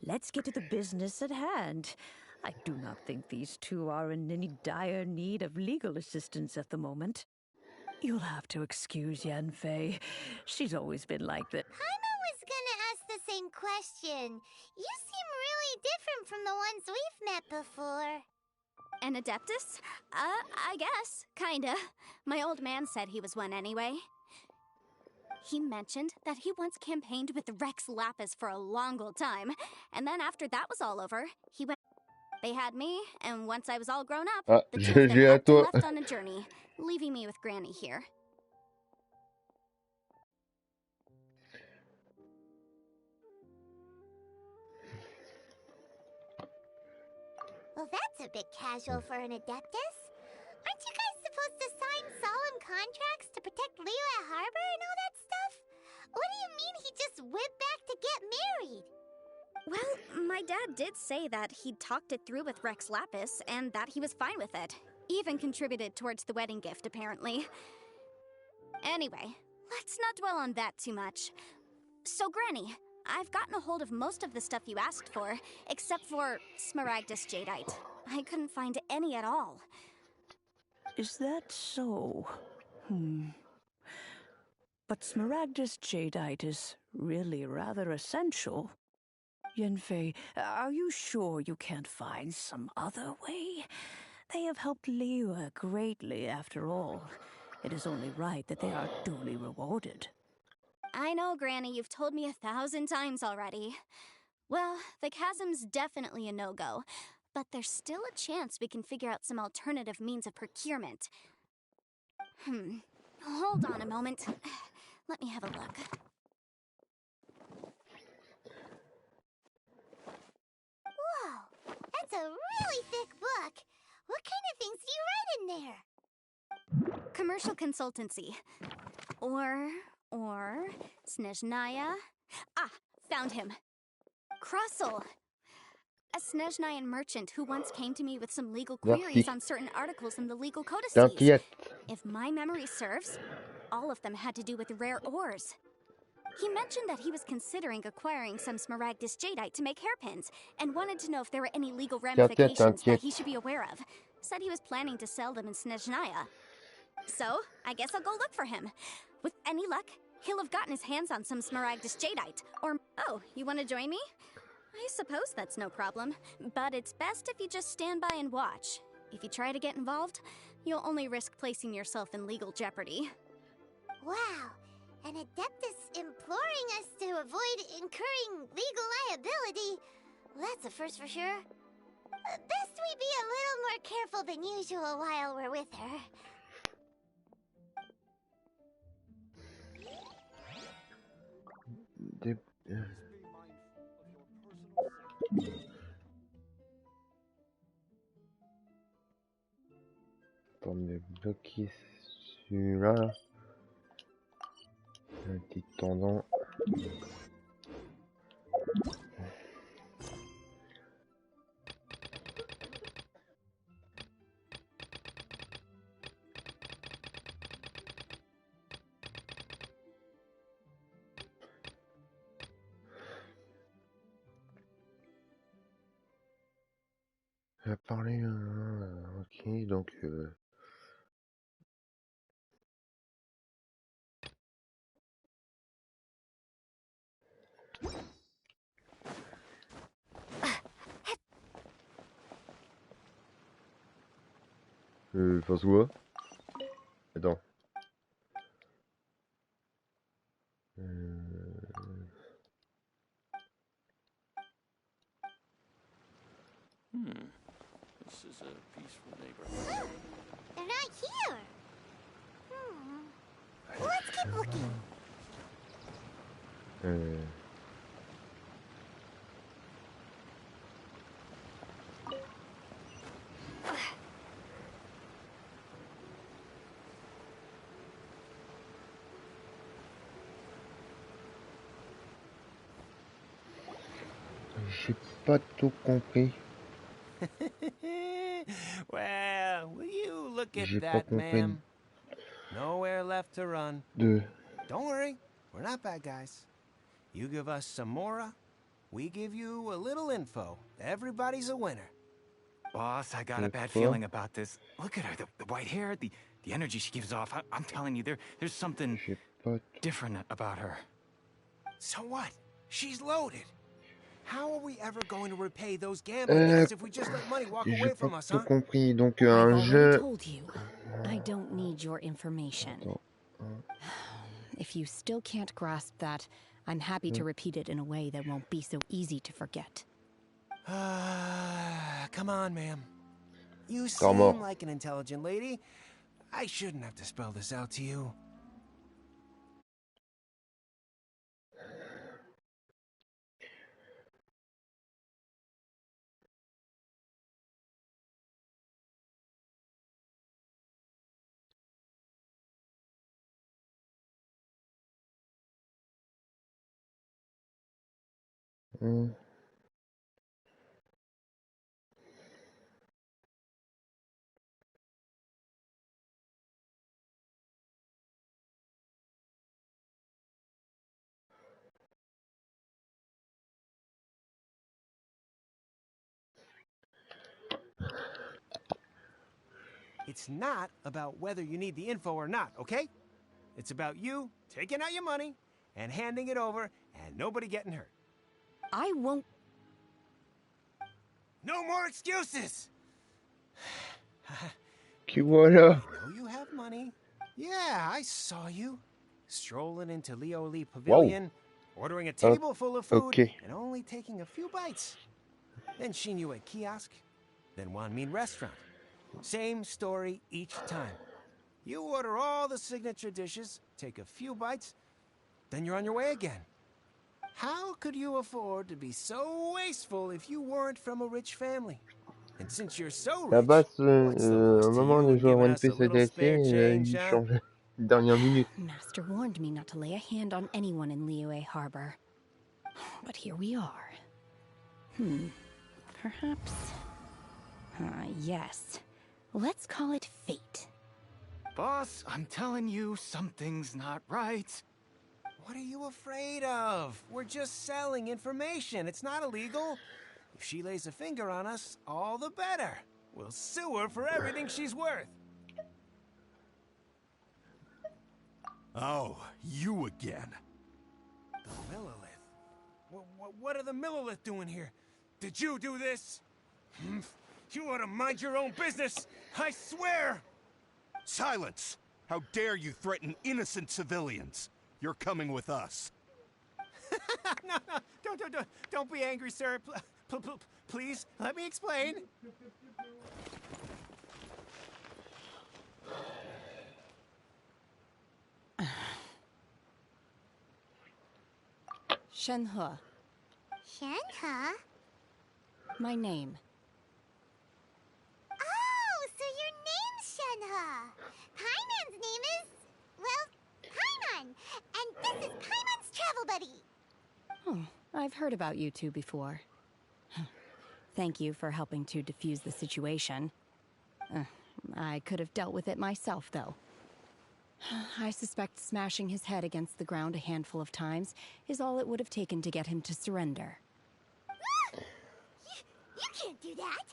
Let's get to the business at hand. I do not think these two are in any dire need of legal assistance at the moment. You'll have to excuse Yenfei. She's always been like that. Paimon was gonna ask the same question. You seem really different from the ones we've met before. An Adeptus? I guess. Kinda. My old man said he was one anyway. He mentioned that he once campaigned with Rex Lapis for a long old time, and then after that was all over, he went... They had me, and once I was all grown up, Ah, the two of them GG à upped and toi. left on a journey, leaving me with Granny here. Well, that's a bit casual for an Adeptus. Aren't you guys supposed to sign solemn contracts to protect Liyue Harbor and all that stuff? What do you mean he just went back to get married? Well, my dad did say that he'd talked it through with Rex Lapis, and that he was fine with it. Even contributed towards the wedding gift, apparently. Anyway, let's not dwell on that too much. So, Granny, I've gotten a hold of most of the stuff you asked for, except for Smaragdus Jadeite. I couldn't find any at all. Is that so? But Smaragdus Jadeite is really rather essential. Yanfei, are you sure you can't find some other way? They have helped Liyue greatly, after all. It is only right that they are duly rewarded. I know, Granny, you've told me 1,000 times already. Well, the chasm's definitely a no-go, but there's still a chance we can figure out some alternative means of procurement. Hold on a moment. Let me have a look. Whoa, that's a really thick book. What kind of things do you write in there? Commercial consultancy. Or Snezhnaya. Ah, found him. Krusel. A Snezhnayan merchant who once came to me with some legal queries Merci. on certain articles in the legal codices. T'inquiète. If my memory serves, all of them had to do with rare ores. He mentioned that he was considering acquiring some Smaragdus Jadeite to make hairpins, and wanted to know if there were any legal ramifications that he should be aware of. Said he was planning to sell them in Snezhnaya. So, I guess I'll go look for him. With any luck, he'll have gotten his hands on some Smaragdus Jadeite. Or, oh, you want to join me? I suppose that's no problem, but it's best if you just stand by and watch. If you try to get involved, you'll only risk placing yourself in legal jeopardy. Wow, an Adeptus imploring us to avoid incurring legal liability. Well, that's a first for sure. Best we be a little more careful than usual while we're with her. Attends, mais bloquer celui-là. Un petit tendant. Elle a parlé. Ok, donc. Face quoi? Attends. This is a peaceful neighborhood. They're not here. Let's keep looking. J'ai pas tout compris. Well, will you look at J'ai pas that, compris. ma'am? Nowhere left to run. Don't worry, we're not bad guys. You give us some mora, we give you a little info. Everybody's a winner. Boss, I got a bad feeling about this. Look at her, the white hair, the energy she gives off. I'm telling you, there's something different about her. So what? She's loaded. How are we ever going to repay those gambling debts if we just let money walk J'ai away pas from us, tout huh? compris. Donc I've un already jeu. told you. I don't need your information. If you still can't grasp that, I'm happy to repeat it in a way that won't be so easy to forget. Come on, ma'am. You Comment? seem like an intelligent lady. I shouldn't have to spell this out to you. It's not about whether you need the info or not, okay? It's about you taking out your money and handing it over and nobody getting hurt. I won't. No more excuses! Voilà. I know you have money. Yeah, I saw you. Strolling into Leo Lee Wow. Pavilion, ordering a table full of food, Okay. and only taking a few bites. Then Shinyu at kiosk, then Wanmin restaurant. Same story each time. You order all the signature dishes, take a few bites, then you're on your way again. How could you afford to be so wasteful if you weren't from a rich family? And since you're so La rich, base, what's the loss au to moment you de in jouer à giving One us a Piece little DLC, spare change, il huh? change. Dernière minute. Master warned me not to lay a hand on anyone in Liyue Harbor. But here we are. Perhaps... yes. Let's call it fate. Boss, I'm telling you, something's not right. What are you afraid of? We're just selling information. It's not illegal. If she lays a finger on us, all the better. We'll sue her for everything she's worth. Oh, you again. The Millilith. What are the Millilith doing here? Did you do this? You ought to mind your own business. I swear. Silence! How dare you threaten innocent civilians? You're coming with us. No, don't be angry, sir. Please, let me explain. Shenhe, Shenhe? my name. Oh, so your name's Shenhe. Paimon's name is, well, Paimon. And this is Paimon's travel buddy. Oh, I've heard about you two before. Thank you for helping to defuse the situation. I could have dealt with it myself, though. I suspect smashing his head against the ground a handful of times is all it would have taken to get him to surrender. You can't do that.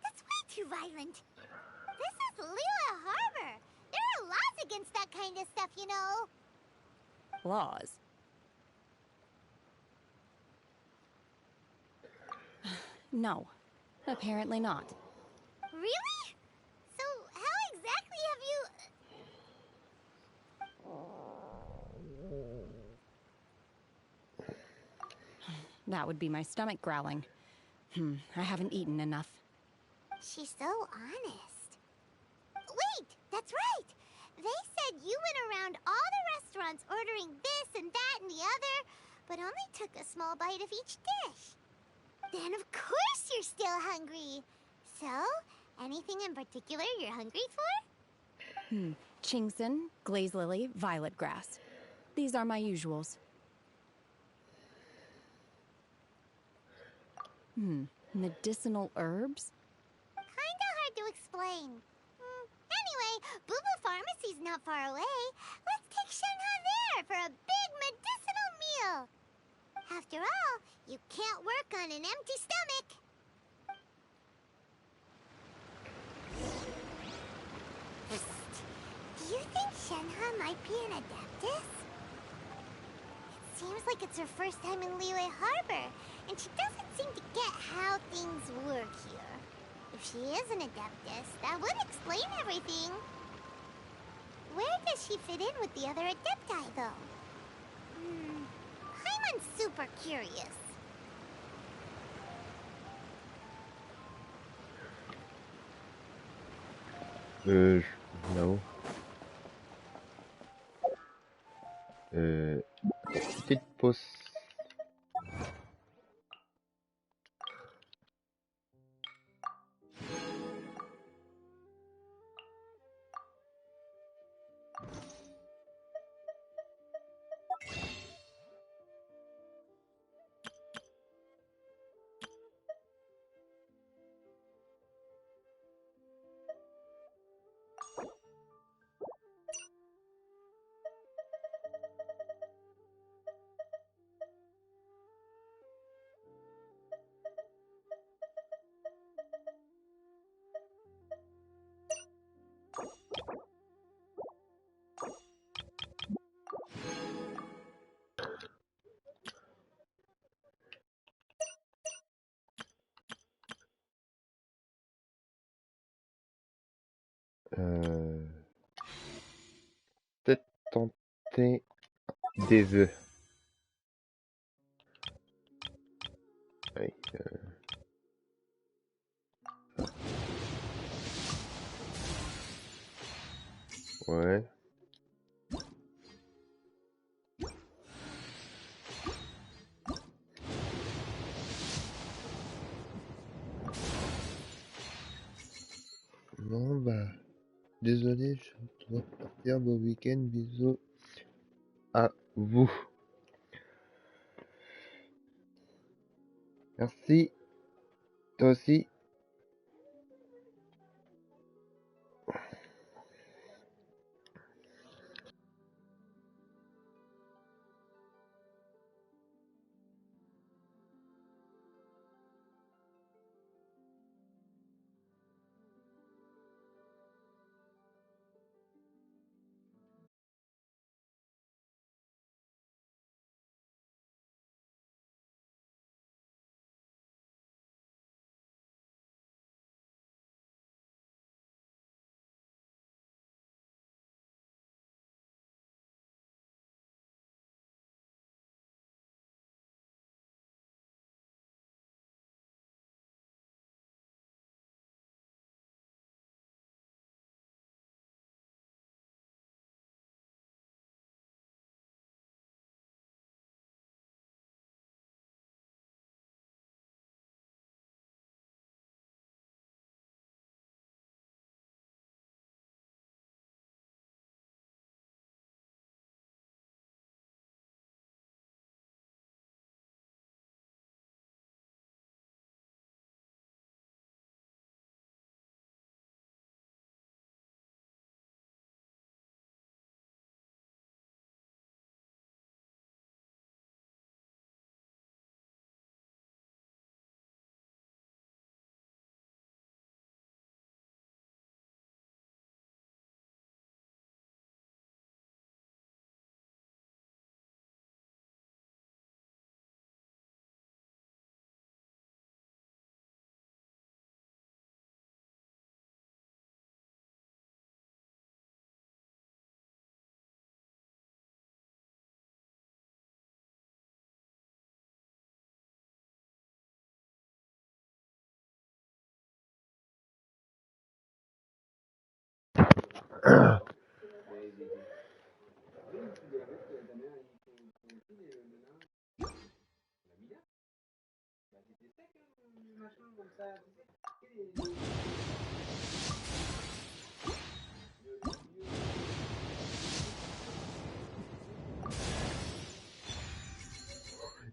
That's way too violent. This is Liyue Harbor. There are laws against that kind of stuff, you know. Laws? No, apparently not. Really? So how exactly have you... That would be my stomach growling. I haven't eaten enough. She's so honest. Wait, that's right. They said you went around all the restaurants ordering this and that and the other, but only took a small bite of each dish. Then of course you're still hungry. So, anything in particular you're hungry for? Chingson, glaze lily, violet grass. These are my usuals. Medicinal herbs? Kinda hard to explain. Anyway, Boo Boo Pharmacy's not far away. Let's take Shenhe there for a big medicinal meal. After all, you can't work on an empty stomach. Do you think Shenhe might be an Adeptus? It seems like it's her first time in Liyue Harbor, and she doesn't seem to get how things work here. If she is an Adeptus, that would explain everything. Where does she fit in with the other Adepti, though? Paimon's super curious. Non. Petite pause. Peut-être tenter des vœux. Oui, ouais. Non, bah, désolé, je dois partir. Bon week-end, bisous à vous. Merci, toi aussi.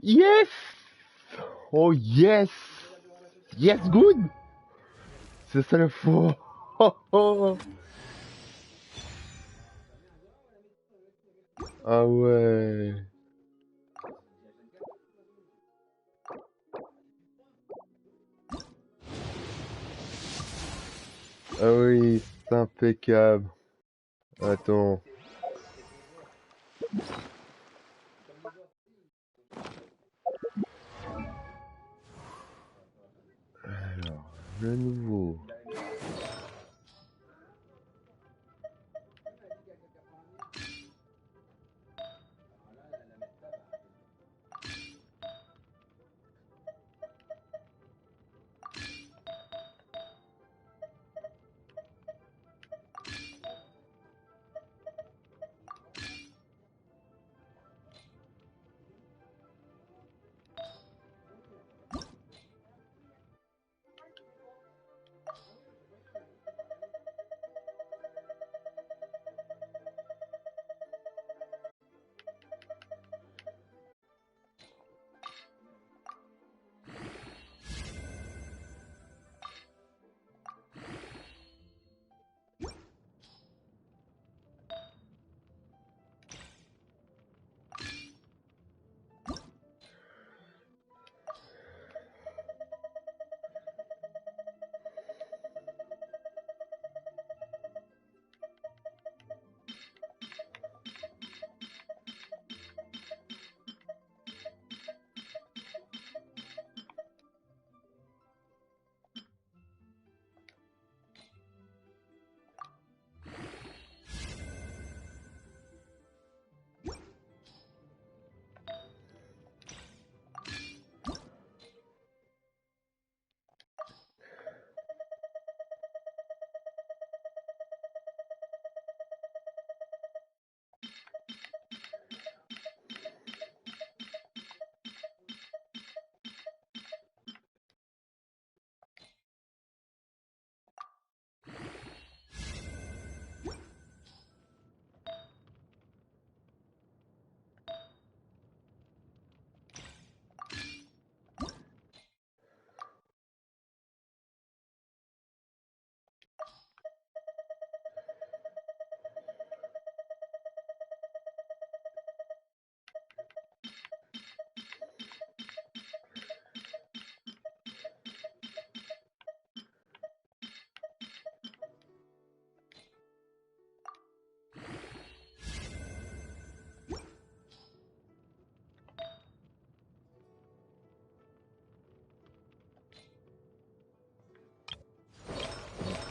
Yes! Oh yes! Yes, good! C'est ça le faux! Oh, oh. Ah ouais! Ah oui, c'est impeccable. Attends. Le nouveau.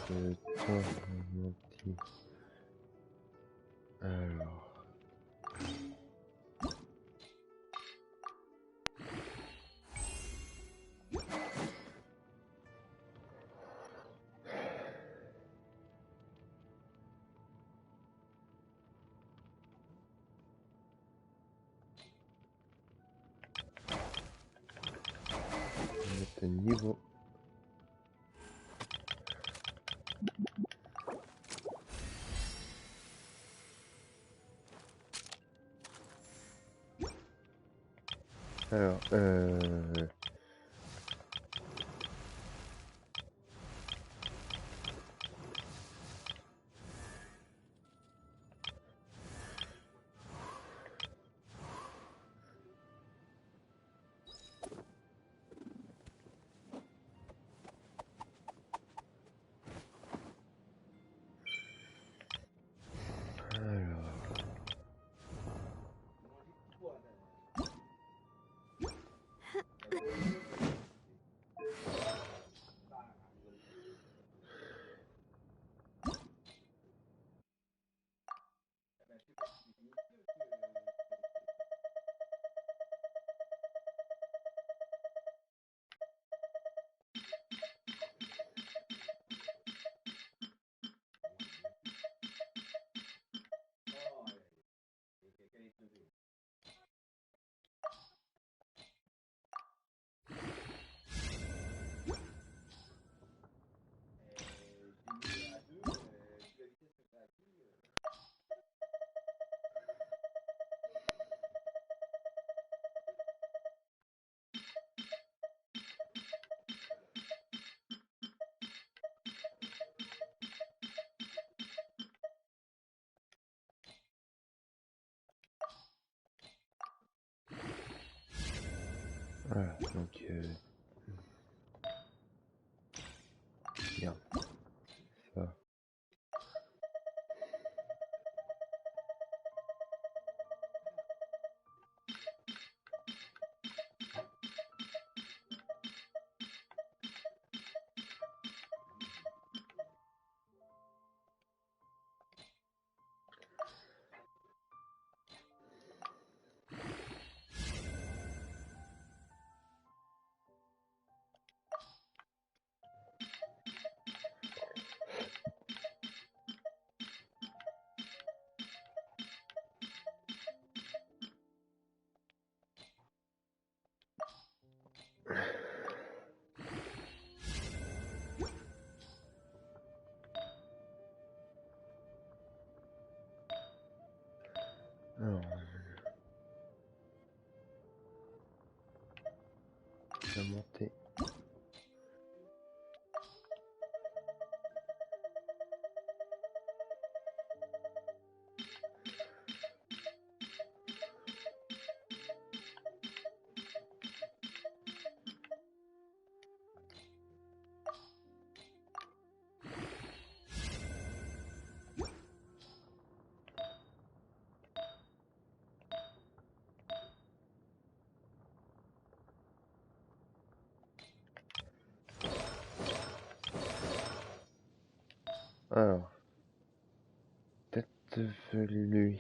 Toi, mon petit. Alors. On va mettre un niveau. Alors, voilà, donc bien, ça. Alors, tête velue.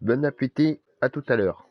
Bon appétit, à tout à l'heure.